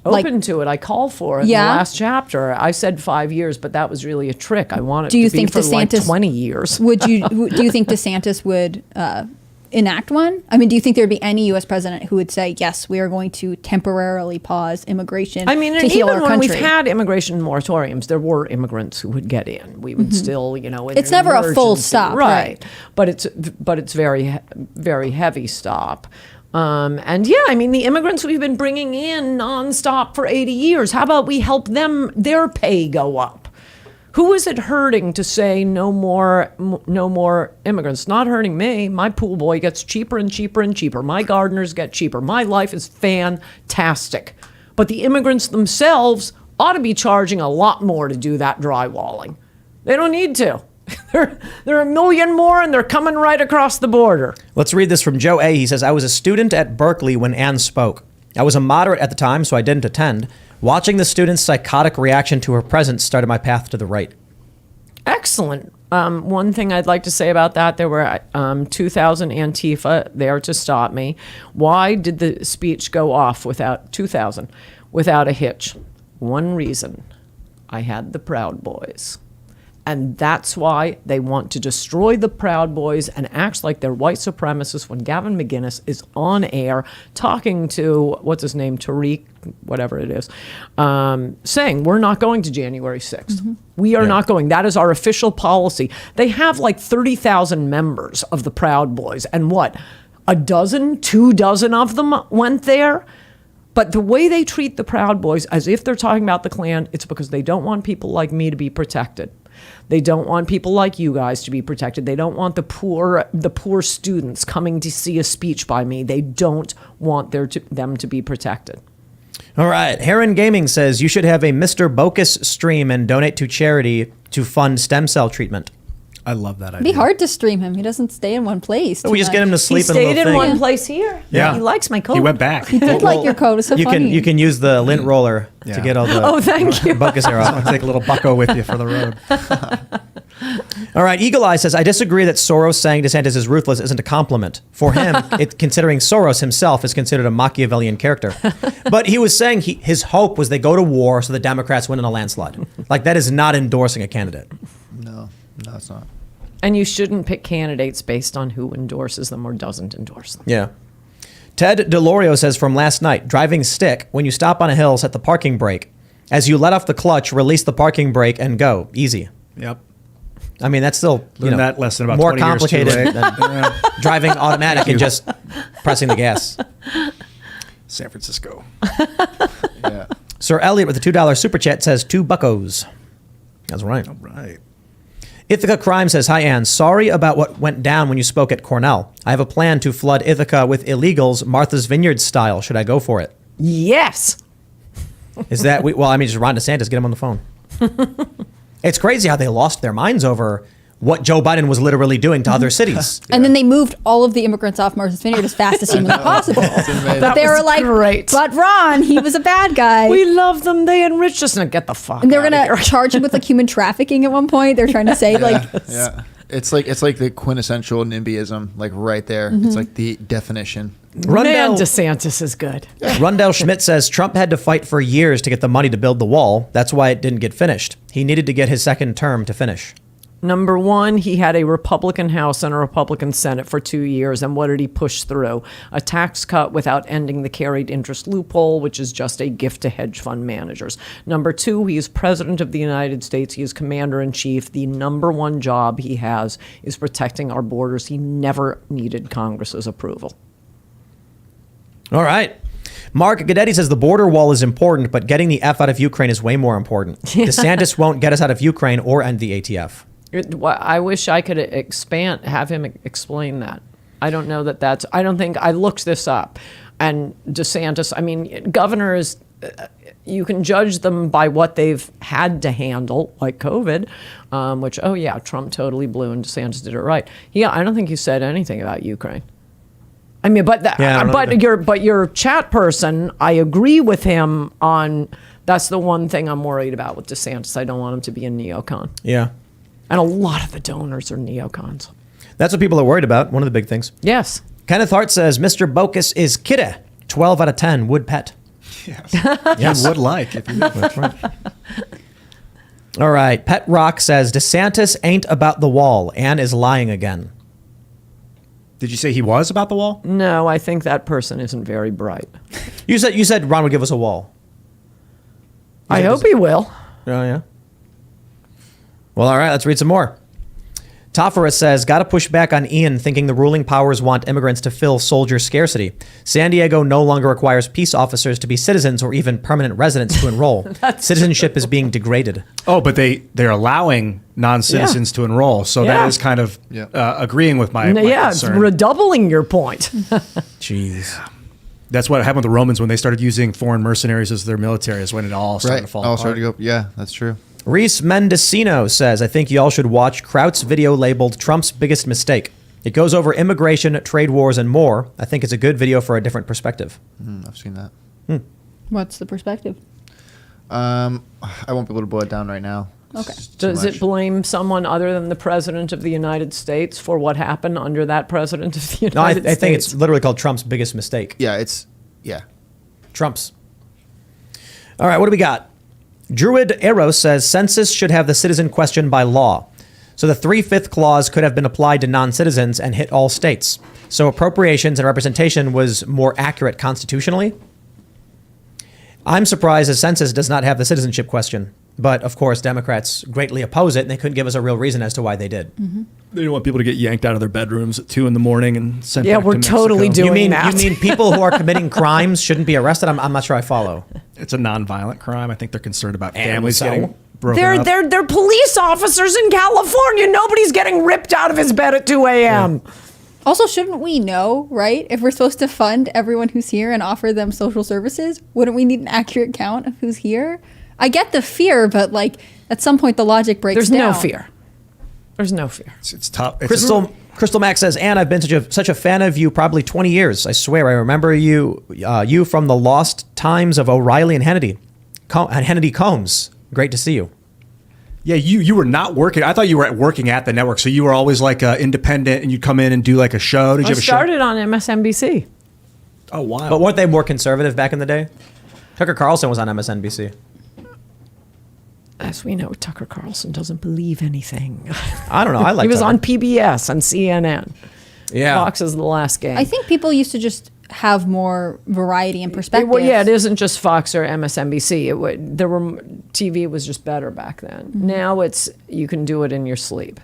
Open to it. I call for it in the last chapter. I said 5 years, but that was really a trick. I wanted to be for like 20 years. Do you think DeSantis would enact one? I mean, do you think there'd be any U.S. president who would say, yes, we are going to temporarily pause immigration to heal our country? Even when we've had immigration moratoriums, there were immigrants who would get in. We would still, it's never a full stop. Right. But it's very, very heavy stop. The immigrants we've been bringing in nonstop for 80 years, how about we help them, their pay go up? Who is it hurting to say no more immigrants? Not hurting me. My pool boy gets cheaper and cheaper and cheaper. My gardeners get cheaper. My life is fantastic. But the immigrants themselves ought to be charging a lot more to do that drywalling. They don't need to. There are a million more, and they're coming right across the border. Let's read this from Joe A. He says, I was a student at Berkeley when Ann spoke. I was a moderate at the time, so I didn't attend. Watching the student's psychotic reaction to her presence started my path to the right. Excellent. One thing I'd like to say about that, there were 2,000 Antifa there to stop me. Why did the speech go off without 2,000, without a hitch? One reason. I had the Proud Boys. And that's why they want to destroy the Proud Boys and act like they're white supremacists when Gavin McInnes is on air talking to, what's his name, Tariq, whatever it is, saying, we're not going to January 6th. Mm-hmm. We are not going. That is our official policy. They have like 30,000 members of the Proud Boys. And what, 2 dozen of them went there? But the way they treat the Proud Boys as if they're talking about the Klan, it's because they don't want people like me to be protected. They don't want people like you guys to be protected. They don't want the poor students coming to see a speech by me. They don't want them to be protected. All right. Heron Gaming says you should have a Mr. Bocus stream and donate to charity to fund stem cell treatment. I love that idea. It'd be hard to stream him. He doesn't stay in one place. We just get him to sleep he in a little stayed in thing. one place here. Yeah. He likes my coat. He went back. He did like your coat. It's so funny. You can use the lint roller to get all the thank you. Bocus hair off. I'll take a little bucko with you for the road. All right, Eagle Eye says, I disagree that Soros saying DeSantis is ruthless isn't a compliment. For him, considering Soros himself is considered a Machiavellian character. But he was saying his hope was they go to war so the Democrats win in a landslide. Like, that is not endorsing a candidate. No, it's not. And you shouldn't pick candidates based on who endorses them or doesn't endorse them. Yeah. Ted DeLorio says, from last night, driving stick, when you stop on a hill, set the parking brake. As you let off the clutch, release the parking brake and go. Easy. Yep. I mean, that's still Learned that lesson about more 20 years too complicated late. than driving automatic and just pressing the gas. San Francisco. Yeah. Sir Elliot with the $2 super chat says, 2 buckos. That's right. All right. Ithaca Crime says, hi, Ann. Sorry about what went down when you spoke at Cornell. I have a plan to flood Ithaca with illegals, Martha's Vineyard style. Should I go for it? Yes. Is that, just Ron DeSantis, get him on the phone. It's crazy how they lost their minds over what Joe Biden was literally doing to other cities. And then they moved all of the immigrants off Martha's Vineyard as fast as humanly possible. But they were like, great. but Ron, he was a bad guy. We love them. They enriched us. Now get the fuck And they're out of gonna here. charge him with like human trafficking at one point. They're trying to say like, Yeah. It's like the quintessential NIMBYism, like right there. It's like the definition. Man, DeSantis is good. Rundell Schmidt says Trump had to fight for years to get the money to build the wall. That's why it didn't get finished. He needed to get his second term to finish. Number one, he had a Republican House and a Republican Senate for 2 years. And what did he push through? A tax cut without ending the carried interest loophole, which is just a gift to hedge fund managers. Number two, he is president of the United States. He is commander in chief. The number one job he has is protecting our borders. He never needed Congress's approval. All right. Mark Gadetti says the border wall is important, but getting the F out of Ukraine is way more important. DeSantis won't get us out of Ukraine or end the ATF. I wish I could have him explain that. I don't know that's, I don't think, I looked this up. And DeSantis, I mean, governors, you can judge them by what they've had to handle, like COVID, which, oh yeah, Trump totally blew and DeSantis did it right. Yeah, I don't think he said anything about Ukraine. I mean, but your chat person, I agree with him on, that's the one thing I'm worried about with DeSantis. I don't want him to be a neocon. Yeah. And a lot of the donors are neocons. That's what people are worried about. One of the big things. Yes. Kenneth Hart says Mr. Bokus is kidda. 12 out of 10 would pet. Yes. Yes. Would like. If you That's right. All right. Pet Rock says DeSantis ain't about the wall and is lying again. Did you say he was about the wall? No, I think that person isn't very bright. You said Ron would give us a wall. I hope he will. Oh, yeah. Well, all right, let's read some more. Tafara says, got to push back on Ian thinking the ruling powers want immigrants to fill soldier scarcity. San Diego no longer requires peace officers to be citizens or even permanent residents to enroll. Citizenship is being degraded. Oh, but they're allowing non-citizens to enroll. So that is kind of agreeing with my yeah, concern. It's redoubling your point. Jeez. That's what happened with the Romans when they started using foreign mercenaries as their military is when it all started to fall apart. Started to go. Yeah, that's true. Reese Mendocino says, I think y'all should watch Kraut's video labeled Trump's Biggest Mistake. It goes over immigration, trade wars, and more. I think it's a good video for a different perspective. I've seen that. what's the perspective? I won't be able to boil it down right now. Okay. Does it blame someone other than the president of the United States for what happened under that president of the United States? I think it's literally called Trump's Biggest Mistake. Yeah, Trump's. All right, what do we got? Druid Eros says census should have the citizen question by law. So the 3/5 clause could have been applied to non-citizens and hit all states. So appropriations and representation was more accurate constitutionally. I'm surprised the census does not have the citizenship question. But, of course, Democrats greatly oppose it, and they couldn't give us a real reason as to why they did. Mm-hmm. They don't want people to get yanked out of their bedrooms at 2 a.m. and sent back to we're Mexico. totally doing You mean people who are committing crimes shouldn't be arrested? I'm not sure I follow. It's a nonviolent crime. I think they're concerned about And families so? getting broken up. They're police officers in California. Nobody's getting ripped out of his bed at 2 a.m. Yeah. Also, shouldn't we know, right? If we're supposed to fund everyone who's here and offer them social services, wouldn't we need an accurate count of who's here? I get the fear, but like at some point the logic breaks There's down. no fear. There's no fear. It's tough. Crystal Max says, Ann, I've been such a fan of you probably 20 years. I swear, I remember you from the lost times of O'Reilly and Hannity. Hannity Combs. Great to see you. Yeah, you were not working. I thought you were working at the network, so you were always like independent, and you'd come in and do like a show. Did you have a show? I started on MSNBC. Oh, wow. But weren't they more conservative back in the day? Tucker Carlson was on MSNBC. As we know, Tucker Carlson doesn't believe anything. I don't know. I like He was Tucker. on PBS, on CNN. Yeah. Fox is the last game. I think people used to just have more variety and perspective. Well, yeah, it isn't just Fox or MSNBC. TV was just better back then. Mm-hmm. Now you can do it in your sleep.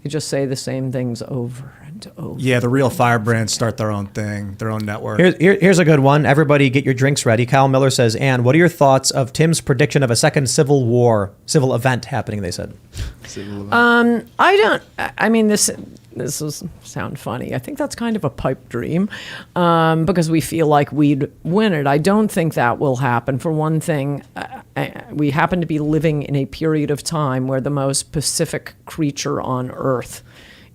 You just say the same things over and to oath. Yeah, the real firebrands start their own thing, their own network. Here's a good one. Everybody get your drinks ready. Kyle Miller says, Ann, what are your thoughts of Tim's prediction of a second civil event happening, they said? This will sound funny. I think that's kind of a pipe dream because we feel like we'd win it. I don't think that will happen. For one thing, we happen to be living in a period of time where the most pacific creature on earth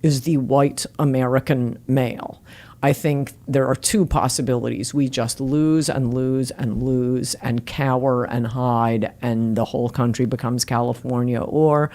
is the white American male. I think there are two possibilities. We just lose and lose and lose and cower and hide, and the whole country becomes California. Or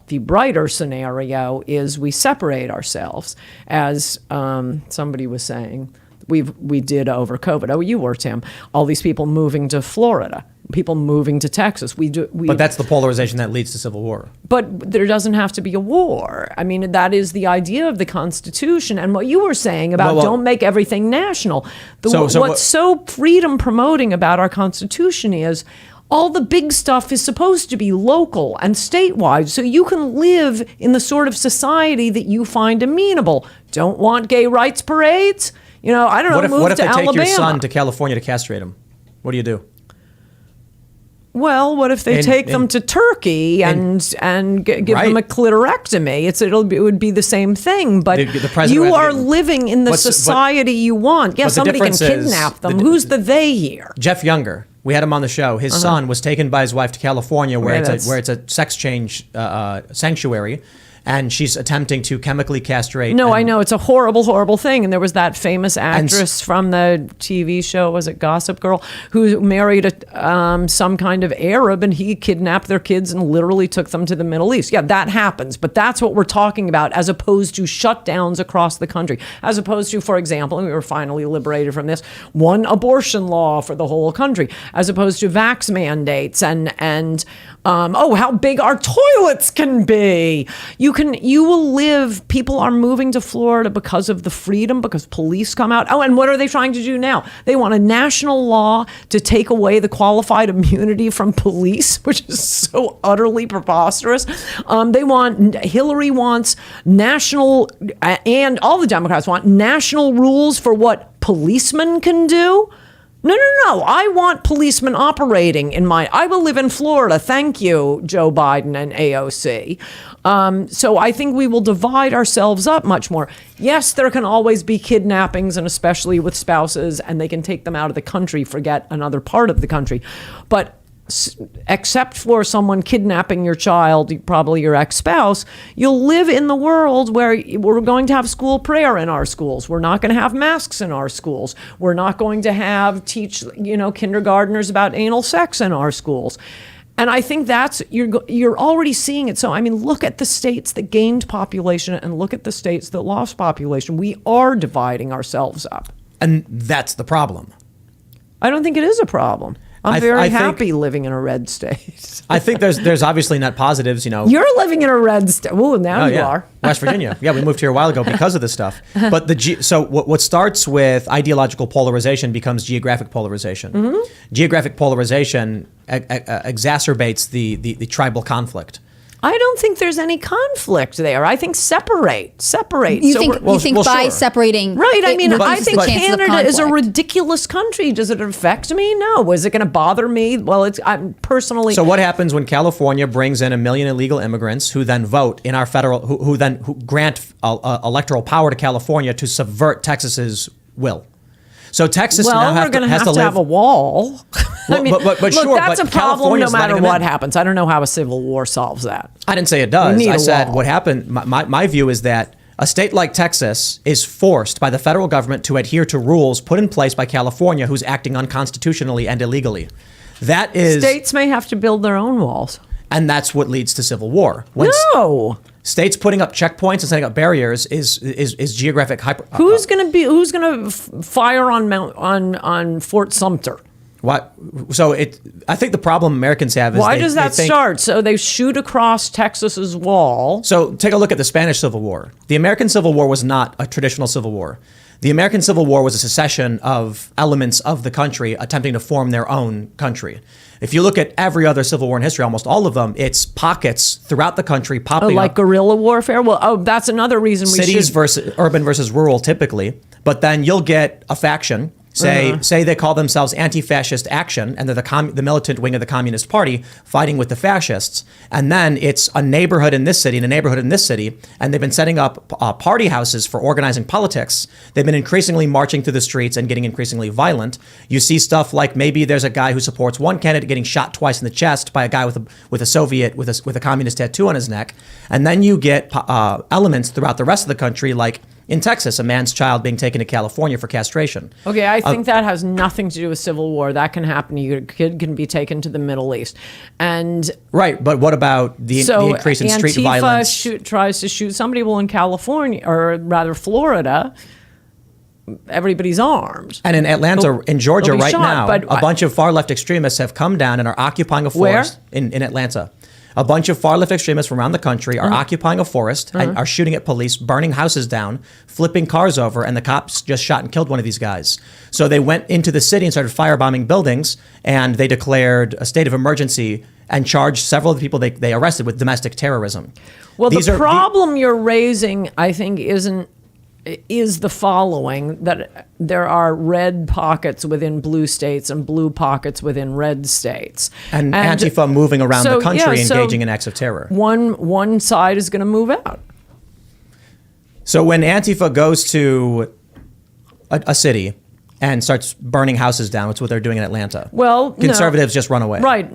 the brighter scenario is we separate ourselves, as somebody was saying. We did over COVID. Oh, you were, Tim. All these people moving to Florida, people moving to Texas. But that's the polarization that leads to civil war. But there doesn't have to be a war. I mean, that is the idea of the Constitution. And what you were saying about don't make everything national. What's so freedom promoting about our Constitution is all the big stuff is supposed to be local and statewide, so you can live in the sort of society that you find amenable. Don't want gay rights parades? You know, I don't know, move what if to they Alabama. take your son to California to castrate him? What do you do? Well, what if they take them to Turkey and give them a clitorectomy? It would be the same thing, but you are living in the society you want. Yeah, somebody can kidnap them. Who's the they here? Jeff Younger. We had him on the show. His son was taken by his wife to California, where it's a sex change sanctuary. And she's attempting to chemically castrate. No, I know. It's a horrible, horrible thing. And there was that famous actress from the TV show, was it Gossip Girl, who married some kind of Arab, and he kidnapped their kids and literally took them to the Middle East. Yeah, that happens. But that's what we're talking about, as opposed to shutdowns across the country. As opposed to, for example, and we were finally liberated from this, one abortion law for the whole country, as opposed to vax mandates and how big our toilets can be. You will live, people are moving to Florida because of the freedom, because police come out. Oh, and what are they trying to do now? They want a national law to take away the qualified immunity from police, which is so utterly preposterous. Hillary wants national, and all the Democrats want national rules for what policemen can do. No. I want policemen operating I will live in Florida. Thank you, Joe Biden and AOC. So I think we will divide ourselves up much more. Yes, there can always be kidnappings, and especially with spouses, and they can take them out of the country, forget another part of the country. But except for someone kidnapping your child, probably your ex-spouse, you'll live in the world where we're going to have school prayer in our schools. We're not going to have masks in our schools. We're not going to teach kindergartners about anal sex in our schools. And I think you're already seeing it. So, I mean, look at the states that gained population and look at the states that lost population. We are dividing ourselves up. And that's the problem. I don't think it is a problem. I'm very happy living in a red state. I think there's obviously net positives, You're living in a red state. Oh, now you are. West Virginia. Yeah, we moved here a while ago because of this stuff. But what starts with ideological polarization becomes geographic polarization. Mm-hmm. Geographic polarization exacerbates the tribal conflict. I don't think there's any conflict there. I think separate. You think by separating, right? I mean, I think Canada is a ridiculous country. Does it affect me? No. Is it going to bother me? Well, I'm personally. So what happens when California brings in 1 million illegal immigrants who then vote in our federal, who grant electoral power to California to subvert Texas's will? So Texas now we're going to have a wall. I mean, but that's a problem no matter what happens. I don't know how a civil war solves that. I didn't say it does. I said what happened. My view is that a state like Texas is forced by the federal government to adhere to rules put in place by California, who's acting unconstitutionally and illegally. That is, states may have to build their own walls, and that's what leads to civil war. No. States putting up checkpoints and setting up barriers is geographic hyper. Who's going to fire on Fort Sumter? What? So I think the problem Americans have is why does that start? So they shoot across Texas's wall. So take a look at the Spanish Civil War. The American Civil War was not a traditional civil war. The American Civil War was a secession of elements of the country attempting to form their own country. If you look at every other civil war in history, almost all of them, it's pockets throughout the country popping like up. guerrilla warfare. Well, that's another reason we Cities should. versus urban versus rural, typically. But then you'll get a faction. Say they call themselves Anti-Fascist Action, and they're the militant wing of the Communist Party fighting with the fascists. And then it's a neighborhood in this city and a neighborhood in this city, and they've been setting up party houses for organizing politics. They've been increasingly marching through the streets and getting increasingly violent. You see stuff like maybe there's a guy who supports one candidate getting shot twice in the chest by a guy with a communist tattoo on his neck, and then you get elements throughout the rest of the country like. In Texas, a man's child being taken to California for castration. Okay, I think that has nothing to do with civil war. That can happen. Your kid can be taken to the Middle East, and right. But what about the increase in street violence? Antifa tries to shoot somebody. Well, in California, or rather Florida, everybody's armed. And in Atlanta, in Georgia, right shot, now, a bunch of far left extremists have come down and are occupying a forest in Atlanta. A bunch of far-left extremists from around the country are occupying a forest and are shooting at police, burning houses down, flipping cars over, and the cops just shot and killed one of these guys. So they went into the city and started firebombing buildings, and they declared a state of emergency and charged several of the people they arrested with domestic terrorism. Well, the problem you're raising, I think, is the following, that there are red pockets within blue states and blue pockets within red states. And Antifa moving around the country, engaging in acts of terror. One side is going to move out. So when Antifa goes to a city and starts burning houses down, which is what they're doing in Atlanta, conservatives just run away. Right.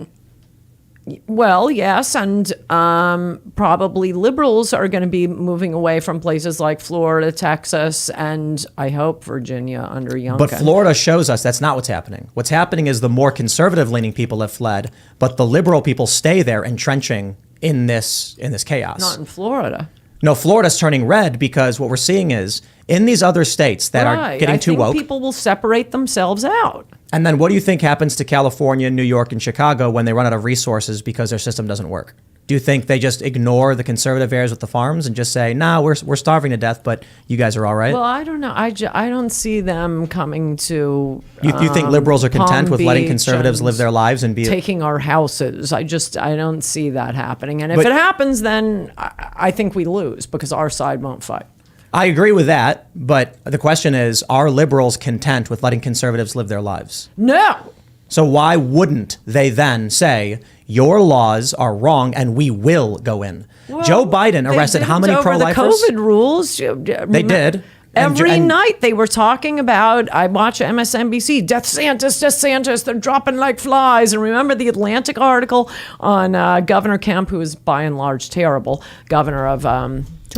Well, yes, and probably liberals are going to be moving away from places like Florida, Texas, and I hope Virginia under Youngkin. But Florida shows us that's not what's happening. What's happening is the more conservative-leaning people have fled, but the liberal people stay there entrenching in this chaos. Not in Florida. No, Florida's turning red because what we're seeing is in these other states that are getting too woke. People will separate themselves out. And then what do you think happens to California, New York, and Chicago when they run out of resources because their system doesn't work? Do you think they just ignore the conservative areas with the farms and just say, "Nah, we're starving to death, but you guys are all right"? Well, I don't know. I don't see them coming to. You think liberals are content with letting conservatives live their lives and be taking our houses? I don't see that happening. And if it happens, then I think we lose because our side won't fight. I agree with that, but the question is, are liberals content with letting conservatives live their lives? No. So why wouldn't they then say, your laws are wrong and we will go in? Well, Joe Biden arrested how many pro-lifers? The COVID rules. They did. Every night they were talking about, I watch MSNBC, DeSantis, they're dropping like flies. And remember the Atlantic article on Governor Kemp, who is by and large terrible, governor of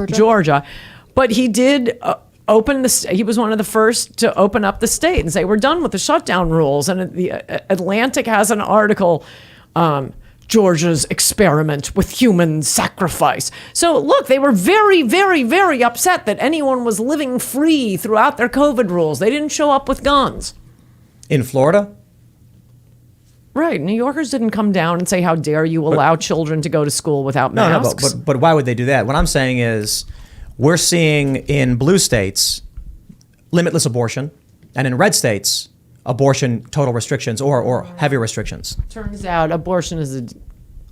Georgia. But he did open he was one of the first to open up the state and say, we're done with the shutdown rules. And the Atlantic has an article, Georgia's experiment with human sacrifice. So look, they were very, very, very upset that anyone was living free throughout their COVID rules. They didn't show up with guns. In Florida? Right. New Yorkers didn't come down and say, how dare you allow children to go to school without masks. But why would they do that? What I'm saying is, we're seeing in blue states limitless abortion, and in red states abortion total restrictions or heavy restrictions. Turns out abortion is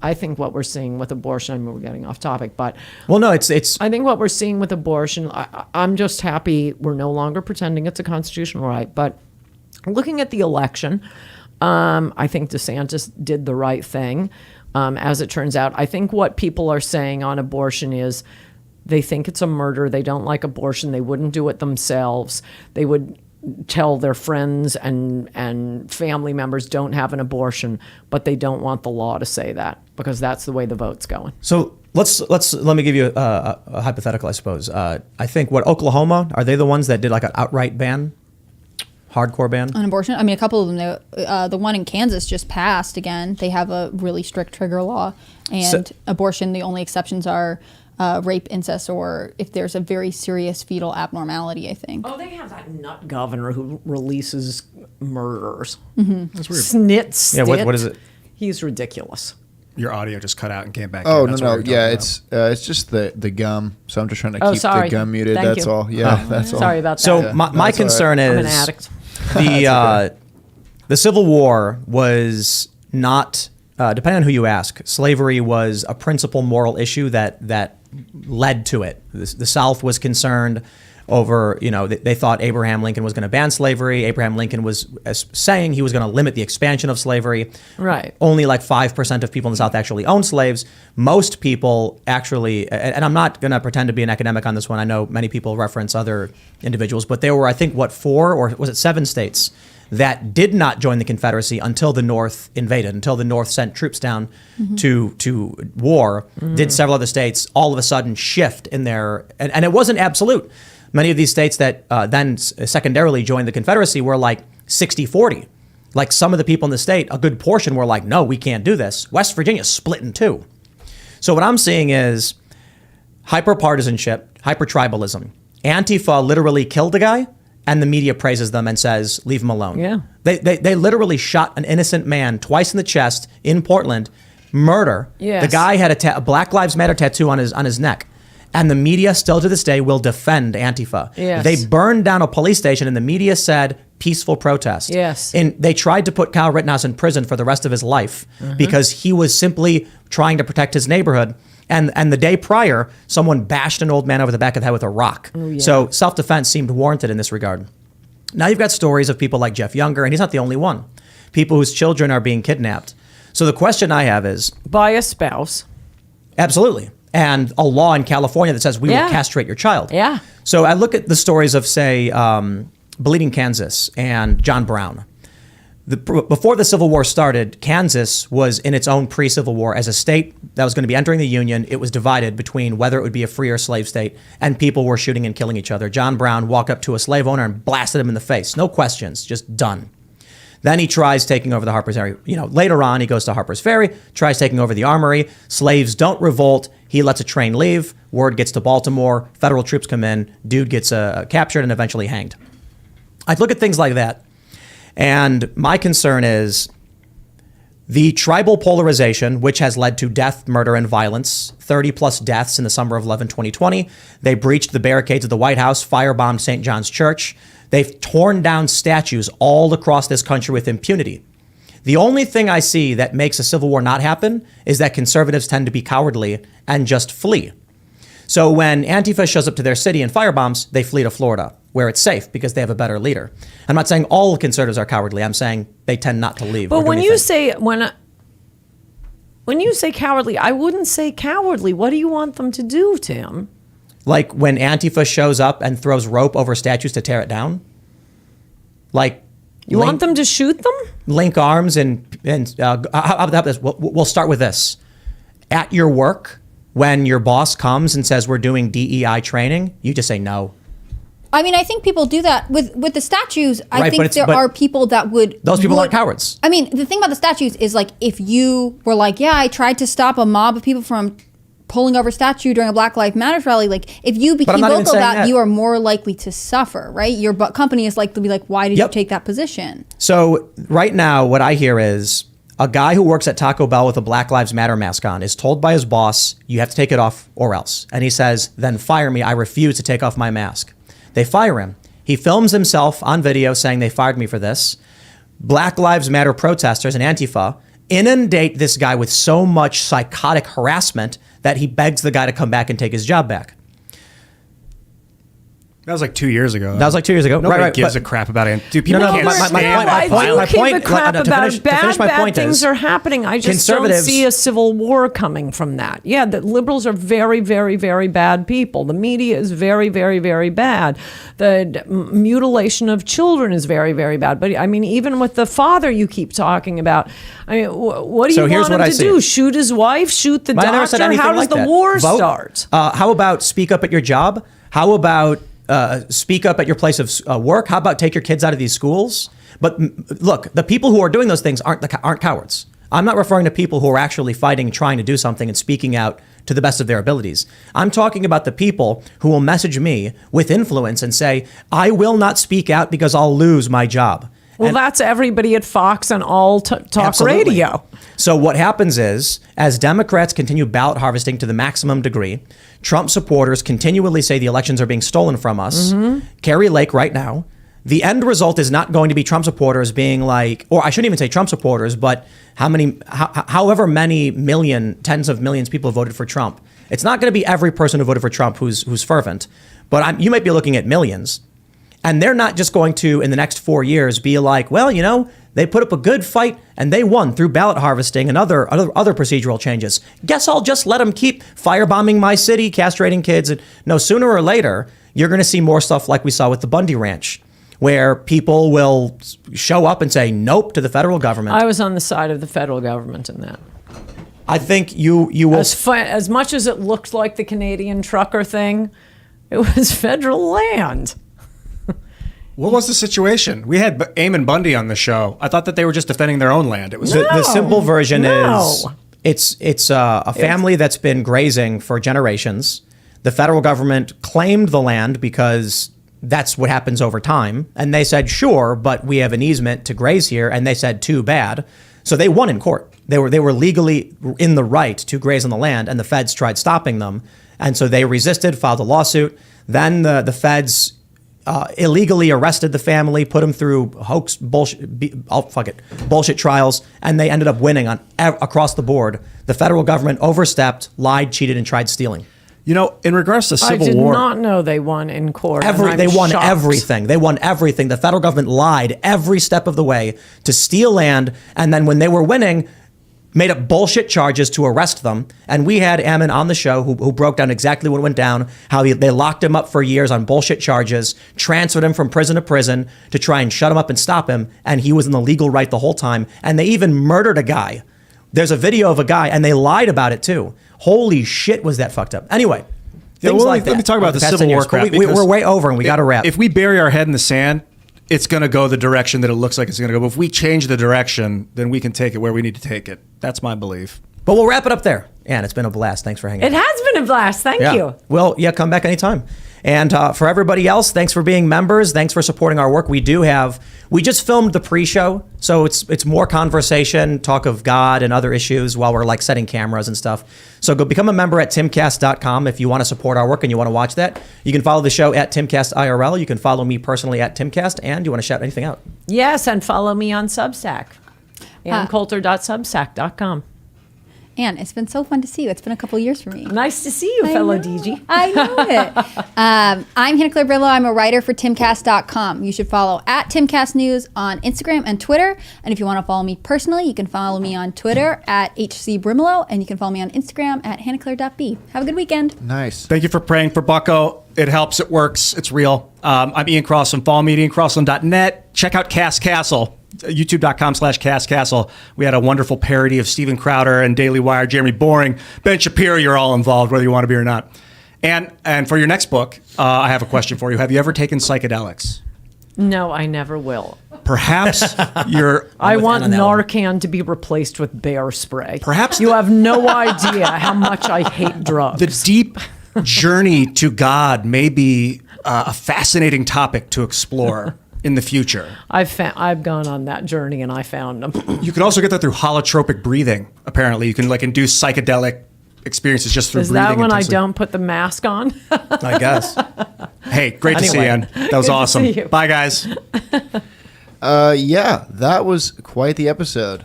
I think what we're seeing with abortion, I mean, we're getting off topic, but well, no, it's. I think what we're seeing with abortion, I'm just happy we're no longer pretending it's a constitutional right. But looking at the election, I think DeSantis did the right thing. As it turns out, I think what people are saying on abortion is, they think it's a murder. They don't like abortion. They wouldn't do it themselves. They would tell their friends and family members don't have an abortion, but they don't want the law to say that because that's the way the vote's going. So let me give you a hypothetical, I suppose. I think Oklahoma, are they the ones that did like an outright ban? Hardcore ban? On abortion? I mean, a couple of them, the one in Kansas just passed again. They have a really strict trigger law. And abortion, the only exceptions are rape, incest, or if there's a very serious fetal abnormality, I think. Oh, they have that nut governor who releases murderers. Mm-hmm. That's weird. Snit. Yeah, what is it? He's ridiculous. Your audio just cut out and came back. Oh in. That's no, what no, we were yeah, talking about. it's just the gum. So I'm just trying to Oh, keep sorry. the gum muted. Thank That's you. all. Yeah, that's all. Sorry about that. So Yeah. my No, it's all concern I'm an is addict. the Civil War was not, depending on who you ask, slavery was a principal moral issue that led to it. The South was concerned over, they thought Abraham Lincoln was going to ban slavery. Abraham Lincoln was saying he was going to limit the expansion of slavery. Right. Only like 5% of people in the South actually own slaves. Most people actually, and I'm not going to pretend to be an academic on this one. I know many people reference other individuals, but there were, I think, 4 or was it 7 states that did not join the Confederacy until the North invaded, until the North sent troops down to war. Did several other states all of a sudden shift in their, and it wasn't absolute. Many of these states that then secondarily joined the Confederacy were like 60-40. Like some of the people in the state, a good portion were like, no, we can't do this. West Virginia split in 2. So what I'm seeing is hyper-partisanship, hyper-tribalism. Antifa literally killed a guy, and the media praises them and says, leave him alone. Yeah. They literally shot an innocent man twice in the chest in Portland, murder. Yes. The guy had a Black Lives Matter tattoo on his neck. And the media still to this day will defend Antifa. Yes. They burned down a police station and the media said peaceful protest. Yes. And they tried to put Kyle Rittenhouse in prison for the rest of his life because he was simply trying to protect his neighborhood. And the day prior, someone bashed an old man over the back of the head with a rock. Oh, yeah. So self-defense seemed warranted in this regard. Now you've got stories of people like Jeff Younger, and he's not the only one. People whose children are being kidnapped. So the question I have is... By a spouse. Absolutely. And a law in California that says we will castrate your child. Yeah. So I look at the stories of, say, Bleeding Kansas and John Brown. Before the Civil War started, Kansas was in its own pre-Civil War as a state that was going to be entering the Union. It was divided between whether it would be a free or slave state, and people were shooting and killing each other. John Brown walked up to a slave owner and blasted him in the face. No questions, just done. Then he tries taking over the Harper's Ferry. Later on, he goes to Harper's Ferry, tries taking over the armory. Slaves don't revolt. He lets a train leave. Word gets to Baltimore. Federal troops come in. Dude gets captured and eventually hanged. I look at things like that. And my concern is the tribal polarization, which has led to death, murder, and violence, 30 plus deaths in the summer of 2020. They breached the barricades of the White House, firebombed St. John's Church. They've torn down statues all across this country with impunity. The only thing I see that makes a civil war not happen is that conservatives tend to be cowardly and just flee. So when Antifa shows up to their city and firebombs, they flee to Florida, where it's safe because they have a better leader. I'm not saying all conservatives are cowardly. I'm saying they tend not to leave. But when you say cowardly, I wouldn't say cowardly. What do you want them to do, Tim? Like when Antifa shows up and throws rope over statues to tear it down? Like you want them to shoot them? Link arms and how about this? We'll start with this. At your work, when your boss comes and says we're doing DEI training, you just say no. I mean, I think people do that with the statues. I Right, think there are people that would. Those people aren't cowards. I mean, the thing about the statues is like if you were like, yeah, I tried to stop a mob of people from pulling over statue during a Black Lives Matter rally. Like if you became vocal that, you are more likely to suffer, right? Your company is likely to be like, why did you take that position? So right now, what I hear is a guy who works at Taco Bell with a Black Lives Matter mask on is told by his boss, you have to take it off or else. And he says, then fire me. I refuse to take off my mask. They fire him. He films himself on video saying they fired me for this. Black Lives Matter protesters and Antifa inundate this guy with so much psychotic harassment that he begs the guy to come back and take his job back. That was like 2 years ago. That was like 2 years ago. Nobody gives a crap about it. Dude, people can't stand I do give a crap about bad things are happening. I just don't see a civil war coming from that. Yeah, the liberals are very, very, very bad people. The media is very, very, very bad. The mutilation of children is very, very bad. But I mean, even with the father you keep talking about, I mean, what do you want him to do? Shoot his wife? Shoot the doctor? How does the war start? How about speak up at your job? How about speak up at your place of work? How about take your kids out of these schools? But look, the people who are doing those things aren't cowards. I'm not referring to people who are actually fighting, trying to do something and speaking out to the best of their abilities. I'm talking about the people who will message me with influence and say, I will not speak out because I'll lose my job. Well, And- that's everybody at Fox and all talk Absolutely. radio. So what happens is, as Democrats continue ballot harvesting to the maximum degree, Trump supporters continually say the elections are being stolen from us. Carrie Lake right now. The end result is not going to be Trump supporters being like, or I shouldn't even say Trump supporters, but however many tens of millions people voted for Trump. It's not going to be every person who voted for Trump who's fervent, but you might be looking at millions. And they're not just going to, in the next 4 years, be like, well, they put up a good fight and they won through ballot harvesting and other procedural changes. Guess I'll just let them keep firebombing my city, castrating kids. And no, sooner or later, you're going to see more stuff like we saw with the Bundy Ranch, where people will show up and say nope to the federal government. I was on the side of the federal government in that. I think you will. As much as it looked like the Canadian trucker thing, it was federal land. What was the situation? We had Eamon Bundy on the show. I thought that they were just defending their own land. It was The simple version is No. it's a family that's been grazing for generations. The federal government claimed the land because that's what happens over time. And they said, sure, but we have an easement to graze here. And they said, too bad. So they won in court. They were legally in the right to graze on the land, and the feds tried stopping them. And so they resisted, filed a lawsuit. Then the feds illegally arrested the family, put them through bullshit trials, and they ended up winning across the board. The federal government overstepped, lied, cheated, and tried stealing. In regards to Civil I did War, not know they won in court. They won shocked. everything. They won everything. The federal government lied every step of the way to steal land, and then when they were winning, made up bullshit charges to arrest them. And we had Ammon on the show who broke down exactly what went down, how they locked him up for years on bullshit charges, transferred him from prison to prison to try and shut him up and stop him. And he was in the legal right the whole time. And they even murdered a guy. There's a video of a guy, and they lied about it too. Holy shit, was that fucked up. Anyway, things like that. Let me talk about the past Civil 10 War years. crap. We're way over, and we got to wrap. If we bury our head in the sand, it's going to go the direction that it looks like it's going to go. But if we change the direction, then we can take it where we need to take it. That's my belief. But we'll wrap it up there. Ann, it's been a blast. Thanks for hanging out. It has been a blast. Thank you. Well, come back anytime. And for everybody else, thanks for being members. Thanks for supporting our work. We just filmed the pre-show, so it's more conversation, talk of God and other issues while we're like setting cameras and stuff. So go become a member at timcast.com if you want to support our work and you want to watch that. You can follow the show at Timcast IRL. You can follow me personally at Timcast. And you want to shout anything out? Yes, and follow me on Substack. AnnCoulter.substack.com. Ann, it's been so fun to see you. It's been a couple years for me. Nice to see you, fellow know. DG. I know it. I'm Hannah Claire Brimlow. I'm a writer for Timcast.com. You should follow at Timcast News on Instagram and Twitter. And if you want to follow me personally, you can follow me on Twitter at HC Brimlow. And you can follow me on Instagram at HannahClaire.b. Have a good weekend. Nice. Thank you for praying for Bucko. It helps. It works. It's real. I'm Ian Crossland. Follow me at IanCrossland.net. Check out Cast Castle. YouTube.com/Cast Castle. We had a wonderful parody of Steven Crowder and Daily Wire, Jeremy Boring, Ben Shapiro. You're all involved, whether you want to be or not. And for your next book, I have a question for you. Have you ever taken psychedelics? No, I never will. Perhaps you're. I want Ananella. Narcan to be replaced with bear spray. Perhaps you have no idea how much I hate drugs. The deep journey to God may be a fascinating topic to explore in the future. I've gone on that journey and I found them. You can also get that through holotropic breathing. Apparently, you can induce psychedelic experiences just through Is breathing. that when I intensely. don't put the mask on? I guess. Hey, great to see you, Anyway. Ann. That was Good to awesome. see you. Bye, guys. Yeah, that was quite the episode.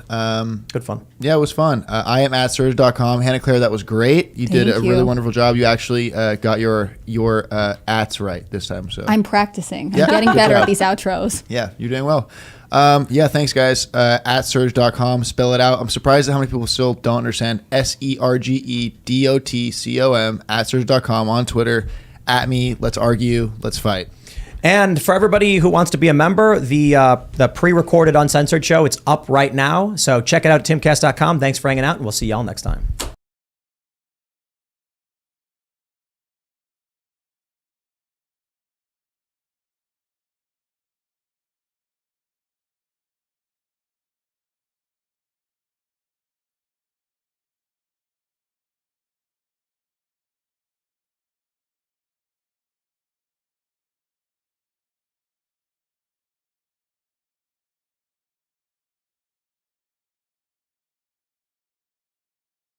Good fun. Yeah, it was fun. I am at Serge.com. Hannah Claire, that was great. You did Thank a really you. wonderful job. You actually got your ats right this time. So I'm practicing. I'm Yeah, getting good better job. at these outros. yeah, you're doing well. Yeah, thanks, guys. At Serge.com. Spell it out. I'm surprised at how many people still don't understand. SERGEDOTCOM at Serge.com on Twitter. At me. Let's argue. Let's fight. And for everybody who wants to be a member, the pre-recorded uncensored show, it's up right now. So check it out at timcast.com. Thanks for hanging out, and we'll see y'all next time.